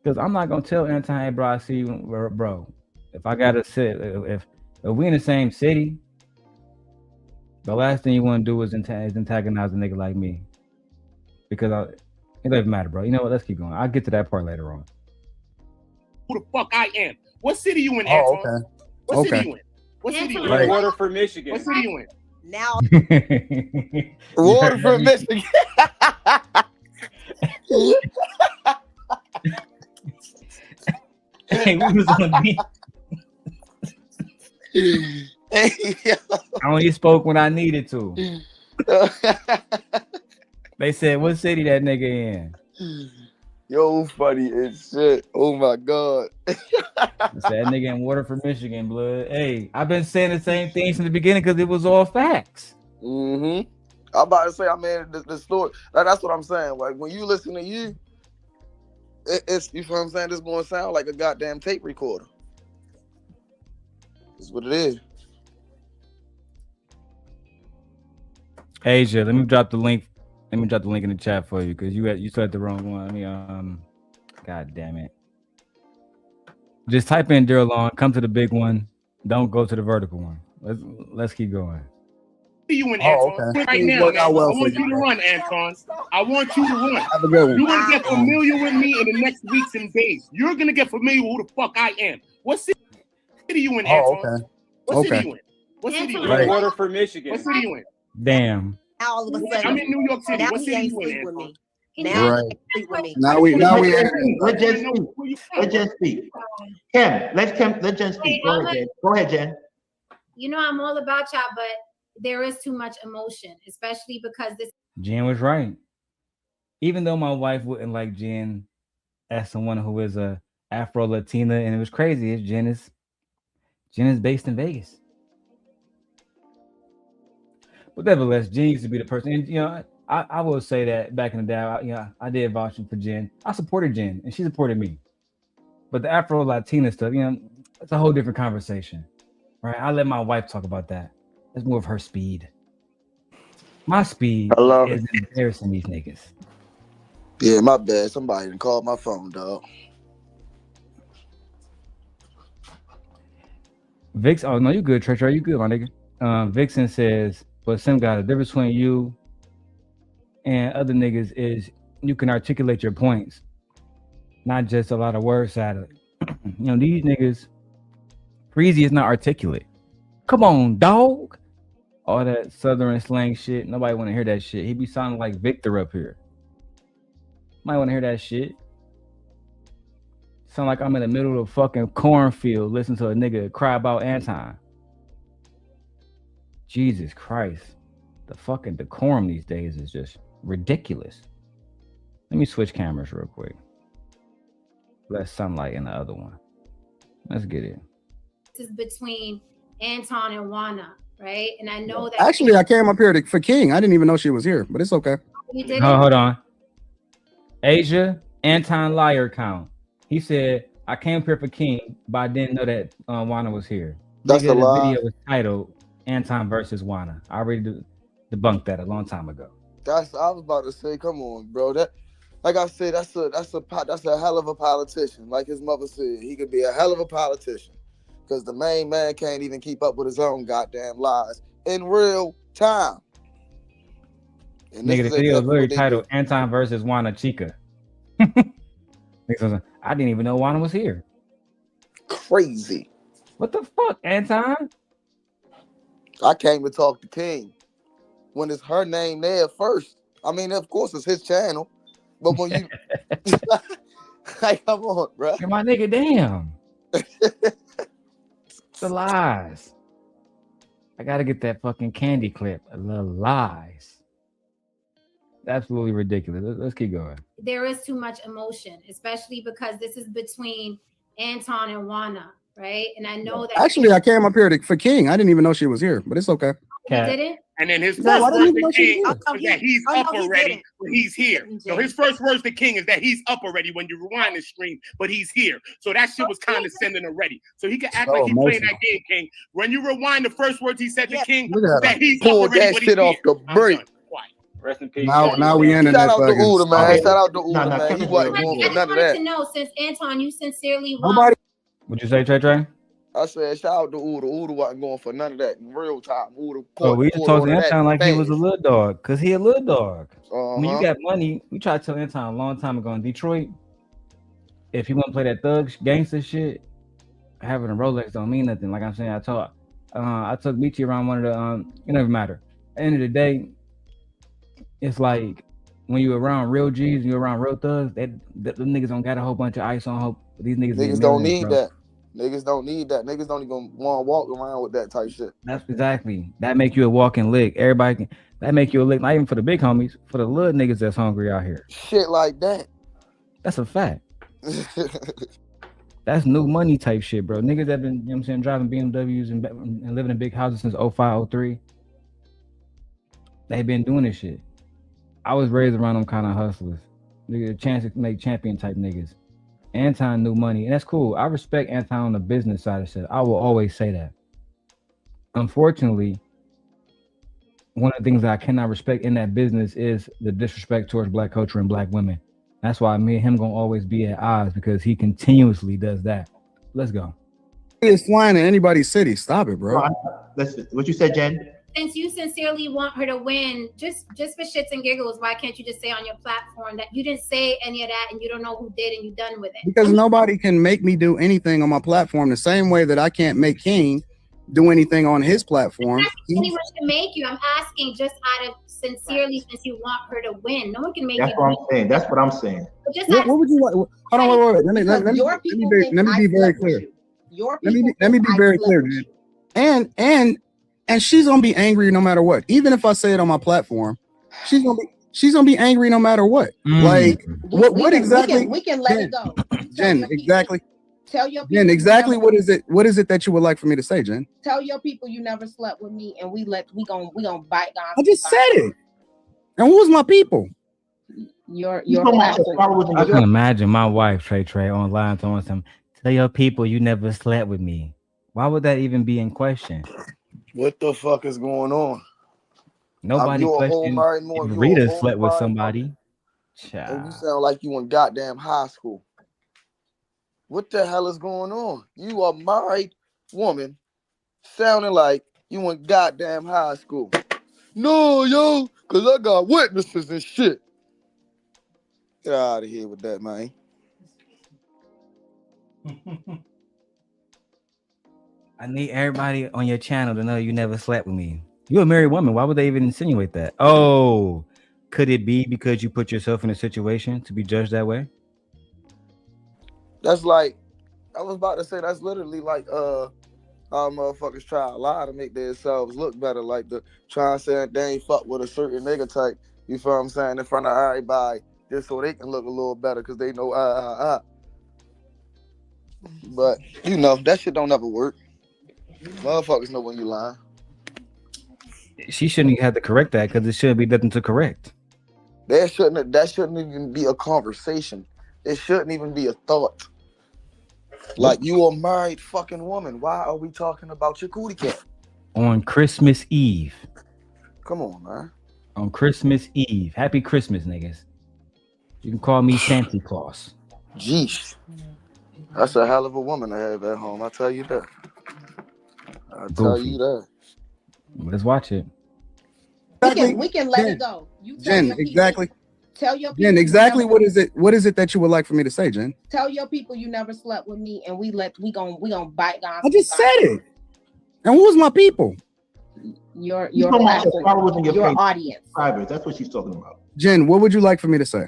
Because I'm not gonna tell Anton, hey, bro, I see you, bro. If I gotta sit, if we in the same city, the last thing you want to do is antagonize a nigga like me. Because it doesn't matter, bro. You know what? Let's keep going. I'll get to that part later on. Who the fuck I am? What city you in, Anton? Okay. What city you in? What city you in? Right. Waterford, Michigan. What city you in? Now. Waterford, Michigan. Hey, we was on the beat. I only spoke when I needed to. They said, what city that nigga in? Yo, funny as shit. Oh my god. It's that nigga in Waterford, Michigan, blood. Hey, I've been saying the same thing from the beginning because it was all facts. I'm about to say, I mean, the story. That's what I'm saying. Like when you listen to you, it's you know what I'm saying. It's going to sound like a goddamn tape recorder. That's what it is. Asia, let me drop the link. Let me drop the link in the chat for you because you said the wrong one. Let me God damn it. Just type in Darrel Long, come to the big one. Don't go to the vertical one. Let's keep going. You and Anton right now, man. I want you to run, Anton. I want you to run. Have a good one. You're gonna get familiar with me in the next weeks and days. You're gonna get familiar with who the fuck I am. What city you in, Anton? What city you in? What city you in? Right. Waterford, Michigan. What city you in? Damn. All of a sudden, I'm in New York City. Now What he city ain't you in, sleep with Anton? me. Now Right. he ain't sleep with me. Now we Let Jen speak. Let Jen speak. Let Jen speak. Go ahead, Jen. Go ahead, Jen. You know, I'm all about y'all, but there is too much emotion, especially because this. Jen was right. Even though my wife wouldn't like Jen as someone who is a Afro Latina, and it was crazy. Jen is based in Vegas. But nevertheless, Jen used to be the person, and I will say that back in the day, I did vouch for Jen. I supported Jen, and she supported me. But the Afro Latina stuff, it's a whole different conversation, right? I let my wife talk about that. That's more of her speed. My speed is embarrassing these niggas. Yeah, my bad. Somebody done called my phone, dog. Vix, oh no, you good, Trey? You good, my nigga? Vixen says, but Sim got the difference between you and other niggas is you can articulate your points, not just a lot of words salad. These niggas, Freezy is not articulate. Come on, dog. All that southern slang shit. Nobody want to hear that shit. He be sounding like Victor up here. Might want to hear that shit. Sound like I'm in the middle of a fucking cornfield listening to a nigga cry about Anton. Jesus Christ. The fucking decorum these days is just ridiculous. Let me switch cameras real quick. Less sunlight in the other one. Let's get it. This is between Anton and Tawana, right? And I know that. Actually, I came up here for King. I didn't even know she was here, but it's okay. You did hold on. Asia, Anton liar count. He said, I came up here for King, but I didn't know that Tawana was here. That's a lie. The video was titled Anton versus Tawana. I already debunked that a long time ago. I was about to say, come on, bro. That, like I said, that's a hell of a politician. Like his mother said, he could be a hell of a politician because the main man can't even keep up with his own goddamn lies in real time. And nigga, the video is literally titled Anton versus Tawana Chica. I didn't even know Tawana was here. Crazy. What the fuck, Anton? I came to talk to King when it's her name there first. I mean, of course, it's his channel. But when you... like, come on, bro. You're my nigga, damn. The lies. I got to get that fucking candy clip. The lies. Absolutely ridiculous. Let's keep going. There is too much emotion, especially because this is between Anton and Tawana, right? And I know that. Actually, I came up here for King. I didn't even know she was here, but it's okay. You didn't? And then his first words to King is that he's up already when he's here. So his first words to King is that he's up already when you rewind the stream, but he's here. So that shit was condescending already. So he can act like he's playing that game, King. When you rewind the first words he said to King, that he's up already when he's off the break. Rest in peace. Now we in it. Shout out to Uda, man. Shout out to Uda, man. He wasn't going for none of that. To know, since Anton, you sincerely want. What'd you say, Trey? I said, shout out to Uda. Uda wasn't going for none of that in real time. Uda. Oh, we just told Anton like he was a little dog, cause he a little dog. When you got money, we tried to tell Anton a long time ago in Detroit, if he want to play that thug gangster shit, having a Rolex don't mean nothing. Like I'm saying, I took Michi around one of the it doesn't matter. At the end of the day, it's like when you around real G's, you around real thugs, the niggas don't got a whole bunch of ice on hope. These niggas don't need that. Niggas don't need that. Niggas don't even want to walk around with that type shit. That's exactly. That make you a walking lick. Everybody can. That make you a lick. Not even for the big homies, for the little niggas that's hungry out here. Shit like that. That's a fact. That's new money type shit, bro. Niggas that been, you know what I'm saying, driving BMWs and living in big houses since 05, 03. They been doing this shit. I was raised around them kind of hustlers. Nigga, a chance to make champion type niggas. Anton knew money, and that's cool. I respect Anton on the business side of shit. I will always say that. Unfortunately, one of the things that I cannot respect in that business is the disrespect towards black culture and black women. That's why me and him gonna always be at odds, because he continuously does that. Let's go. It's flying in anybody's city. Stop it, bro. Listen, what you said, Jen? Since you sincerely want her to win, just for shits and giggles, why can't you just say on your platform that you didn't say any of that and you don't know who did and you done with it? Because nobody can make me do anything on my platform the same way that I can't make King do anything on his platform. Anyone can make you. I'm asking just out of sincerely, since you want her to win. No one can make That's you. what I'm saying. That's what I'm saying. But just What would you like? Hold on, wait. Let me be very clear. Let me be very clear, dude. And she's gonna be angry no matter what. Even if I say it on my platform, she's gonna be angry no matter what. Like what exactly? We can let it go. Jen, exactly. Tell your people. Jen, exactly what is it? What is it that you would like for me to say, Jen? Tell your people you never slept with me, and we gonna bite down. I just said it. And who's my people? Your I can imagine my wife Trey online throwing some. Tell your people you never slept with me. Why would that even be in question? What the fuck is going on? Nobody questioned if Rita slept with somebody. And you sound like you in goddamn high school. What the hell is going on? You a married woman sounding like you in goddamn high school. No, yo, because I got witnesses and shit. Get out of here with that, man. I need everybody on your channel to know you never slept with me. You're a married woman. Why would they even insinuate that? Oh, could it be because you put yourself in a situation to be judged that way? That's like, I was about to say, that's literally like how motherfuckers try to lie to make themselves look better. Like the trying to say they ain't fuck with a certain nigga type. You feel what I'm saying? In front of everybody, just so they can look a little better because they know But you know that shit don't ever work. Motherfuckers know when you lying. She shouldn't even have to correct that because it shouldn't be nothing to correct. That shouldn't even be a conversation. It shouldn't even be a thought. Like, you a married fucking woman. Why are we talking about your cootie cat? On Christmas Eve. Come on, man. On Christmas Eve. Happy Christmas, niggas. You can call me Santa Claus. Jeez. That's a hell of a woman to have at home. I tell you that. I tell you that. Let's watch it. We can let it go. You tell Jen, exactly. Tell your people. Jen, exactly what is it? What is it that you would like for me to say, Jen? Tell your people you never slept with me, and we gonna bite down. I just said it. And who's my people? Your audience. Private. That's what she's talking about. Jen, what would you like for me to say?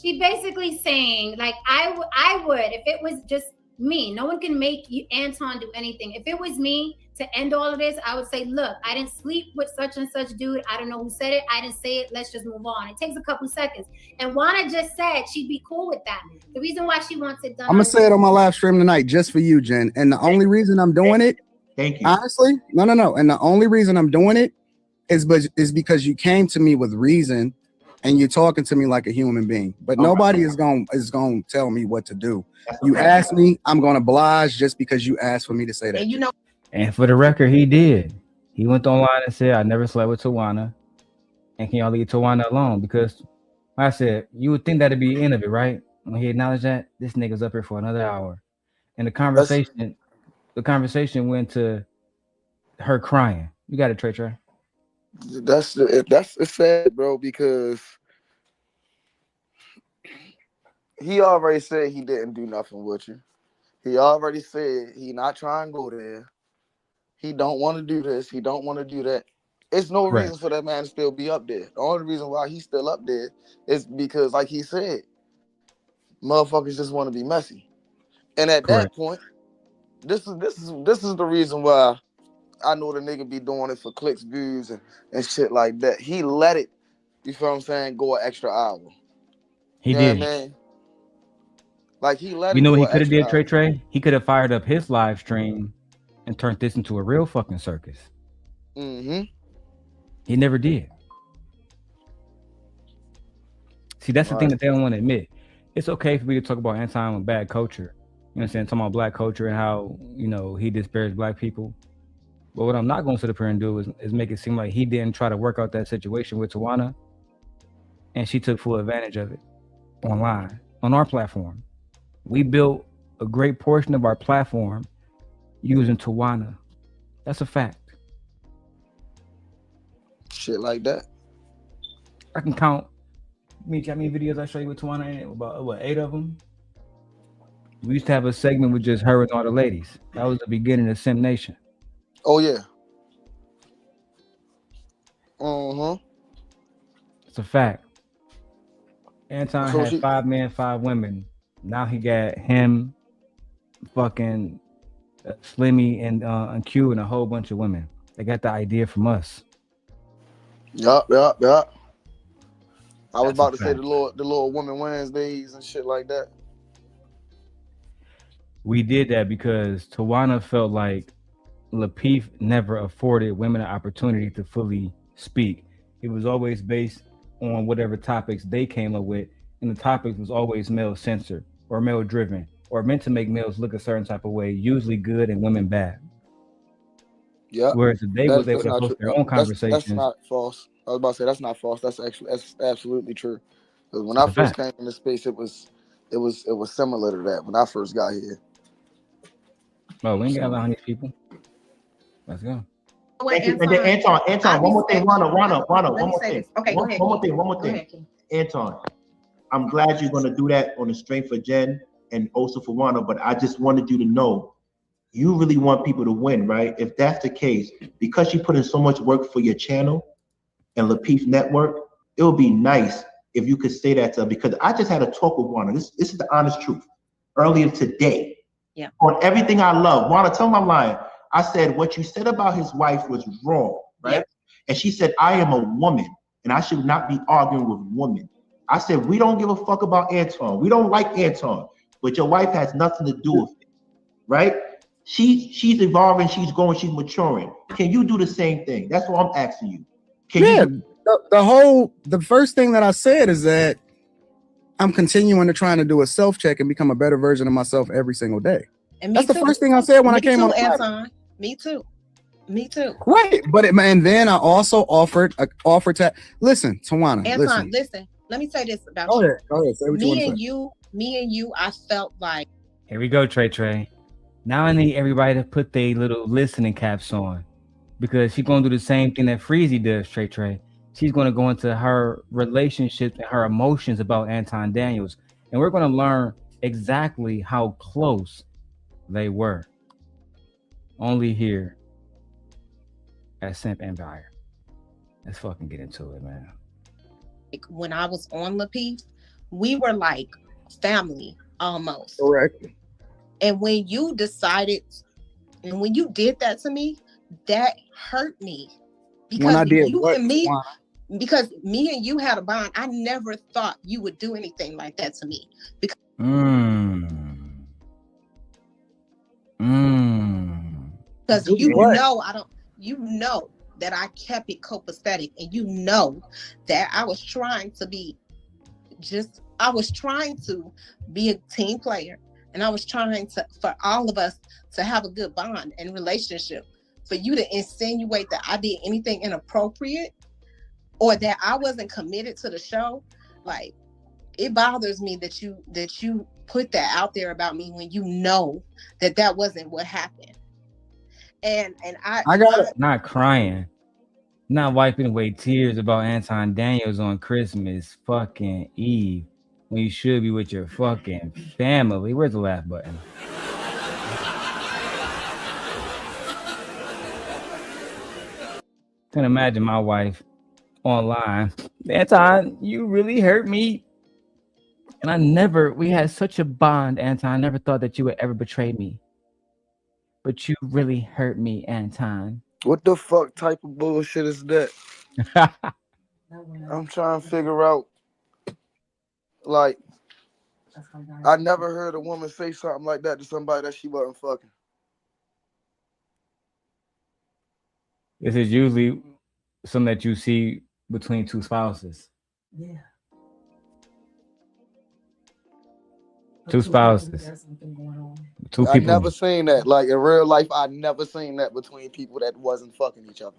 She basically saying, like, I would, if it was just me, no one can make you, Anton, do anything. If it was me to end all of this, I would say, look, I didn't sleep with such and such dude. I don't know who said it. I didn't say it. Let's just move on. It takes a couple seconds. And Tawana just said she'd be cool with that. The reason why she wants it done. I'm gonna say it on my live stream tonight just for you, Jen. And the only reason I'm doing it, thank you. Honestly, no. And the only reason I'm doing it is because you came to me with reason and you're talking to me like a human being. But nobody is gonna tell me what to do. You asked me, I'm gonna oblige just because you asked for me to say that. And you know. And for the record, he did. He went online and said, I never slept with Tawana. And can y'all leave Tawana alone? Because I said, you would think that'd be the end of it, right? When he acknowledged that, this nigga's up here for another hour. And the conversation went to her crying. You got it, Trey. It's sad, bro, because he already said he didn't do nothing with you. He already said he not trying to go there. He don't want to do this. He don't want to do that. It's no reason for that man to still be up there. The only reason why he's still up there is because, like he said, motherfuckers just want to be messy. And at that point, this is the reason why I know the nigga be doing it for clicks, views, and shit like that. He let it, you feel what I'm saying, go an extra hour. He did. Man? Like he let You it know what go he an could have extra did, Trey hour. Trey? He could have fired up his live stream and turned this into a real fucking circus. Mm-hmm. He never did. See, that's the thing Right. that they don't want to admit. It's okay for me to talk about Anton with bad culture. You know what I'm saying? Talking about black culture and how, you know, he disparaged black people. But what I'm not going to sit up here and do is make it seem like he didn't try to work out that situation with Tawana, and she took full advantage of it online on our platform. We built a great portion of our platform using Tawana. That's a fact. Shit like that. I can count. Me, how many videos I show you with Tawana in it? About what, 8 of them? We used to have a segment with just her and all the ladies. That was the beginning of Sim Nation. Oh yeah. Uh-huh. It's a fact. Anton So had she 5 men, 5 women. Now he got him, fucking Slimmy and Q and a whole bunch of women. They got the idea from us. Yup. I was That's about a to say fact. the Lord Women Wednesdays and shit like that. We did that because Tawana felt like Lapeef never afforded women an opportunity to fully speak. It was always based on whatever topics they came up with, and the topics was always male censored or male driven or meant to make males look a certain type of way, usually good and women bad. Yeah. Whereas if they was able That's to not host true. their own That's conversations, not false. I was about to say that's not false. That's absolutely true. Because when it's I a first fact. came into space, it was similar to that when I first got here. Oh, we ain't got So, 100 people. Let's go. What, Thank you. And then Anton? Anton, one more thing, Rana, Let one me more say thing. this. Okay, go ahead. One more Go thing. ahead, King. Anton, I'm glad you're gonna do that on the strength for Jen and also for Rana, but I just wanted you to know you really want people to win, right? If that's the case, because you put in so much work for your channel and Lapeef Network, it would be nice if you could say that to her, because I just had a talk with Rana. This is the honest truth. Earlier today, yeah, on everything I love. Rana, tell me I'm lying. I said what you said about his wife was wrong, right? Yeah. And she said, I am a woman and I should not be arguing with women. I said, we don't give a fuck about Anton. We don't like Anton, but your wife has nothing to do with it, right? She's evolving, she's growing, she's maturing. Can you do the same thing? That's what I'm asking you. Can you the first thing that I said is that I'm continuing to trying to do a self-check and become a better version of myself every single day. And that's the first thing I said when I came on the platform. Anton. Me too. Right, and then I also offered to listen, Tawana. Anton, listen. Let me say this about Go you. ahead. Say what Me and you, I felt like. Here we go, Trey. Now I need everybody to put their little listening caps on, because she's gonna do the same thing that Freezy does, Trey. She's gonna go into her relationships and her emotions about Anton Daniels, and we're gonna learn exactly how close they were. Only here at Simp Empire. Let's fucking get into it, man. When I was on Lapeef, we were like family almost. Correct. And when you decided, and when you did that to me, that hurt me. Because when I did you what? And me, because me and you had a bond. I never thought you would do anything like that to me. Because you know you know that I kept it copacetic, and you know that I was trying to be a team player, and I was trying for all of us to have a good bond and relationship. For you to insinuate that I did anything inappropriate or that I wasn't committed to the show, like, it bothers me that you put that out there about me when you know that wasn't what happened. And I got it. Not crying, not wiping away tears about Anton Daniels on Christmas fucking Eve when you should be with your fucking family. Where's the laugh button? Can imagine my wife online. Anton, you really hurt me. And we had such a bond, Anton. I never thought that you would ever betray me. But you really hurt me, Anton. What the fuck type of bullshit is that? I'm trying to figure out, like, I never heard a woman say something like that to somebody that she wasn't fucking. This is usually something that you see between two spouses. Yeah. Two spouses. Two I people. never seen that. Like in real life, I never seen that between people that wasn't fucking each other.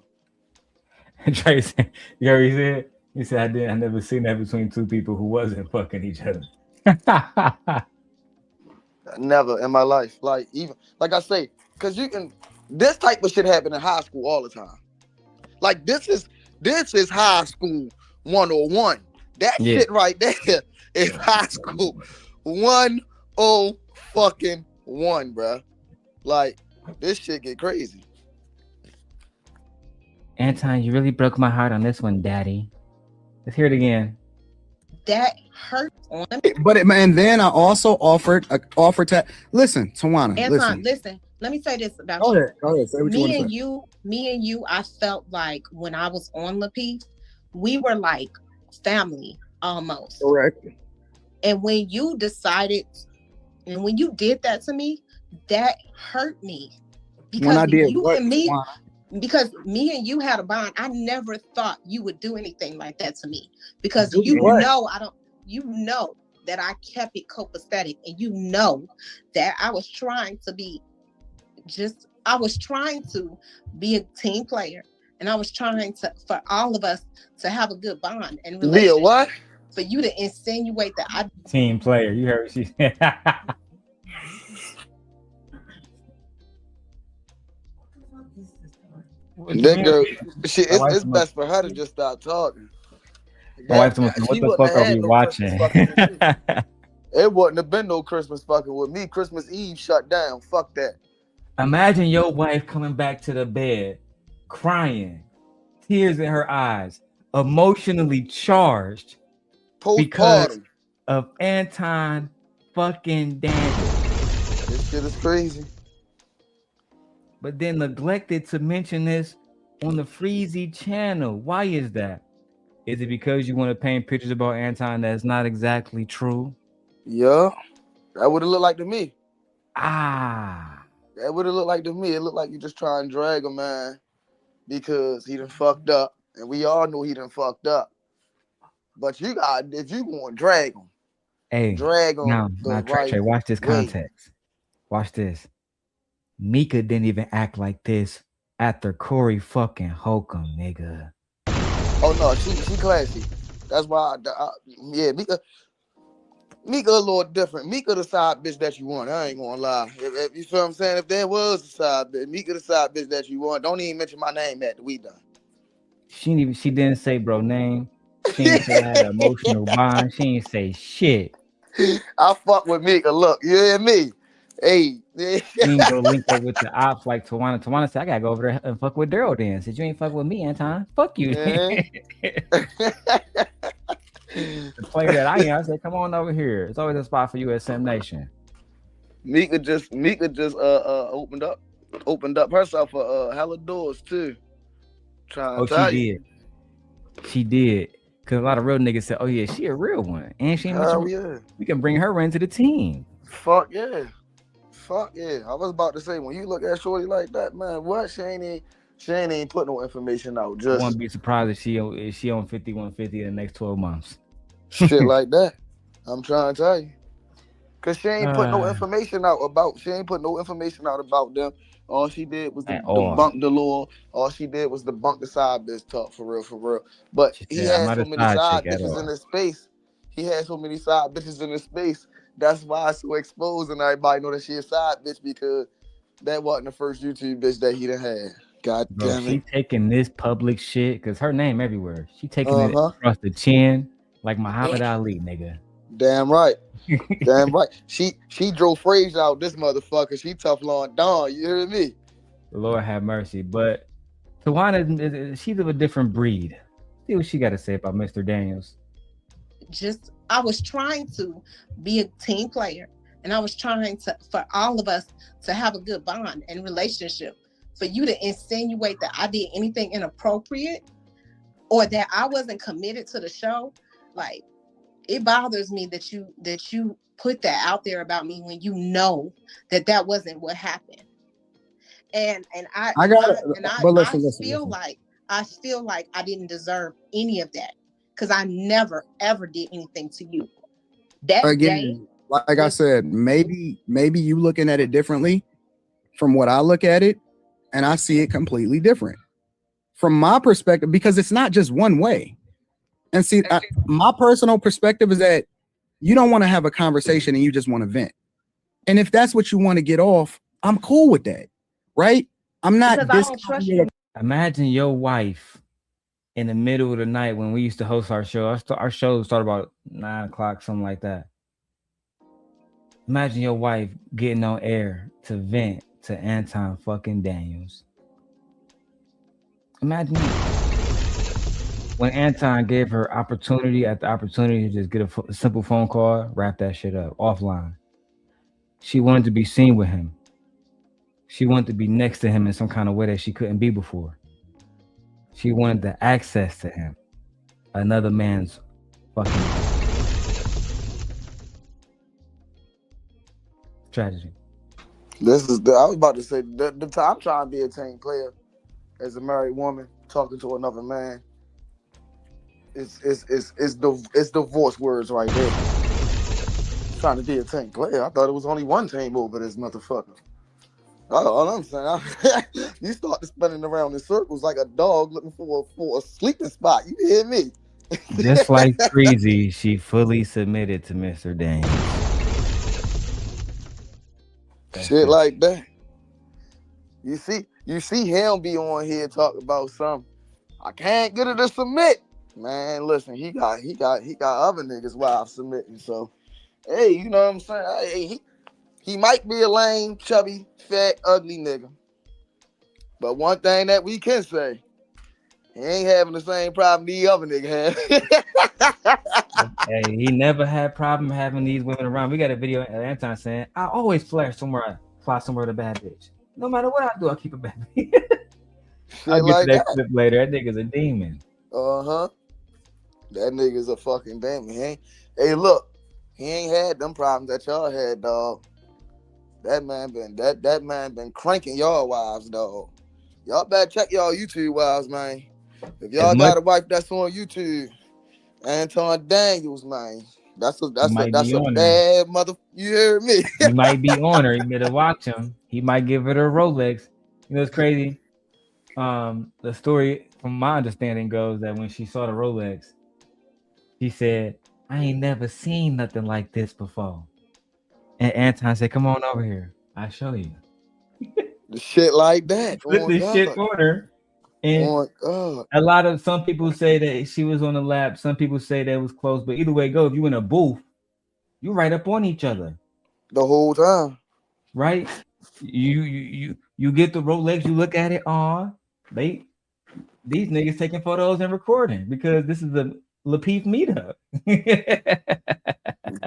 Trey said, you heard what he said? He said, I never seen that between two people who wasn't fucking each other. Never in my life. Like even like I say, because you can this type of shit happen in high school all the time. Like this is high school 101. That shit right there is high school 101, bro. Like this shit get crazy. Anton, you really broke my heart on this one, Daddy. Let's hear it again. That hurt on And then I also offered to listen, Tawana. Anton, listen. Let me say this about Go you. ahead. Go ahead. Say what you want to say. Me and you, I felt like when I was on Lapeef, we were like family almost. Correct. And when you decided, and when you did that to me, that hurt me. Because when I did you what? and me, because me and you had a bond, I never thought you would do anything like that to me. Because you know that I kept it copacetic, and you know that I was trying to be a team player, and I was trying for all of us to have a good bond and relationship. Leah, what? For you to insinuate that I team player, you heard what she said. That girl, it's best for her to just stop talking. My wife told me, what the fuck are we watching? It wouldn't have been no Christmas fucking with me. Christmas Eve shut down. Fuck that. Imagine your wife coming back to the bed, crying, tears in her eyes, emotionally charged because of Anton fucking Daniels. This shit is crazy. But then neglected to mention this on the Freezy channel. Why is that? Is it because you want to paint pictures about Anton that's not exactly true? Yeah, that would have looked like to me. That would have looked like to me. It looked like you just try and drag a man because he done fucked up, and we all know he done fucked up. But if you want to drag him, drag him. Now, Trey, watch this context. Watch this. Mika didn't even act like this after Corey fucking Holcomb, nigga. Oh no, she classy. That's why Mika a little different. Mika the side bitch that you want. I ain't gonna lie. If you feel what I'm saying, if there was a side bitch, Mika the side bitch that you want. Don't even mention my name after we done. She didn't say bro name. She didn't say I had an emotional bond. She didn't say shit. I fuck with Mika. Look, you hear me? Hey. She didn't go link up with the ops like Tawana. Tawana said, I gotta go over there and fuck with Darrel then. Said, you ain't fuck with me, Anton. Fuck you. The player that I am, I said, come on over here. It's always a spot for you at Sim Nation. Mika just opened up herself for hella doors too. She did. Cause a lot of real niggas said, oh yeah, she a real one. And she we can bring her into the team. Fuck yeah. I was about to say, when you look at Shorty like that, man, what? She ain't put no information out. Just I wouldn't be surprised if she on 5150 in the next 12 months. Shit like that. I'm trying to tell you. Cause she ain't put no information out about them. All she did was debunk the law. All she did was debunk the side bitch talk for real. But he had so many side bitches in this space. That's why it's so exposed and everybody know that she a side bitch, because that wasn't the first YouTube bitch that he done had. God damn it. She taking this public shit because her name everywhere. She taking it across the chin like Muhammad Ali, nigga. Damn right. She drove Frazier out this motherfucker. She tough long Dawn. You hear me? The Lord have mercy. But Tawana, she's of a different breed. See what she got to say about Mr. Daniels. I was trying to be a team player, and I was trying for all of us to have a good bond and relationship. For you to insinuate that I did anything inappropriate or that I wasn't committed to the show, like, it bothers me that you put that out there about me when you know that wasn't what happened. And I feel like I didn't deserve any of that because I never ever did anything to you. That again, day, like I said, maybe you looking at it differently from what I look at it, and I see it completely different from my perspective because it's not just one way. And see, my personal perspective is that you don't want to have a conversation and you just want to vent. And if that's what you want to get off, I'm cool with that, right? I'm not Imagine your wife in the middle of the night when we used to host our show. Our show started about 9 o'clock, something like that. Imagine your wife getting on air to vent to Anton fucking Daniels. Imagine when Anton gave her opportunity after opportunity to just get a simple phone call, wrap that shit up offline. She wanted to be seen with him. She wanted to be next to him in some kind of way that she couldn't be before. She wanted the access to him. Another man's fucking tragedy. I was about to say the time I'm trying to be a team player as a married woman talking to another man. It's divorce words right there. Trying to be a team player. I thought it was only one team over this motherfucker. All I'm saying, you start spinning around in circles like a dog looking for a sleeping spot. You hear me? Just like Freezy, she fully submitted to Mr. Daniels. Shit like that. You see him be on here talking about something. I can't get her to submit. Man, listen, he got other niggas wives submitting. So, hey, you know what I'm saying? Hey, he might be a lame, chubby, fat, ugly nigga. But one thing that we can say, he ain't having the same problem the other nigga had. Hey, he never had problem having these women around. We got a video at Anton saying, I always fly somewhere with a bad bitch. No matter what I do, I keep a bad bitch. I'll get like to that clip later. That nigga's a demon. Uh-huh. That nigga's a fucking demon. Hey, look, he ain't had them problems that y'all had, dog. That man been cranking y'all wives, dog. Y'all better check y'all YouTube wives, man. If y'all got a wife that's on YouTube, Anton Daniels, man. That's a bad mother. You hear me? You might be on her. You better watch him. He might give her a Rolex. You know, it's crazy. The story, from my understanding, goes that when she saw the Rolex, she said, I ain't never seen nothing like this before. And Anton said, come on over here. I'll show you. The shit like that. Flip this shit on her. And some people say that she was on the lap. Some people say that it was close. But either way it goes, if you in a booth, you right up on each other. The whole time. Right? You get the Rolex, you look at it on. These niggas taking photos and recording because this is a Lapeef meetup.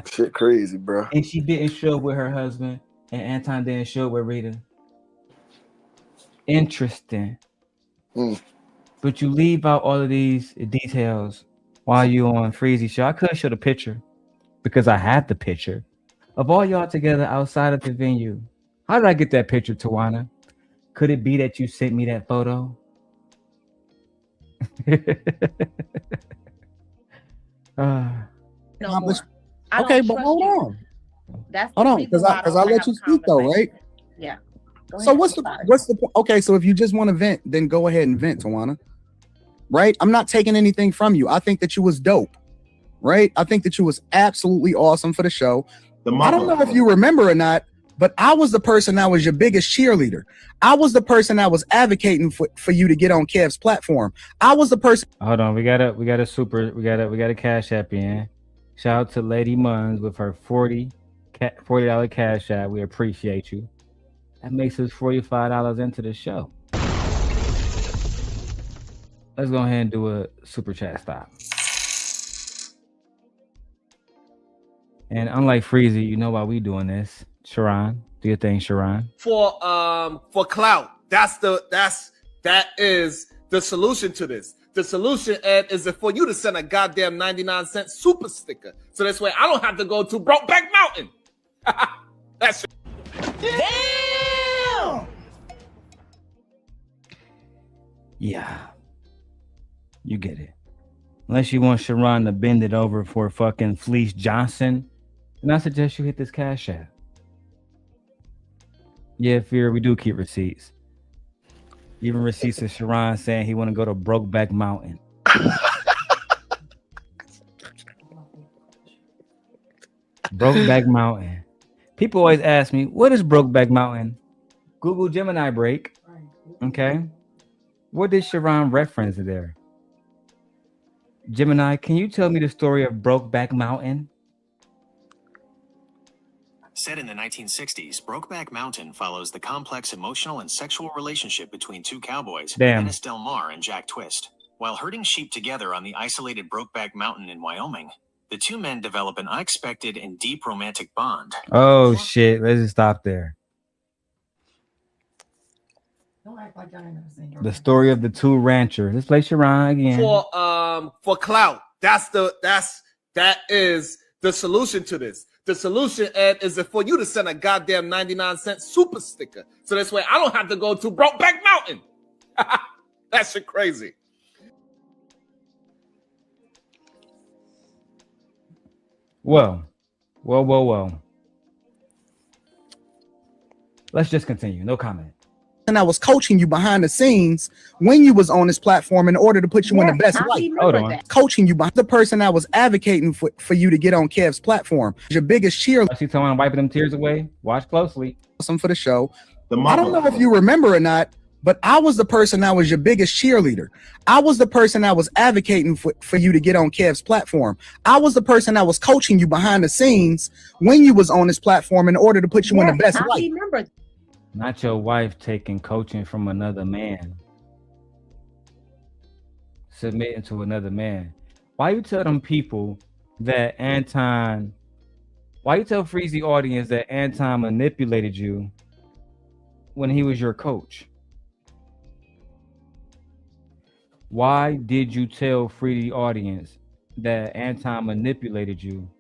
Shit crazy, bro. And she didn't show up with her husband, and Anton didn't show up with Rita. Interesting. But you leave out all of these details while you on Freezy show. I could show the picture because I had the picture of all y'all together outside of the venue. How did I get that picture, Tawana? Could it be that you sent me that photo? Okay, but hold on. Hold on, because I let you speak though, right? Yeah. So what's the point? Okay, so if you just want to vent, then go ahead and vent, Tawana. Right? I'm not taking anything from you. I think that you was dope. Right? I think that you was absolutely awesome for the show. I don't know if you remember or not, but I was the person that was your biggest cheerleader. I was the person that was advocating for you to get on Kev's platform. I was the person. Hold on, we got a cash app in. Shout out to Lady Muns with her $40 cash app. We appreciate you. That makes us $45 into the show. Let's go ahead and do a super chat stop. And unlike Freezy, you know why we doing this. Sharon, do your thing, Sharon. For clout. That is the solution to this. The solution, Ed, is for you to send a goddamn 99-cent super sticker. So this way I don't have to go to Brokeback Mountain. That's Damn! Yeah. You get it. Unless you want Sharon to bend it over for fucking Fleece Johnson, then I suggest you hit this Cash App. Yeah, Fear, we do keep receipts. Even receipts of Sharon saying he want to go to Brokeback Mountain. Brokeback Mountain. People always ask me, what is Brokeback Mountain? Google Gemini break. Okay. What did Sharon reference there? Gemini, can you tell me the story of Brokeback Mountain? Set in the 1960s, Brokeback Mountain follows the complex emotional and sexual relationship between two cowboys, Dennis Del Mar and Jack Twist. While herding sheep together on the isolated Brokeback Mountain in Wyoming, the two men develop an unexpected and deep romantic bond. Oh shit, let's just stop there. Don't act like I ain't never seen The story of the two ranchers. Let's play Sharon again. for clout. That is the solution to this. The solution, Ed, is for you to send a goddamn 99-cent super sticker. So this way I don't have to go to Brokeback Mountain. That shit crazy. Well. Let's just continue. No comment. And I was coaching you behind the scenes when you was on this platform in order to put you in the best light. Hold on. Coaching you behind the person I was advocating for you to get on Kev's platform. Your biggest cheerleader. See someone wiping them tears away? Watch closely. Some for the show. I don't know if you remember or not, but I was the person that was your biggest cheerleader. I was the person that was advocating for you to get on Kev's platform. I was the person that was coaching you behind the scenes when you was on this platform in order to put you in the best light. Remember. Not your wife taking coaching from another man. Submitting to another man. Why you tell them people that Anton, why you tell Freezy audience that Anton manipulated you when he was your coach? Why did you tell Freezy audience that Anton manipulated you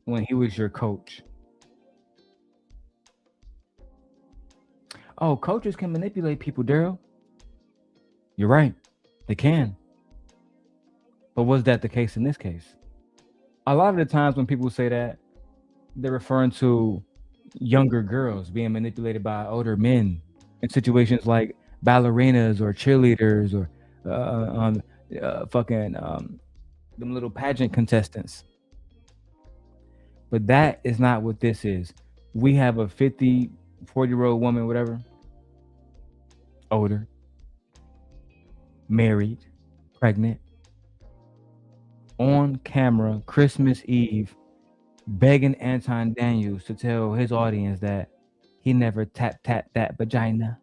when he was your coach? Oh, coaches can manipulate people, Darrel. You're right. They can. But was that the case in this case? A lot of the times when people say that, they're referring to younger girls being manipulated by older men in situations like ballerinas or cheerleaders or them little pageant contestants. But that is not what this is. We have a 40-year-old woman, whatever, older, married, pregnant, on camera, Christmas Eve, begging Anton Daniels to tell his audience that he never tapped that vagina.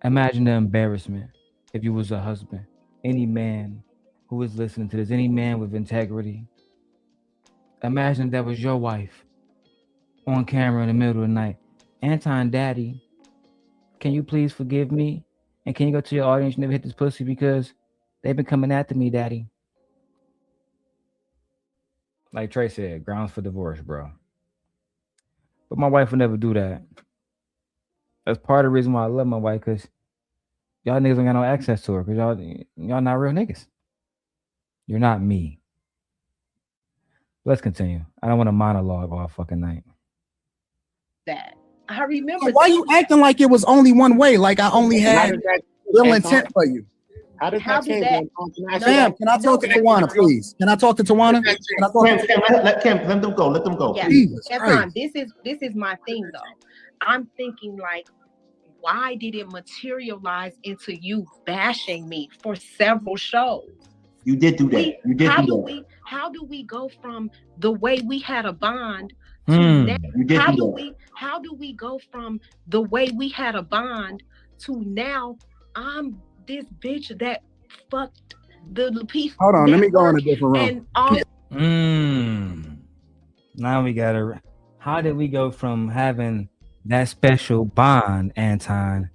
Imagine the embarrassment if you was a husband. Any man who is listening to this, any man with integrity, imagine that was your wife on camera in the middle of the night. Anton, daddy, can you please forgive me? And can you go to your audience and never hit this pussy because they've been coming after me, daddy? Like Trey said, grounds for divorce, bro. But my wife will never do that. That's part of the reason why I love my wife, because y'all niggas don't got no access to her, because y'all not real niggas. You're not me. Let's continue. I don't want to monologue all fucking night. That I remember. Why you acting like it was only one way? Like I only had real intent for you. How did How that did change? that? Damn, can I talk to Tawana, please? Can I talk to Tawana? Can I talk to Let them go. Let them go. Yeah, Jesus that's Christ. fine. This is my thing though. I'm thinking like, why did it materialize into you bashing me for several shows? You did do that. You did do that. How do we go from the way we had a bond to now? You did How do do that. how do we go from the way we had a bond to now I'm this bitch that fucked the piece? Hold on, let me go in a different room. And all Now we gotta. How did we go from having that special bond, Anton,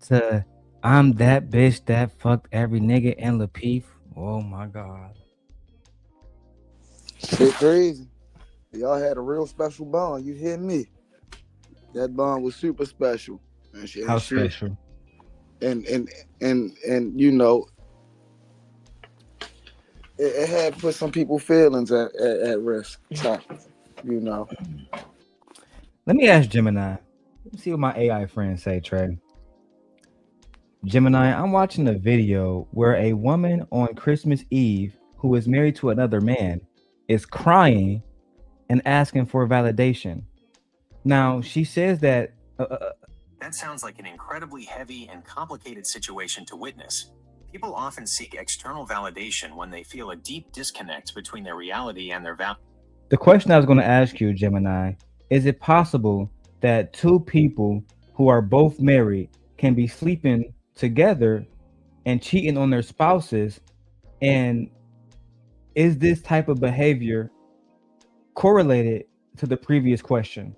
to I'm that bitch that fucked every nigga in Lapeef. Oh my god. Shit crazy. Y'all had a real special bond. You hear me? That bond was super special. And shit, How special? And you know, it had put some people's feelings at risk. So, you know. Let me ask Gemini. Let's see what my AI friends say, Trey. Gemini, I'm watching a video where a woman on Christmas Eve who is married to another man is crying and asking for validation. Now, she says that That sounds like an incredibly heavy and complicated situation to witness. People often seek external validation when they feel a deep disconnect between their reality and their value. the question I was going to ask you, Gemini, is it possible that two people who are both married can be sleeping together and cheating on their spouses? And is this type of behavior correlated to the previous question?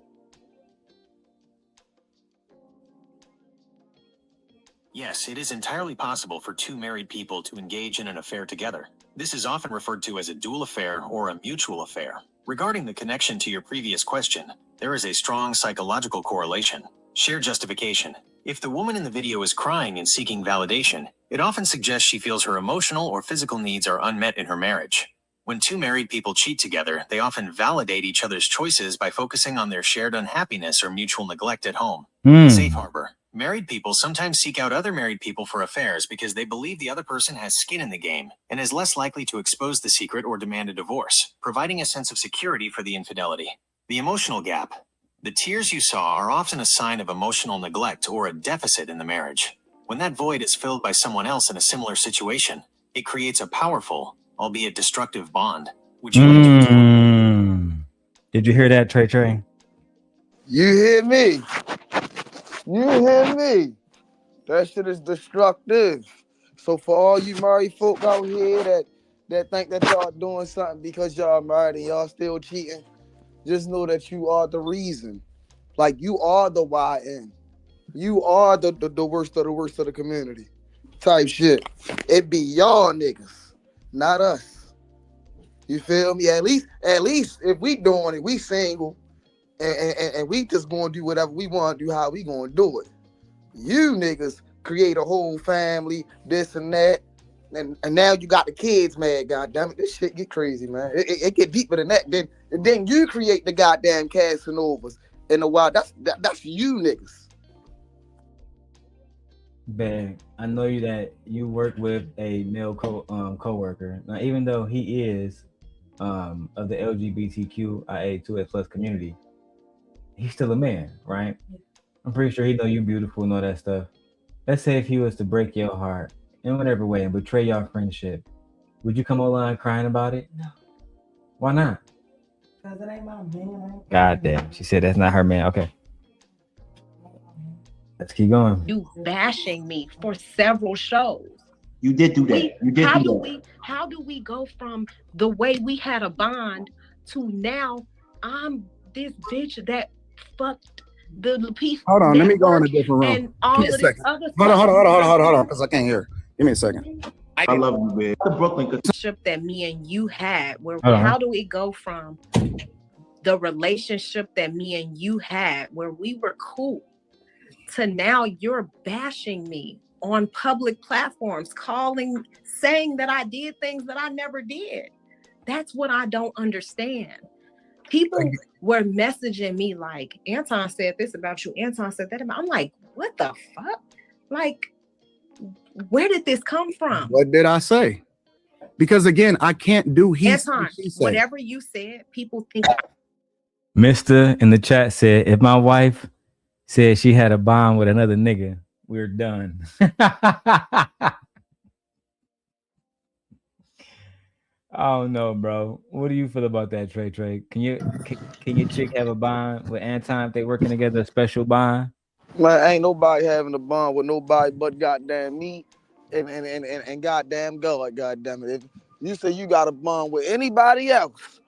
Yes, it is entirely possible for two married people to engage in an affair together. This is often referred to as a dual affair or a mutual affair. Regarding the connection to your previous question, there is a strong psychological correlation. Shared justification. If the woman in the video is crying and seeking validation, it often suggests she feels her emotional or physical needs are unmet in her marriage. When two married people cheat together, they often validate each other's choices by focusing on their shared unhappiness or mutual neglect at home. Safe harbor. Married people sometimes seek out other married people for affairs because they believe the other person has skin in the game and is less likely to expose the secret or demand a divorce, providing a sense of security for the infidelity. The emotional gap. The tears you saw are often a sign of emotional neglect or a deficit in the marriage. When that void is filled by someone else in a similar situation, it creates a powerful, albeit destructive bond. Would you like to? Did you hear that, Trey? You hear me? You hear me? That shit is destructive. So for all you married folk out here that think that y'all doing something because y'all married and y'all still cheating, just know that you are the reason. Like you are the YN. You are the worst of the worst of the community. Type shit. It be y'all niggas, not us. You feel me? At least if we doing it, we single. And we just gonna do whatever we want to do, how we gonna do it. You niggas create a whole family, this and that, and now you got the kids mad. Goddamn it, this shit get crazy, man. It get deeper than that. Then you create the goddamn Casanovas in the wild. That's you niggas. Ben, I know that you work with a male coworker. Now, even though he is of the LGBTQIA2S plus community, he's still a man, right? I'm pretty sure he know you beautiful and all that stuff. Let's say if he was to break your heart in whatever way and betray your friendship, would you come online crying about it? No. Why not? Because it ain't my man. God damn. She said that's not her man. Okay. Let's keep going. You bashing me for several shows. You did do that. How do we go from the way we had a bond to now I'm this bitch that fucked the piece? Hold on, let me go in a different room. And all Give of me a this second. other Hold on, because I can't hear. Give me a second. I love you, man. The Brooklyn relationship that me and you had. Uh-huh. How do we go from the relationship that me and you had where we were cool to now you're bashing me on public platforms, saying that I did things that I never did? That's what I don't understand. People were messaging me like, Anton said this about you, Anton said that about. I'm like, what the fuck? Like, where did this come from? What did I say? Because again, I can't do Anton, whatever you said, people think. Mr. in the chat said, if my wife said she had a bond with another nigga, we're done. I don't know, bro. What do you feel about that, Trey? Can your chick have a bond with Anton if they working together, a special bond? Man, ain't nobody having a bond with nobody but goddamn me and goddamn God, goddamn it. If you say you got a bond with anybody else,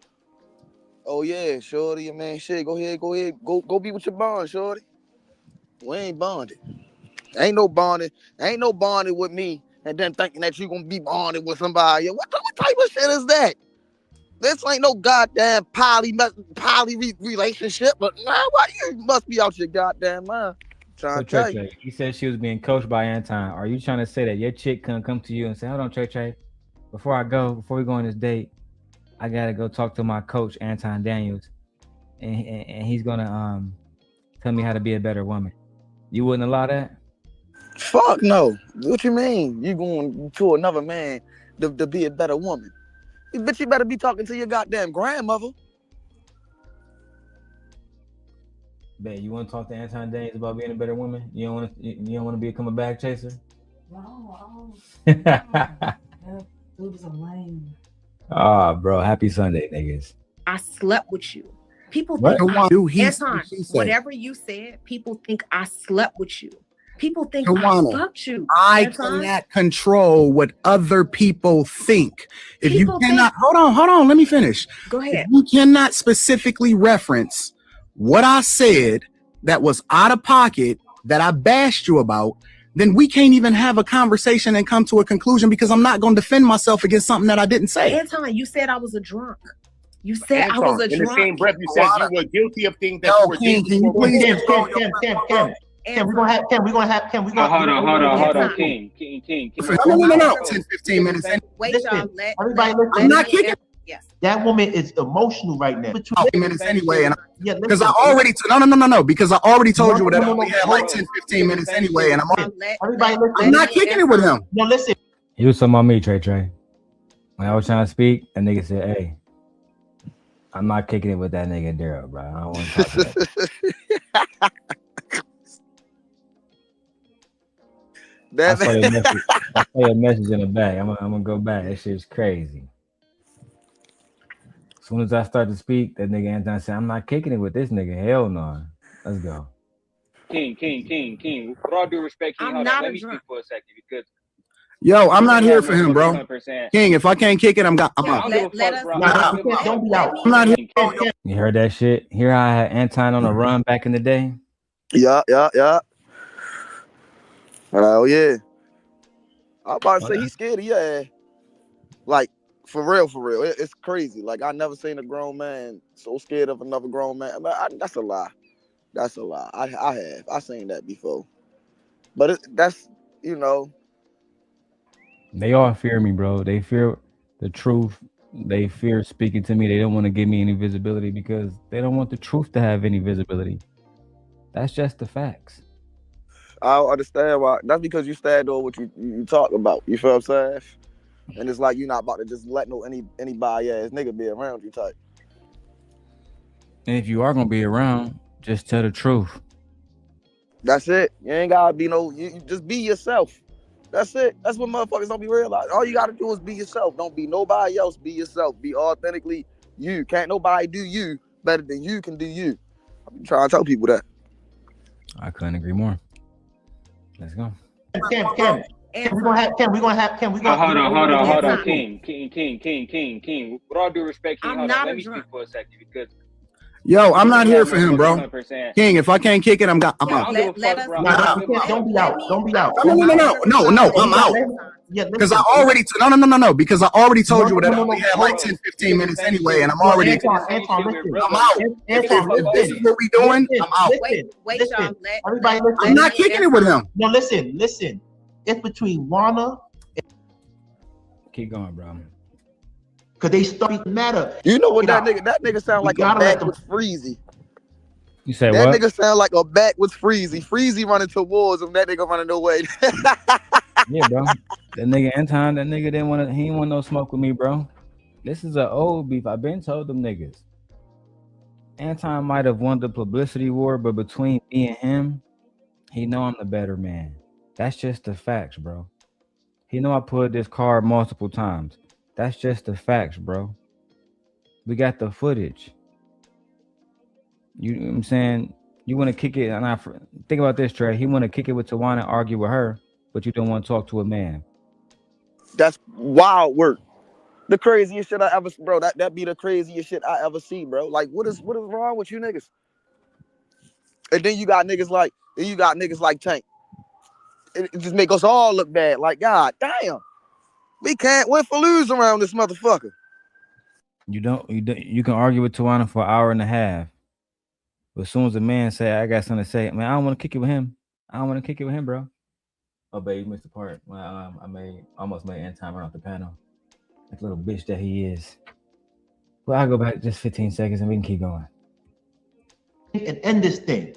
oh yeah, shorty, man, shit, go ahead, go be with your bond, shorty. We ain't bonded. Ain't no bonding with me, and then thinking that you gonna be bonded with somebody. What type of shit is that? This ain't no goddamn relationship. But man, why you must be out your goddamn mind? So Trey Trey, he said she was being coached by Anton. Are you trying to say that your chick couldn't come to you and say, "Hold on, Trey Trey, before we go on this date, I gotta go talk to my coach Anton Daniels, and he's gonna tell me how to be a better woman." You wouldn't allow that? Fuck no. What you mean? You going to another man to be a better woman? Bitch, you better be talking to your goddamn grandmother. Babe, you want to talk to Anton Daniels about being a better woman? You don't want to become a bag chaser? No. Dudes are lame. Ah, bro, happy Sunday, niggas. I slept with you. People What? think Anton, whatever you said, people think I slept with you. People think Tawana, I fucked you. I Anton. cannot control what other people think. If People you cannot, think- hold on, let me finish. Go ahead. If you cannot specifically reference what I said that was out of pocket, that I bashed you about, then we can't even have a conversation and come to a conclusion, because I'm not going to defend myself against something that I didn't say. Anton, you said I was a drunk. You said Anton, I was a in drunk. the same breath, you said you were guilty of things that Yo, you were King, guilty can you of. please Ken, we're gonna have Hold on, King. No, 10, 15 minutes. Wait, Listen, y'all. everybody listen. I'm not kicking. Yes. That woman is emotional right now. 15 minutes anyway, and Yeah, because I listen. already no, because I already told you that I No, only had like 10, 15 minutes anyway, and Everybody listen. I'm not kicking it with him. No, listen. He was talking about me, Trey Trey. When I was trying to speak, that nigga said, "Hey, I'm not kicking it with that nigga Darrel, bro. I don't want to talk to that." I saw your message in the back. I'm gonna go back. That shit's crazy. As soon as I start to speak, that nigga Anton said, "I'm not kicking it with this nigga. Hell no. Let's go." King. With all due respect, King, hold on. Let me speak for a second because Yo, I'm not here for him, bro. King, if I can't kick it, I'm out. Don't be out. I'm not here. You heard that shit? Hear how I had Anton on a run back in the day? Yeah. Oh yeah. I'm about to say he's scared of your ass. Like, for real. It's crazy. Like, I never seen a grown man so scared of another grown man. That's a lie. I have. I seen that before. But that's, you know. They all fear me, bro. They fear the truth. They fear speaking to me. They don't want to give me any visibility because they don't want the truth to have any visibility. That's just the facts. I don't understand why. That's because you stand on what you talk about. You feel what I'm saying? And it's like you're not about to just let anybody ass nigga be around you type. And if you are gonna be around, just tell the truth. That's it. You ain't gotta be you just be yourself. That's it. That's what motherfuckers don't be realizing. All you gotta do is be yourself. Don't be nobody else. Be yourself. Be authentically you. Can't nobody do you better than you can do you. I'm trying to tell people that. I couldn't agree more. Let's go. Ken, we're gonna have. Hold on, King. With all due respect, King, hold on. Let me speak for a second because Yo, I'm not here for him, bro. King, if I can't kick it, I'm out. Don't be out. No, I'm out. Because I already because I already told you that I only had like 10, 15 minutes anyway, and I'm already I'm out. If this is what we doing, I'm out. Wait, y'all. Everybody listen. I'm not kicking it with him. No, listen. It's between Wana. Keep going, bro. Cause they start matter. You know what that nigga sound like a back with Freezy. You say that what? That nigga sound like a back with Freezy. Freezy running towards him. That nigga running away. Yeah, bro. That nigga Anton, he didn't want no smoke with me, bro. This is an old beef. I've been told them niggas. Anton might have won the publicity war, but between me and him, he know I'm the better man. That's just the facts, bro. He know I pulled this card multiple times. That's just the facts, bro. We got the footage. You know what I'm saying? You want to kick it, and think about this, Trey. He want to kick it with Tawana, argue with her, but you don't want to talk to a man. That's wild work. The craziest shit I ever, bro. That be the craziest shit I ever see, bro. Like, what is wrong with you niggas? And then you got niggas like Tank. it just make us all look bad. Like, God damn, we can't win for lose around this motherfucker. You can argue with Tawana for an hour and a half. But as soon as a man say, I got something to say, man, I don't want to kick it with him. I don't want to kick it with him, bro. Oh, babe, you missed the part. When I almost made Anton run off the panel. Like little bitch that he is. Well, I'll go back just 15 seconds and we can keep going. And end this thing.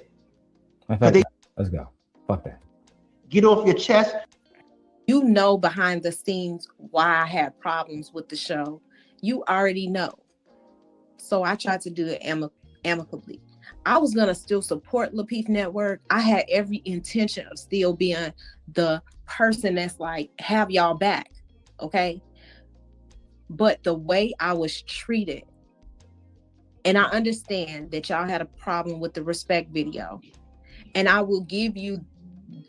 In fact, let's go. Fuck that. Get off your chest. You know behind the scenes why I had problems with the show. You already know. So I tried to do it amicably. I was going to still support Lapeef Network. I had every intention of still being the person that's like, have y'all back, okay? But the way I was treated, and I understand that y'all had a problem with the respect video, and I will give you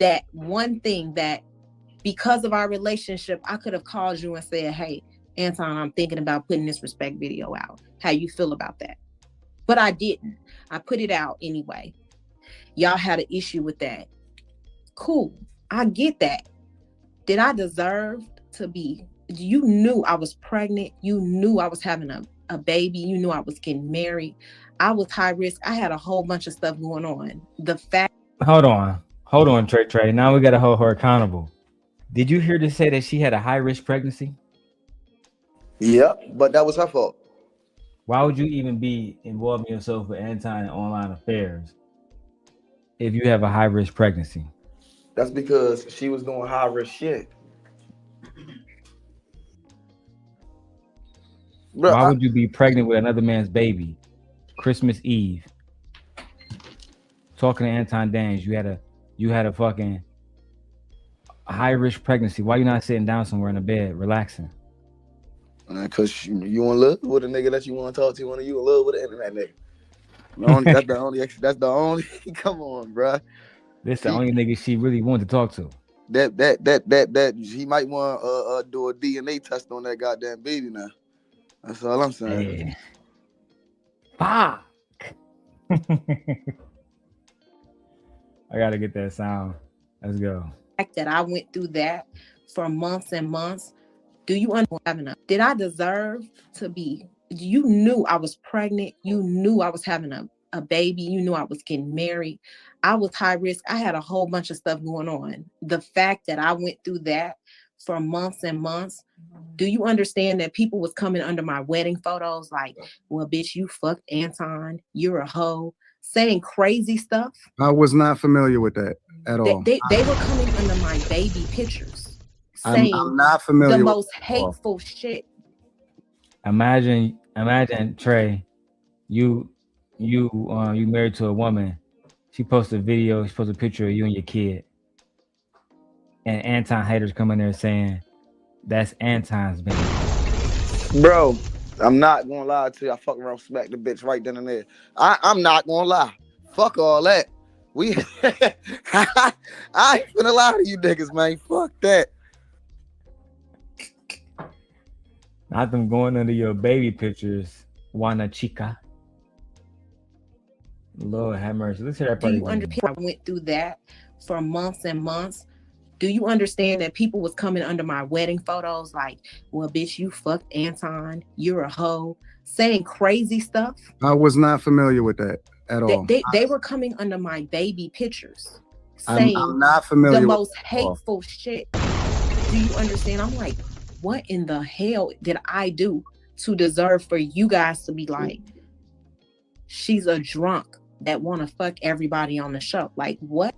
that one thing that because of our relationship, I could have called you and said, hey, Anton, I'm thinking about putting this respect video out. How you feel about that? But I didn't. I put it out anyway. Y'all had an issue with that. Cool. I get that. Did I deserve to be? You knew I was pregnant. You knew I was having a baby. You knew I was getting married. I was high risk. I had a whole bunch of stuff going on. The fact. Hold on, Trey. Now we got to hold her accountable. Did you hear her say that she had a high risk pregnancy? Yep, but that was her fault. Why would you even be involving yourself with Anton in online affairs if you have a high risk pregnancy? That's because she was doing high risk shit. Bro, why would you be pregnant with another man's baby? Christmas Eve. Talking to Anton Daniels, you had a fucking high risk pregnancy. Why you not sitting down somewhere in the bed relaxing? Because you want to live with a nigga that you want to talk to, you want to live with an internet nigga. That's the only. Come on, bro. This the only nigga she really wanted to talk to. That he might want to do a DNA test on that goddamn baby now. That's all I'm saying. Hey. Fuck. I gotta get that sound. Let's go. That I went through that for months and months. Do you understand? Did I deserve to be? You knew I was pregnant. You knew I was having a baby. You knew I was getting married. I was high risk. I had a whole bunch of stuff going on. The fact that I went through that for months and months. Do you understand that people was coming under my wedding photos like, well, bitch, you fucked Anton. You're a hoe. Saying crazy stuff. I was not familiar with that at all. They were coming under my baby pictures. Saying I'm not familiar the with most hateful shit. Imagine Trey, you married to a woman. She posted a video, she posted a picture of you and your kid. And Anton haters come in there saying, that's Anton's baby. Bro, I'm not gonna lie to you. I fuck around, smack the bitch right then and there. I'm not gonna lie. Fuck all that. I ain't gonna lie to you niggas, man. Fuck that. Not them going under your baby pictures, Juana Chica. Lord have mercy. Let's hear that part. I went through that for months and months. Do you understand that people was coming under my wedding photos like, well, bitch, you fucked Anton. You're a hoe. Saying crazy stuff. I was not familiar with that at all. They were coming under my baby pictures. Saying I'm not familiar the with most hateful shit. Do you understand? I'm like, what in the hell did I do to deserve for you guys to be like, she's a drunk that want to fuck everybody on the show? Like, what?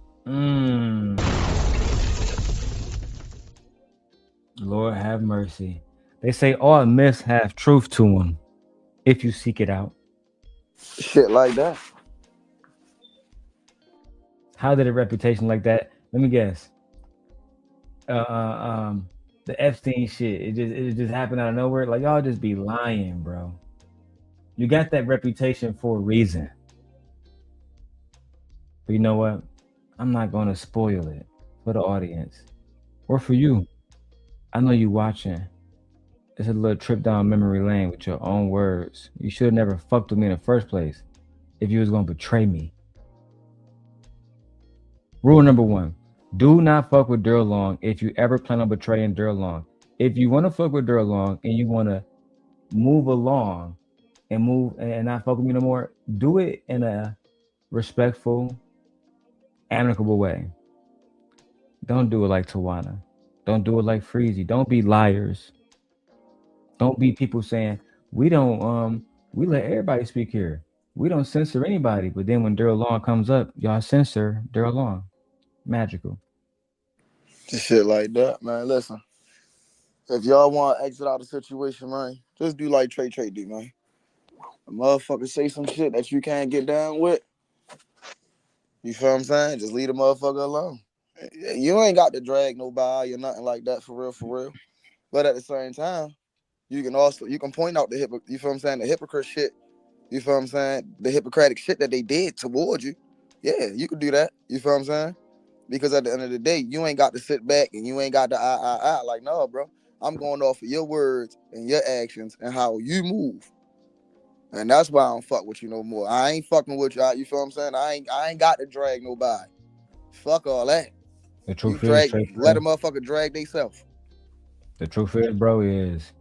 Lord have mercy. They say all myths have truth to them if you seek it out. Shit like that. How did a reputation like that? Let me guess. The Epstein shit. It just happened out of nowhere. Like, y'all just be lying, bro. You got that reputation for a reason. But you know what? I'm not going to spoil it for the audience or for you. I know you watching. It's a little trip down memory lane with your own words. You should have never fucked with me in the first place if you was going to betray me. Rule number 1, Do not fuck with Darrel Long if you ever plan on betraying Darrel Long. If you want to fuck with Darrel Long and you want to move along and not fuck with me no more, do it in a respectful, amicable way. Don't do it like Tawana. Don't do it like Freezy. Don't be liars. Don't be people saying we don't we let everybody speak here. We don't censor anybody. But then when Darrel Long comes up, y'all censor Darrel Long. Magical. Just shit like that, man. Listen, if y'all want to exit out of the situation, man, just do like Trey do, man. A motherfucker say some shit that you can't get down with. You feel what I'm saying? Just leave the motherfucker alone. You ain't got to drag nobody or nothing like that, for real. But at the same time, you can point out you feel what I'm saying, the hypocrite shit. You feel what I'm saying? The Hippocratic shit that they did towards you. Yeah, you could do that. You feel what I'm saying? Because at the end of the day, you ain't got to sit back and you ain't got to like, no, bro. I'm going off of your words and your actions and how you move. And that's why I don't fuck with you no more. I ain't fucking with you. You feel what I'm saying? I ain't got to drag nobody. Fuck all that. The truth is, let a motherfucker drag theyself. The truth is, bro, is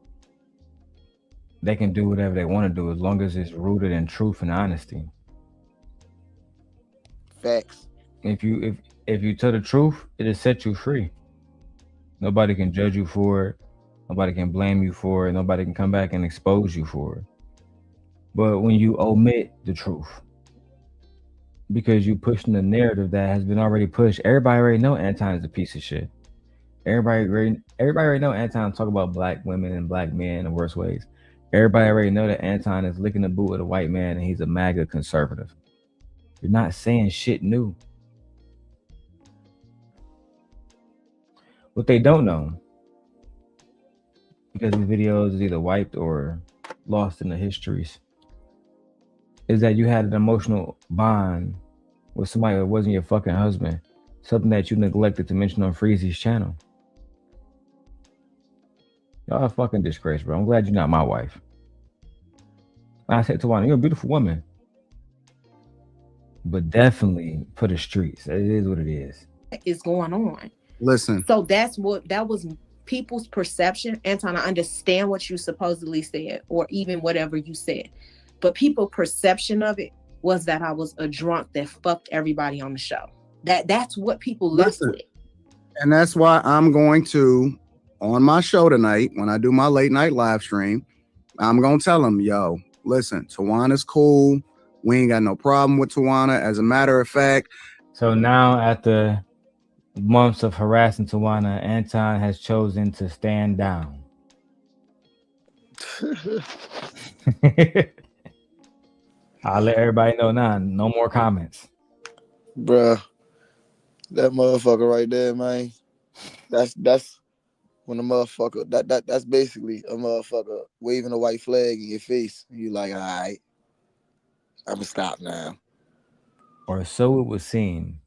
they can do whatever they want to do as long as it's rooted in truth and honesty. Facts. If you tell the truth, it'll set you free. Nobody can judge you for it. Nobody can blame you for it. Nobody can come back and expose you for it. But when you omit the truth, because you pushing the narrative that has been already pushed, everybody already know Anton is a piece of shit. Everybody already know Anton talk about black women and black men in the worst ways. Everybody already know that Anton is licking the boot of a white man and he's a MAGA conservative. You're not saying shit new. What they don't know, because these videos is either wiped or lost in the histories, is that you had an emotional bond with somebody that wasn't your fucking husband. Something that you neglected to mention on Freezy's channel. Y'all a fucking disgrace, bro. I'm glad you're not my wife. I said, Tawana, you're a beautiful woman. But definitely for the streets. It is what it is. Is going on. Listen. So that was people's perception. Anton, I understand what you supposedly said, or even whatever you said. But people's perception of it was that I was a drunk that fucked everybody on the show. That's what people left with. And that's why I'm going to, on my show tonight, when I do my late night live stream, I'm going to tell them, yo, listen, Tawana's cool. We ain't got no problem with Tawana. As a matter of fact. So now after months of harassing Tawana, Anton has chosen to stand down. I'll let everybody know now. No more comments. Bruh, that motherfucker right there, man. That's when the motherfucker, that's basically a motherfucker waving a white flag in your face. You like, all right, I'm gonna stop now. Or so it would seem.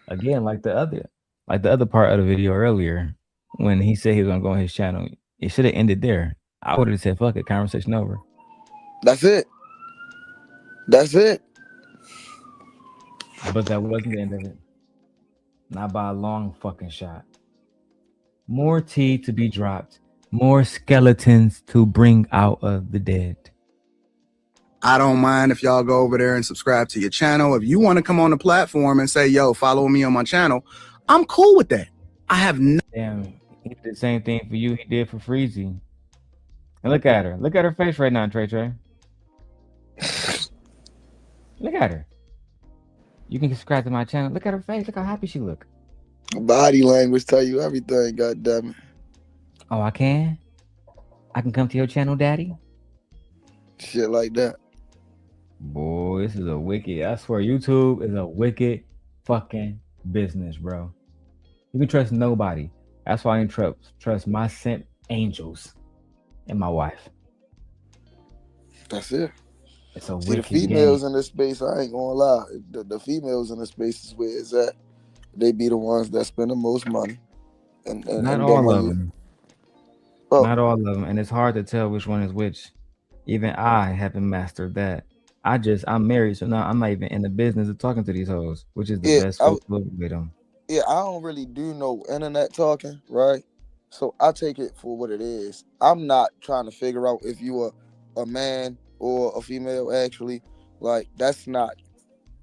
Again, like the other part of the video earlier, when he said he was gonna go on his channel, it should have ended there. I would have said, fuck it, conversation over. That's it. That's it. But that wasn't the end of it. Not by a long fucking shot. More tea to be dropped. More skeletons to bring out of the dead. I don't mind if y'all go over there and subscribe to your channel. If you want to come on the platform and say, yo, follow me on my channel, I'm cool with that. I have no. Damn, he did the same thing for you he did for Freezy. And look at her. Look at her face right now, Trey. Look at her. You can subscribe to my channel. Look at her face. Look how happy she look. Body language tell you everything, goddammit. Oh, I can? I can come to your channel, daddy? Shit like that. Boy, this is a wicked. I swear, YouTube is a wicked fucking business, bro. You can trust nobody. That's why I didn't trust my sent angels and my wife. That's it. It's a See, wicked the females game. in this space, I ain't gonna lie. The females in this space is where it's at. They be the ones that spend the most money. And Not and all of them. Oh. Not all of them. And it's hard to tell which one is which. Even I haven't mastered that. I'm married, so now I'm not even in the business of talking to these hoes, which is the best way to live with them. Yeah, I don't really do no internet talking, right? So I take it for what it is. I'm not trying to figure out if you are a man or a female, actually. Like, that's not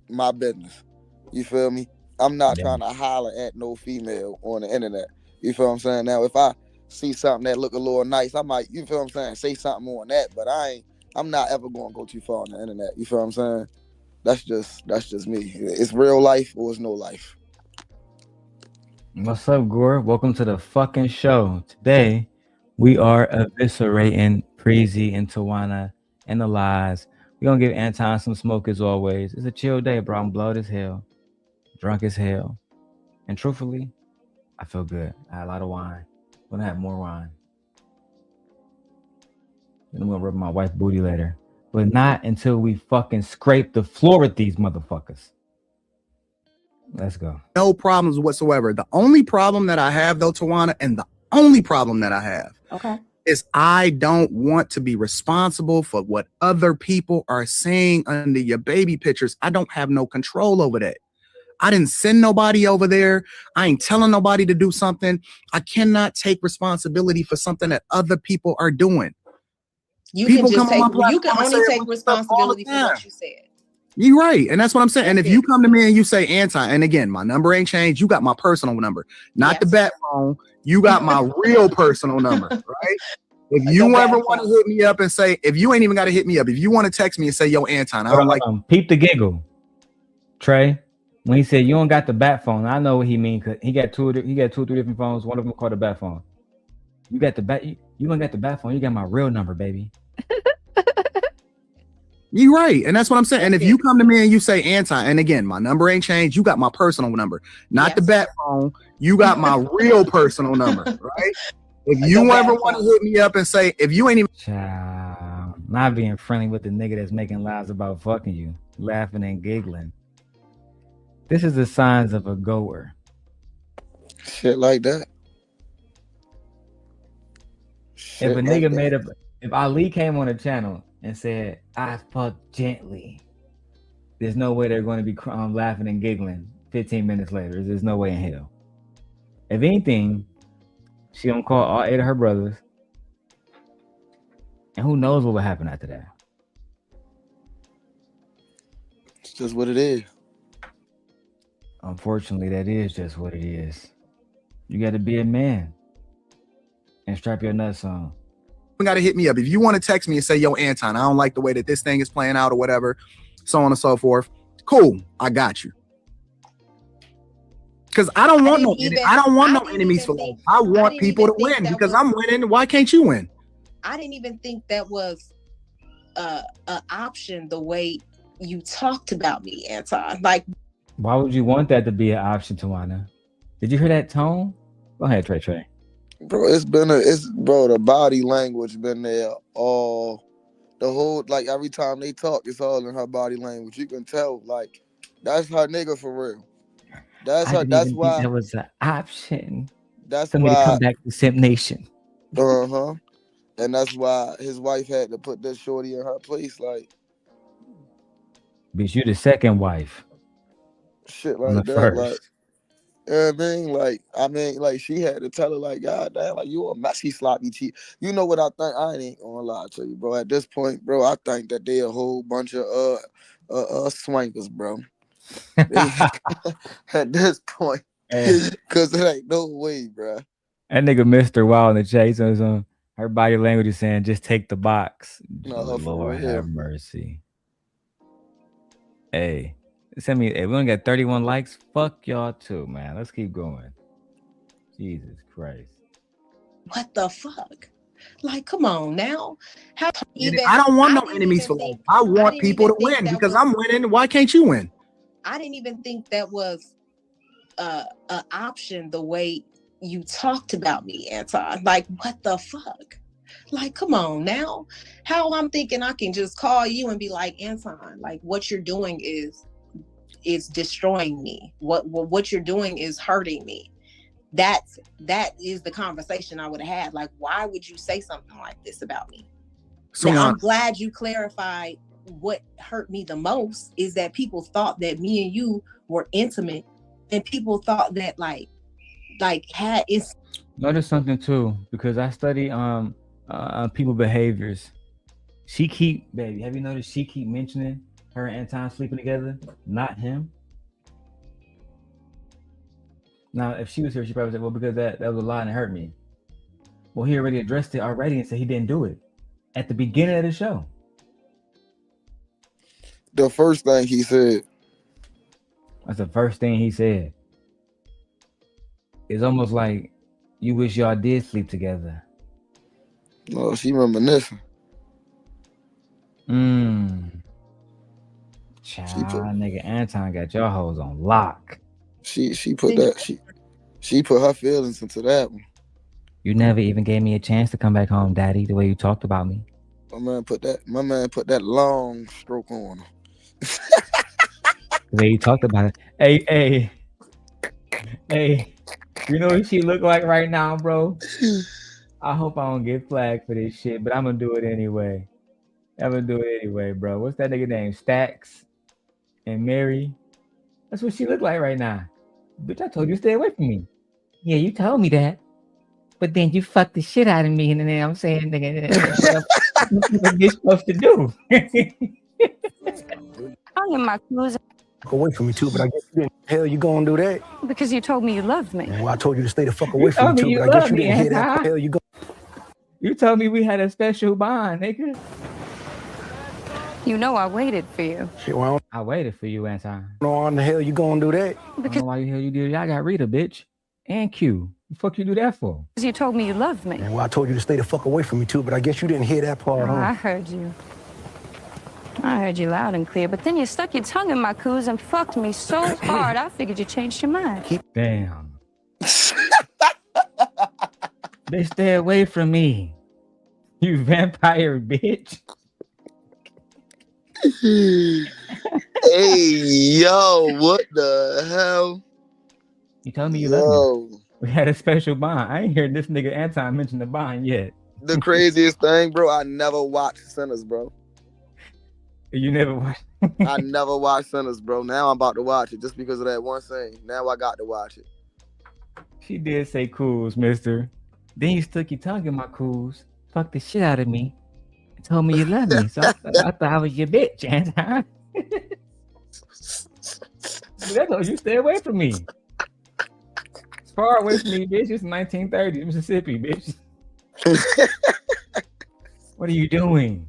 my business. You feel me? I'm not trying to holler at no female on the internet. You feel what I'm saying? Now, if I see something that look a little nice, I might, you feel what I'm saying, say something on that, but I'm not ever going to go too far on the internet. You feel what I'm saying? That's just me. It's real life or it's no life. What's up, Gore? Welcome to the fucking show. Today, we are eviscerating Freezy and Tawana and the lies. We're going to give Anton some smoke as always. It's a chill day, bro. I'm blowed as hell, drunk as hell. And truthfully, I feel good. I had a lot of wine. I'm going to have more wine. And I'm going to rub my wife's booty later. But not until we fucking scrape the floor with these motherfuckers. Let's go. No problems whatsoever. The only problem that I have, though, Tawana, and the only problem that I have is I don't want to be responsible for what other people are saying under your baby pictures. I don't have no control over that. I didn't send nobody over there. I ain't telling nobody to do something. I cannot take responsibility for something that other people are doing. You People can just come on take. my You can platform and only say take a bunch of stuff all the responsibility for time. what you said. You're right. And that's what I'm saying. And if you come to me and you say Anton, and again, my number ain't changed. You got my personal number, not the bat phone. You got my real personal number, right? If you ever want to hit me up and say, if you ain't even got to hit me up, if you want to text me and say, yo, Anton, I don't like. Peep the giggle. Trey, when he said you don't got the bat phone, I know what he mean, because he got two or three different phones. One of them called the bat phone. You got the bat. You don't got the bat phone. You got my real number, baby. You're right. And that's what I'm saying. And if you come to me and you say Anton, and again, my number ain't changed. You got my personal number, not the bat phone. You got my real personal number, right? If you ever want to hit me up and say, if you ain't even. Child, not being friendly with the nigga that's making lies about fucking you, laughing and giggling. This is the signs of a goer. Shit like that. If a nigga made up, if Ali came on the channel and said, I fuck gently, there's no way they're going to be laughing and giggling 15 minutes later. There's no way in hell. If anything, she gonna call all 8 of her brothers, and who knows what will happen after that. It's just what it is. Unfortunately, that is just what it is. You got to be a man and strap your nuts on. You got to hit me up. If you want to text me and say, yo, Anton, I don't like the way that this thing is playing out or whatever, so on and so forth. Cool. I got you. Because I don't want no enemies for life. I want people to win because I'm winning. Why can't you win? I didn't even think that was an option the way you talked about me, Anton. Like, why would you want that to be an option, Tawana? Did you hear that tone? Go ahead, Trey. Bro, the body language been there all the whole, like every time they talk, it's all in her body language. You can tell, like, that's her nigga for real. That's her. That's why that was an option. That's for me to come back to Simp Nation. And that's why his wife had to put this shorty in her place, like. Bitch, you the second wife. Shit like that, first. like. You know what I mean? Like she had to tell her, like, God damn, like you a messy sloppy cheat. You know what I think? I ain't gonna lie to you, bro. At this point, bro, I think that they a whole bunch of swankers, bro. At this point, because it ain't no way, bro. That nigga Mr. Wild in the chat, so her body language is saying, just take the box. No, Lord have mercy. Hey. Send me. Hey, we only got 31 likes. Fuck y'all too, man. Let's keep going. Jesus Christ. What the fuck? Like, come on now. I don't want no enemies for life. I want people to win because I'm winning. Why can't you win? I didn't even think that was an option the way you talked about me, Anton. Like, what the fuck? Like, come on now. How I'm thinking I can just call you and be like, Anton, like what you're doing is destroying me. What you're doing is hurting me. That is the conversation I would have had. Like, why would you say something like this about me? So now, I'm glad you clarified what hurt me the most is that people thought that me and you were intimate and people thought that like it's. Notice something too, because I study people behaviors. Baby, have you noticed she keep mentioning her and Anton sleeping together, not him? Now, if she was here, she probably said, well, because that was a lie and it hurt me. Well, he already addressed it already and said he didn't do it at the beginning of the show. The first thing he said. That's the first thing he said. It's almost like you wish y'all did sleep together. No, she reminiscing. Child, nigga, Anton got your hoes on lock. She put that she put her feelings into that one. You never even gave me a chance to come back home, Daddy, the way you talked about me. My man put that long stroke on her. The way you talked about it. Hey, you know what she look like right now, bro? I hope I don't get flagged for this shit, but I'm gonna do it anyway. Bro. What's that nigga name? Stacks and Mary. That's what she look like right now. Bitch, I told you to stay away from me. Yeah, you told me that. But then you fucked the shit out of me, and then I'm saying, nigga, what you supposed to do? I'm in my clothes. Away from me too, but I guess you didn't. Hell, you gonna do that? Because you told me you loved me. Well, I told you to stay the fuck away from me too, but I guess you didn't hear that. Hell, you go. You told me we had a special bond, nigga. You know I waited for you. Shit, well, I waited for you, Anton. No, on the hell you gonna do that? I don't know why the hell you did. I got Rita, bitch, and Q. The fuck you do that for? Because you told me you loved me. Well, I told you to stay the fuck away from me too, but I guess you didn't hear that part, huh? I heard you. I heard you loud and clear, but then you stuck your tongue in my coos and fucked me so hard, I figured you changed your mind. Damn. Bitch, stay away from me. You vampire bitch. Hey, yo, what the hell? You told me you love me. We had a special bond. I ain't heard this nigga Anton mention the bond yet. The craziest thing, bro, I never watched Sinners, bro. You never watched? I never watched Sinners, bro. Now I'm about to watch it just because of that one scene. Now I got to watch it. She did say cools, mister. Then you stuck your tongue in my cools, fucked the shit out of me, and told me you love me. So I thought I was your bitch, Anton. That's all. You stay away from me. Far away from me, bitch. It's 1930s, Mississippi, bitch. What are you doing?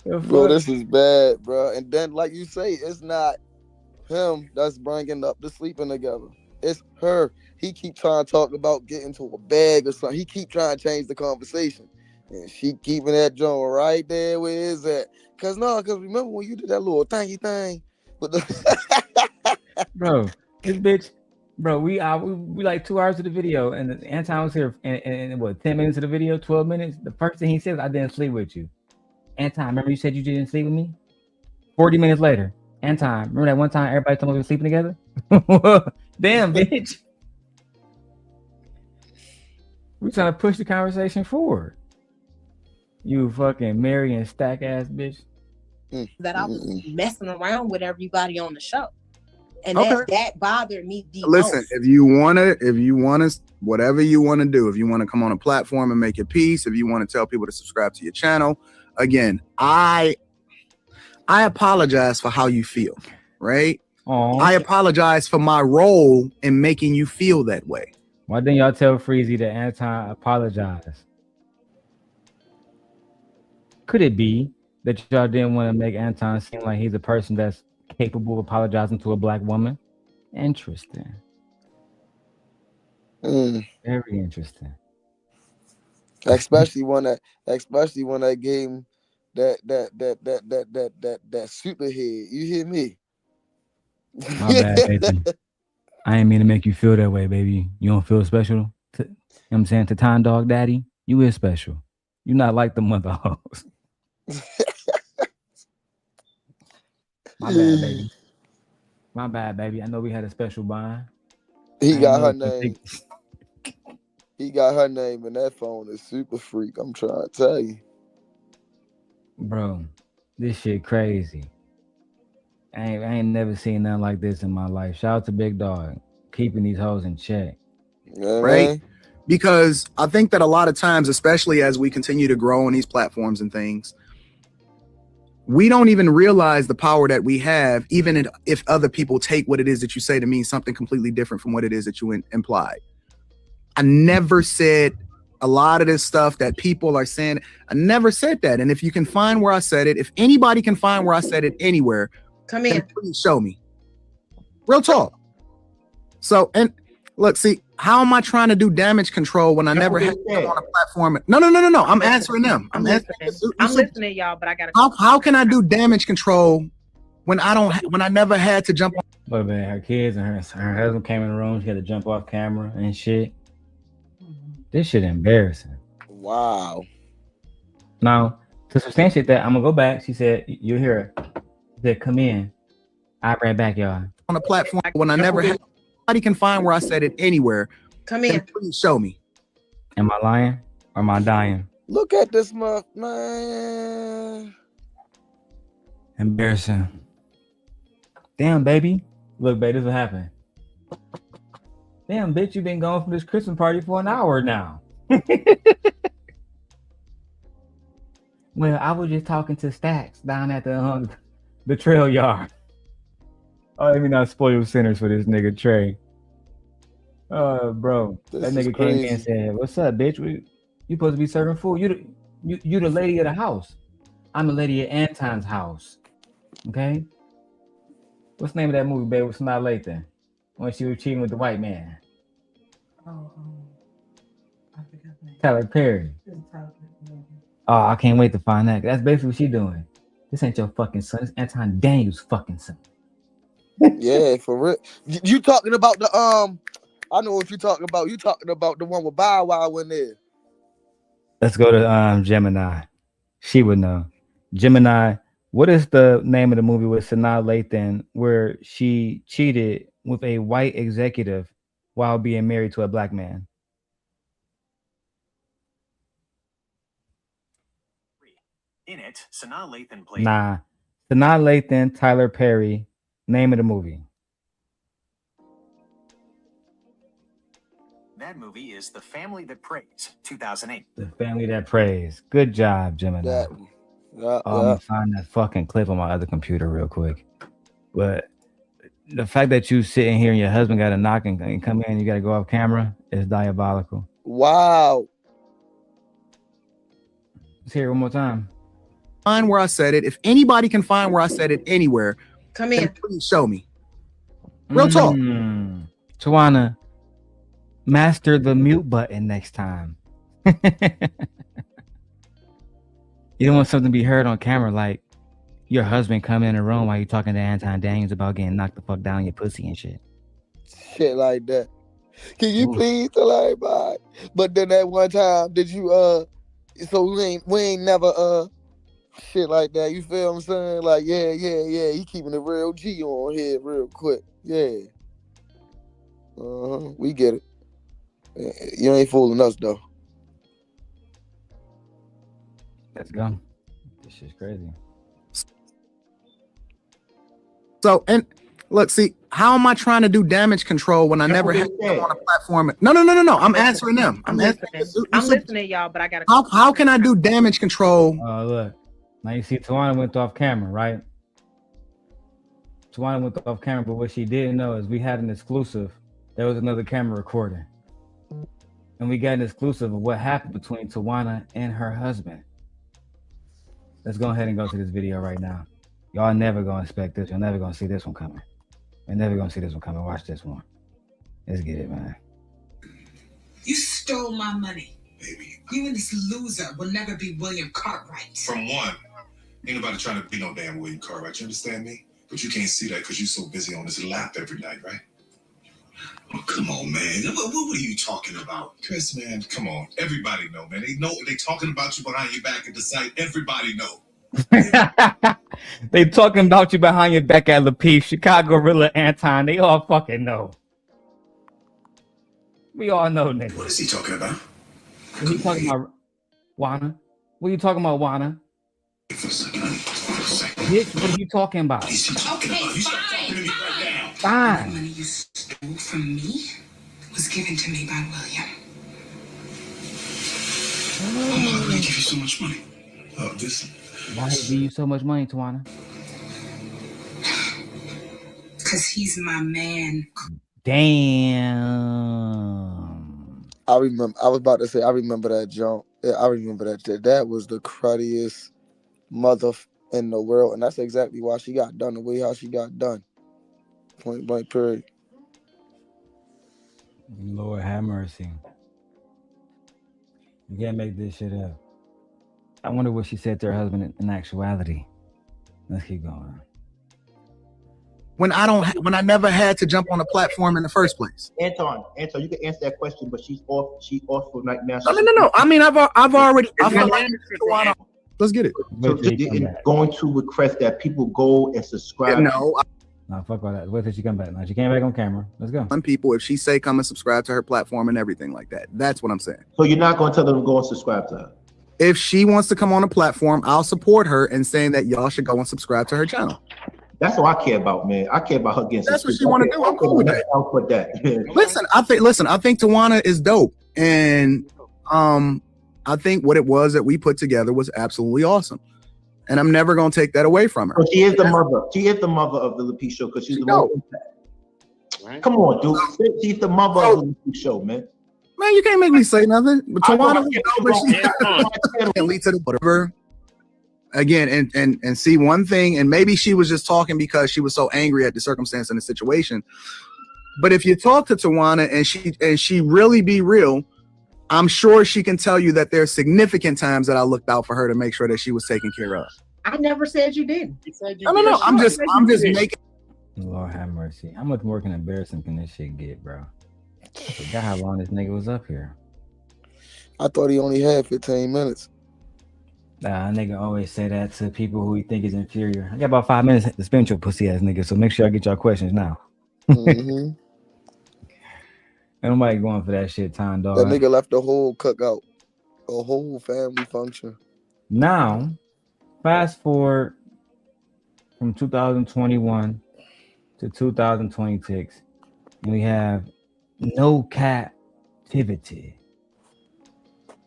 Bro, this is bad, bro. And then, like you say, it's not him that's bringing up the sleeping together. It's her. He keep trying to talk about getting to a bag or something. He keep trying to change the conversation. And she keeping that joint right there where it's at. Cause remember when you did that little thangy thing? With the Bro, this bitch, bro, we like 2 hours of the video, and Anton was here, and what, 10 minutes of the video, 12 minutes? The first thing he said was, I didn't sleep with you. Anton, remember you said you didn't sleep with me? 40 minutes later, Anton, remember that one time everybody told me we were sleeping together? Damn, bitch. We trying to push the conversation forward. You fucking Mary and stack ass bitch. That I was messing around with everybody on the show. And Okay. that bothered me the Listen, most. if you wanna, whatever you want to do, if you want to come on a platform and make your piece, if you want to tell people to subscribe to your channel, again, I apologize for how you feel, right? I apologize for my role in making you feel that way. Why didn't y'all tell Freezy that Anton apologized? Could it be that y'all didn't want to make Anton seem like he's a person that's capable of apologizing to a black woman? Interesting. Very interesting. especially when I gave him that super head. You hear me? My bad, baby. I ain't mean to make you feel that way, baby. You don't feel special? You know what I'm saying? To Time Dog Daddy, you is special. You're not like the mother hoes. My bad, baby. My bad, baby. I know we had a special bond. He got her name. He got her name in that phone. Is super freak. I'm trying to tell you. Bro, this shit crazy. I ain't never seen nothing like this in my life. Shout out to Big Dog, keeping these hoes in check. Right? Because I think that a lot of times, especially as we continue to grow on these platforms and things, we don't even realize the power that we have, even if other people take what it is that you say to mean something completely different from what it is that you implied. I never said a lot of this stuff that people are saying. I never said that. And if you can find where I said it, if anybody can find where I said it anywhere, come in, please show me. Real talk. So, and look, see, how am I trying to do damage control when I never had them on a platform? No. I'm answering them. I'm listening, y'all, but I gotta. How can I do damage control when I never had to jump on? But man, her kids and her husband came in the room. She had to jump off camera and shit. This shit embarrassing. Wow. Now, to substantiate that, I'm gonna go back. She said, "You hear her?" She said, "Come in." I ran back, y'all. On a platform when I never had. Nobody can find where I said it anywhere. Come in. Please show me. Am I lying or am I dying? Look at this month, man. Embarrassing. Damn, baby. Look, babe, this what happened. Damn, bitch, you been gone from this Christmas party for an hour now. Well, I was just talking to Stacks down at the trail yard. Oh, let me not spoil sinners for this nigga Trey. Bro, that nigga came in and said, "What's up, bitch? You supposed to be serving food? You the lady of the house. I'm the lady at Anton's house. Okay. What's the name of that movie, babe? With Sanaa Lathan when she was cheating with the white man? I forgot the name. Tyler Perry. Oh, I can't wait to find that. That's basically what she doing. This ain't your fucking son. It's Anton Daniels' fucking son. Yeah, for real. You talking about the I know what you talking about. You talking about the one with Bow Wow in there. Let's go to Gemini. She would know. Gemini, what is the name of the movie with Sanaa Lathan where she cheated with a white executive while being married to a black man? In it, Sanaa Lathan played. Nah. Sanaa Lathan, Tyler Perry. Name of the movie. That movie is The Family That Prays, 2008. The Family That Prays. Good job, Gemini. I'm gonna find that fucking clip on my other computer real quick. But the fact that you sitting here and your husband got a knock and come in and you got to go off camera is diabolical. Wow. Let's hear it one more time. Find where I said it. If anybody can find where I said it anywhere, come in. Please show me. Real talk. Tawana, master the mute button next time. You don't want something to be heard on camera like your husband come in the room while you talking to Anton Daniels about getting knocked the fuck down your pussy and shit. Shit like that. Can you please tell everybody? But then that one time, did you so we ain't never shit like that. You feel what I'm saying? Like, yeah. He keeping a real G on here real quick. Yeah. We get it. You ain't fooling us though. Let's go. This shit's crazy. So, and look, see, how am I trying to do damage control when I never had them on a platform? No. I'm answering them. I'm listening, y'all, but I gotta. How can I do damage control? Look, now you see Tawana went off camera, right? Tawana went off camera, but what she didn't know is we had an exclusive. There was another camera recording. And we got an exclusive of what happened between Tawana and her husband. Let's go ahead and go to this video right now. Y'all never gonna expect this. You're never gonna see this one coming. You're never gonna see this one coming. Watch this one. Let's get it, man. You stole my money. Baby. You and this loser will never be William Cartwright. From one, ain't nobody trying to be no damn William Cartwright. You understand me? But you can't see that because you're so busy on this lap every night, right? Oh, come on, man. What are you talking about? Chris, man, come on. Everybody know, man. They know they talking about you behind your back at the site. Everybody know. They talking about you behind your back at Lapeef, Chicago Gorilla, Anton. They all fucking know. We all know, nigga. What is he talking about? What are you talking about, Wana? What are you talking about, Wana? For a second, bitch. What are you talking about? What is she talking about? You stop talking to me right now. The Fine. money you stole from me was given to me by William. Why would he give you so much money? This. Why did he give you so much money, Tawana? Because he's my man. Damn. I remember. I was about to say. I remember that jump. Yeah, I remember that. That was the cruddiest mother in the world, and that's exactly why she got done the way how she got done. Point blank. Period. Lord have mercy. You can't make this shit up. I wonder what she said to her husband in actuality. Let's keep going. When I never had to jump on a platform in the first place. Anton, you can answer that question, but she's off for right now. No. I mean, I've already. I feel like Tawana. Let's get it. So going to request that people go and subscribe. No, fuck all that. Wait till she come back. Now she came back on camera. Let's go. Some people, if she say come and subscribe to her platform and everything like that, that's what I'm saying. So you're not going to tell them to go and subscribe to her? If she wants to come on a platform, I'll support her in saying that y'all should go and subscribe to her channel. That's what I care about, man. I care about her getting. That's what she want to do. I'm cool with that. I'll put that. Listen, I think Tawana is dope, and I think what it was that we put together was absolutely awesome, and I'm never gonna take that away from her. So she is the mother. She is the mother of the Lepe Show because she's the one. Right. Come on, dude. She's the mother of the Lepe Show, man. Man, you can't make me say nothing. But Tawana can lead to the whatever. Again, and see one thing, and maybe she was just talking because she was so angry at the circumstance and the situation. But if you talk to Tawana and she really be real, I'm sure she can tell you that there's significant times that I looked out for her to make sure that she was taken care of. I never said you didn't. No. I'm just making. Lord have mercy. How much more can embarrassing can this shit get, bro? I forgot how long this nigga was up here. I thought he only had 15 minutes. Nah, nigga always say that to people who he think is inferior. I got about 5 minutes to spend your pussy ass nigga, so make sure I get y'all questions now. Mm-hmm. Ain't nobody going for that shit, time dog. That nigga left the whole cookout, a whole family function. Now, fast forward from 2021 to 2026, and we have no captivity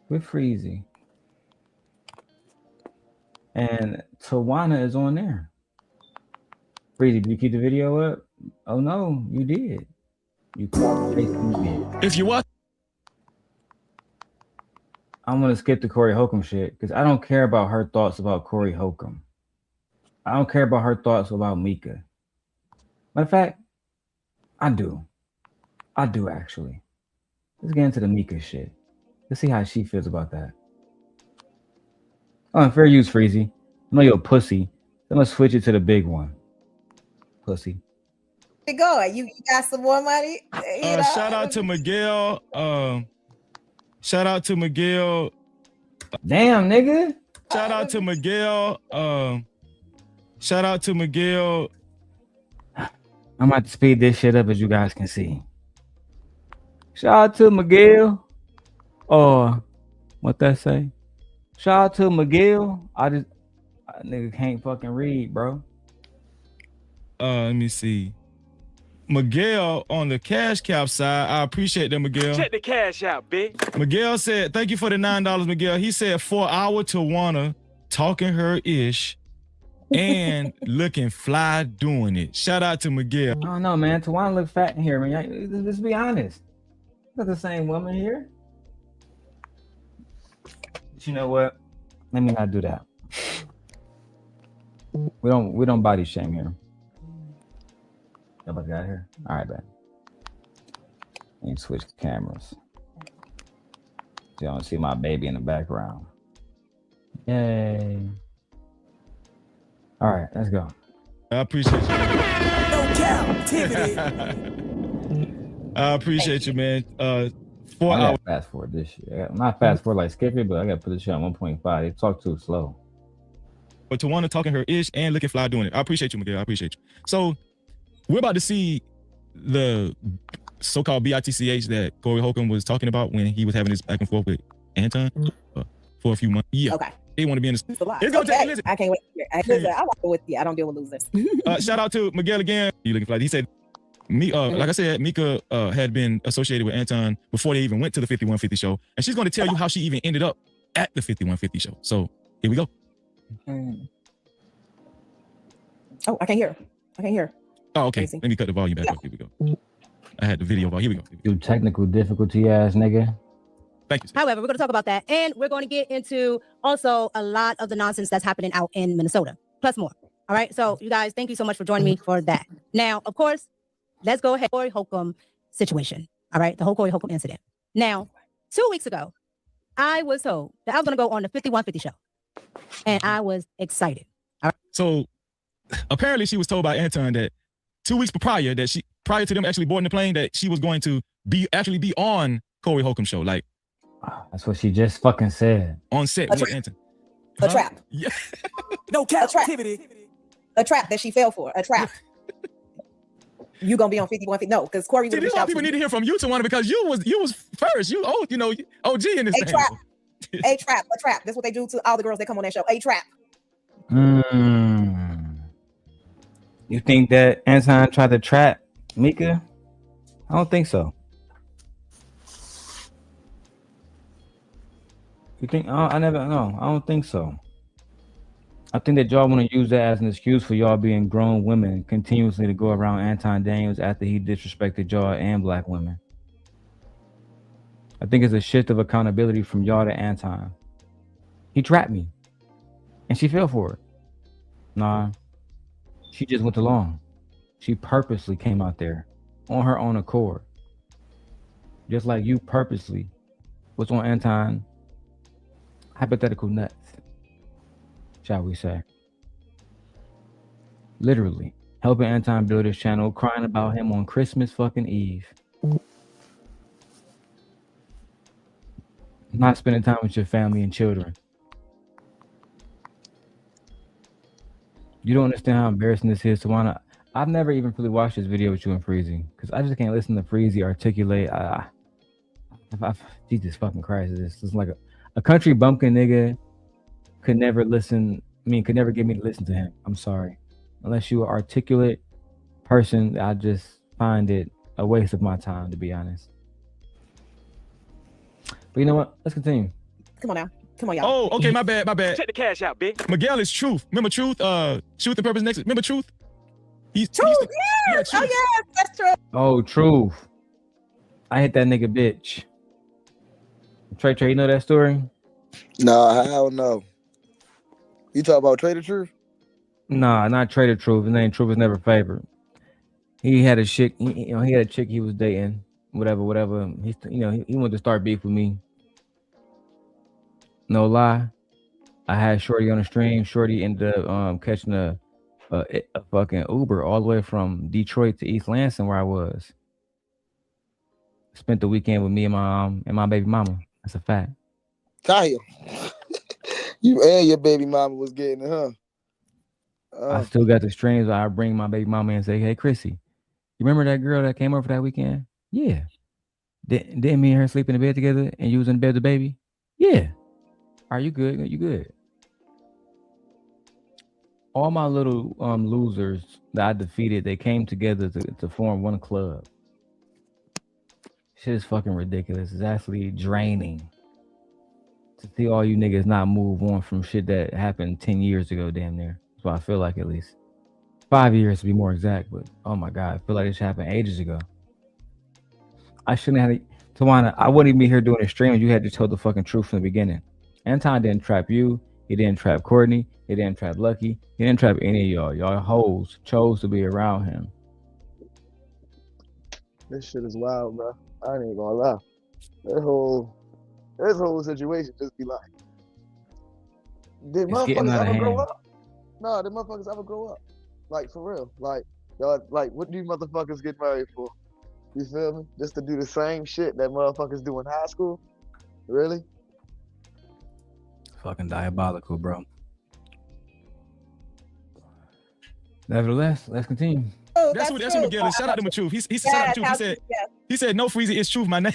with Freezy. And Tawana is on there. Freezy, did you keep the video up? Oh no, you did. You did. If you watch, I'm gonna skip the Corey Holcomb shit because I don't care about her thoughts about Corey Holcomb. I don't care about her thoughts about Mika. Matter of fact, I do. I do actually. Let's get into the Mika shit. Let's see how she feels about that. Oh, fair use, Freezy. I know you're a pussy. I'm gonna switch it to the big one. Pussy. Where you going? You got some more money? Shout out to Miguel. Shout out to Miguel. Damn, nigga. Shout out to Miguel. Shout out to Miguel. I'm about to speed this shit up as you guys can see. Shout out to Miguel. What that say? Shout out to Miguel. Nigga can't fucking read, bro. Let me see. Miguel on the cash cap side. I appreciate that, Miguel. Check the cash out, bitch. Miguel said, thank you for the $9, Miguel. He said 4 hour Tawana talking her ish and looking fly doing it. Shout out to Miguel. I don't know, man. Tawana look fat in here, man. Let's be honest. Not the same woman here. But you know what? Let me not do that. We don't body shame here. Nobody got here. All right, man. Let me switch cameras. You don't see my baby in the background. Yay. All right, let's go. I appreciate you. No captivity. I appreciate you, man. 4 I hours. gotta fast forward this shit. Not fast forward like skip it, but I gotta put this shit on 1.5. They talk too slow. But Tawana talking her ish and looking fly doing it. I appreciate you, Miguel. I appreciate you. So we're about to see the so-called BITCH that Corey Holcomb was talking about when he was having this back and forth with Anton for a few months. Yeah. Okay. He want to be in the. It's a lot. It's gonna Okay. take. Listen. I can't wait. Listen, I walk with you. I don't deal with losers. Shout out to Miguel again. You looking fly? He said, "Me, like I said, Mika had been associated with Anton before they even went to the 5150 show, and she's going to tell you how she even ended up at the 5150 show." So here we go. Oh, I can't hear. I can't hear. Oh, okay. Let me cut the volume back up. Here we go. I had the video volume. Here we go. You technical difficulty ass nigga. Thank you. However, we're going to talk about that, and we're going to get into also a lot of the nonsense that's happening out in Minnesota, plus more. All right. So, you guys, thank you so much for joining me for that. Now, of course, let's go ahead. Corey Holcomb situation. All right. The whole Corey Holcomb incident. Now, 2 weeks ago, I was told that I was going to go on the 5150 show, and I was excited. All right. So apparently she was told by Anton that 2 weeks prior to them actually boarding the plane that she was going to be on Corey Holcomb's show. Like, that's what she just fucking said. On set with Anton. A trap. Yeah. No captivity. A trap that she fell for. A trap. You gonna be on 5150? No, because Corey. See, this is why people need to hear from you, Tawana, because you was first. You OG in this thing. A trap. That's what they do to all the girls that come on that show. A trap. You think that Anton tried to trap Mika? I don't think so. You think? I never know. I don't think so. I think that y'all want to use that as an excuse for y'all being grown women continuously to go around Anton Daniels after he disrespected y'all and black women. I think it's a shift of accountability from y'all to Anton. He trapped me, and she fell for it. Nah, she just went along. She purposely came out there on her own accord, just like you purposely was on Anton hypothetical nuts, shall we say. Literally helping Anton build his channel, crying about him on Christmas fucking Eve. Not spending time with your family and children. You don't understand how embarrassing this is, Tawana. I've never even really watched this video with you and Freezy because I just can't listen to Freezy articulate. Jesus fucking Christ, this is like a country bumpkin nigga could never listen. Could never get me to listen to him. I'm sorry. Unless you're an articulate person, I just find it a waste of my time, to be honest. But you know what? Let's continue. Come on now. Come on, y'all. Oh, okay, my bad. Check the cash out, bitch. Miguel is Truth. Remember Truth? Truth and Purpose Next. Remember Truth? Truth, yes. Oh, yes, that's true. Oh, Truth. I hit that nigga bitch. Trey, you know that story? Nah, hell no. You talk about Trader Truth? Nah, not Trader Truth. His name Truth was never favored. He had a chick. He had a chick he was dating. Whatever. He wanted to start beef with me. No lie, I had Shorty on the stream. Shorty ended up catching a fucking Uber all the way from Detroit to East Lansing, where I was. Spent the weekend with me and my baby mama. That's a fact. Damn. You and your baby mama was getting it, huh? I still got the streams where I bring my baby mama in and say, "Hey, Chrissy, you remember that girl that came over for that weekend? Yeah. Didn't me and her sleep in the bed together and you was in bed with the baby? Yeah. Are you good? You good?" All my little losers that I defeated, they came together to form one club. Shit is fucking ridiculous. It's actually draining to see all you niggas not move on from shit that happened 10 years ago, damn near. That's what I feel like, at least. 5 years to be more exact, but oh my God, I feel like this happened ages ago. I shouldn't have Tawana, I wouldn't even be here doing a stream if you had just told the fucking truth from the beginning. Anton didn't trap you. He didn't trap Courtney. He didn't trap Lucky. He didn't trap any of y'all. Y'all hoes chose to be around him. This shit is wild, bro. I ain't even gonna lie. This whole situation just be like, did motherfuckers ever grow up? No, did motherfuckers ever grow up? Like, for real. Like, y'all, like, what do you motherfuckers get married for? You feel me? Just to do the same shit that motherfuckers do in high school? Really? Fucking diabolical, bro. Nevertheless, let's continue. That's what Miguel is. Shout out to Machuth. He said, He said, no, Freezy, it's truth, my name.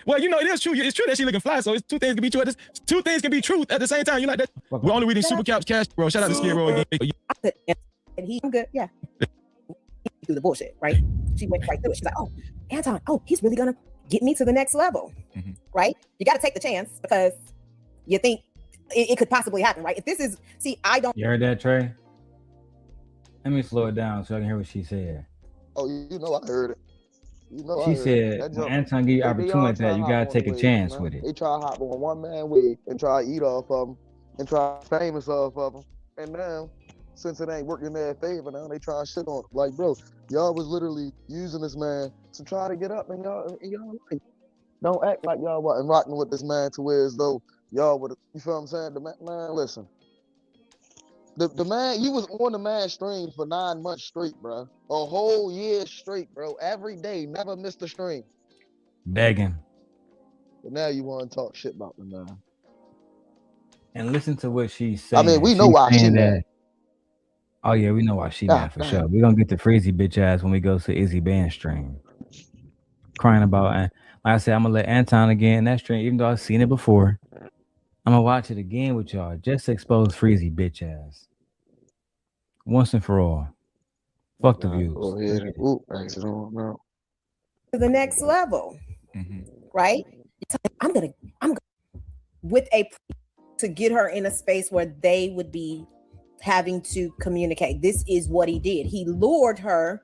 Well, you know, it is true. It's true that she looking fly, so it's two things can be true. Two things can be truth at the same time. You like that? We're only reading Super Caps Cash, bro. Shout out to Skid Row again. And he's good, yeah. Through the bullshit, right? She went right through it. She's like, oh, Anton, oh, he's really gonna get me to the next level, right? You got to take the chance because you think it could possibly happen, right? If this is, see, I don't. You heard that, Trey? Let me slow it down so I can hear what she said. Oh, you know I heard it. You know She said, when Anton give you opportunity like that, you gotta take a chance with it. They try to hop on one man wig and try to eat off of them and try to famous off of them. And now, since it ain't working in their favor, now they try to shit on it. Like, bro, y'all was literally using this man to try to get up in y'all life. Don't act like y'all wasn't rocking with this man to where as though y'all would, you feel what I'm saying? The man, listen. The man, you was on the man stream for 9 months straight, bro. A whole year straight, bro. Every day, never missed a stream. Begging. But now you want to talk shit about the man. And listen to what she's saying. I mean, we know why she mad. Oh yeah, we know why she mad for sure. We're gonna get the Freezy bitch ass when we go to Izzy Band stream. Crying about, and like I said, I'm gonna let Anton again in that stream, even though I've seen it before. I'm gonna watch it again with y'all just to expose Freezy bitch ass. Once and for all. Fuck the views. To the next level, right? I'm gonna with a to get her in a space where they would be having to communicate. This is what he did. He lured her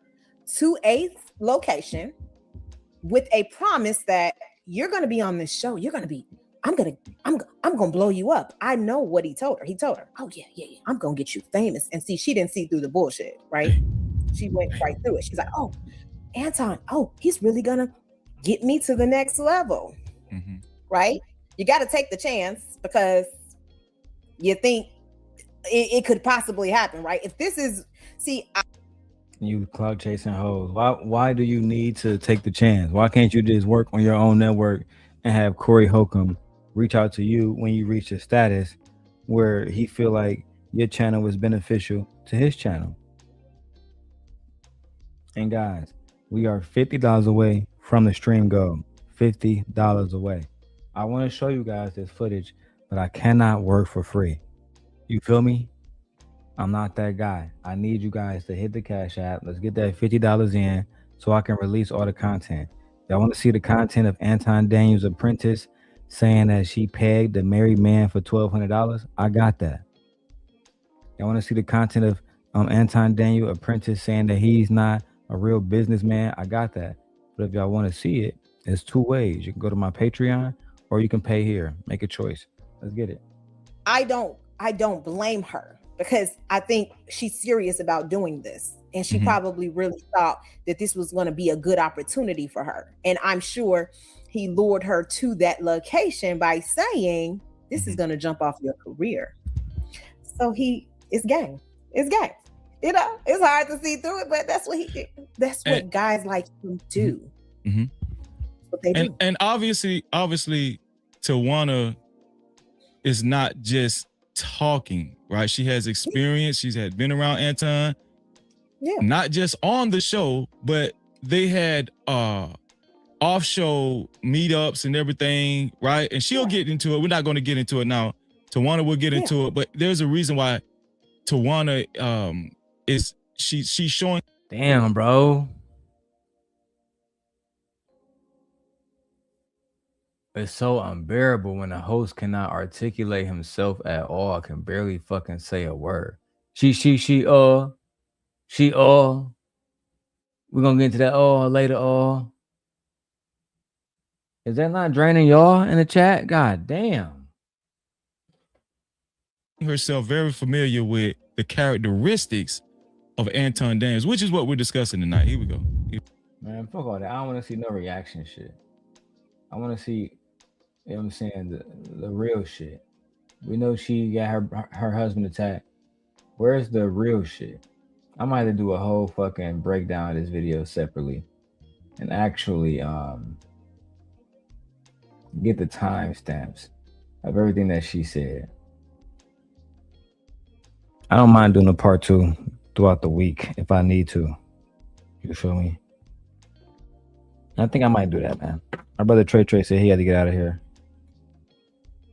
to a location with a promise that you're gonna be on this show. You're gonna be. I'm gonna blow you up. I know what he told her. He told her, oh yeah. I'm gonna get you famous. And see, she didn't see through the bullshit, right? She went right through it. She's like, oh, Anton, oh, he's really gonna get me to the next level, right? You got to take the chance because you think it could possibly happen, right? If this is, you clout chasing hoes. Why do you need to take the chance? Why can't you just work on your own network and have Corey Holcomb reach out to you when you reach a status where he feel like your channel was beneficial to his channel? And guys, we are $50 away from the stream goal. $50 away. I want to show you guys this footage, but I cannot work for free. You feel me? I'm not that guy. I need you guys to hit the Cash App. Let's get that $50 in so I can release all the content. Y'all want to see the content of Anton Daniels' apprentice saying that she pegged a married man for $1,200? I got that. Y'all want to see the content of Anton Daniels' apprentice saying that he's not a real businessman? I got that. But if y'all want to see it, there's two ways. You can go to my Patreon or you can pay here. Make a choice. Let's get it. I don't blame her because I think she's serious about doing this. And she probably really thought that this was going to be a good opportunity for her. And I'm sure he lured her to that location by saying, this is going to jump off your career. So it's gang. It's gang. You know, it's hard to see through it, but that's what he did. That's what guys like him do. What they do. And obviously, Tawana is not just talking, right? She has experience. She's had been around Anton. Yeah. Not just on the show, but they had off-show meetups and everything, right? And she'll get into it. We're not going to get into it now. Tawana will get into it, but there's a reason why Tawana she's showing. Damn, bro. It's so unbearable when a host cannot articulate himself at all, can barely fucking say a word. We're gonna get into that later. Is that not draining y'all in the chat? God damn. Herself very familiar with the characteristics of Anton Daniels, which is what we're discussing tonight. Here we go. Man, fuck all that. I don't want to see no reaction shit. I want to see, you know what I'm saying, the real shit. We know she got her husband attacked. Where's the real shit? I might have to do a whole fucking breakdown of this video separately and actually get the timestamps of everything that she said. I don't mind doing a part 2 throughout the week if I need to. You feel me? I think I might do that, man. My brother Trey said he had to get out of here.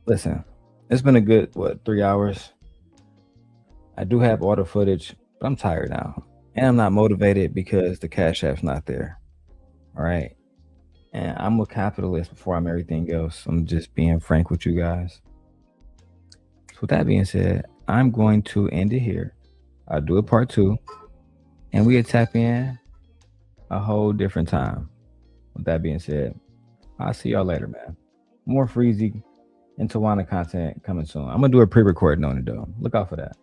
Listen, it's been a good, 3 hours? I do have all the footage, but I'm tired now. And I'm not motivated because the Cash App's not there. All right. And I'm a capitalist before I'm everything else. I'm just being frank with you guys. So with that being said, I'm going to end it here. I'll do a part 2. And we'll tap in a whole different time. With that being said, I'll see y'all later, man. More Freezy and Tawana content coming soon. I'm going to do a pre-recording on it, though. Look out for that.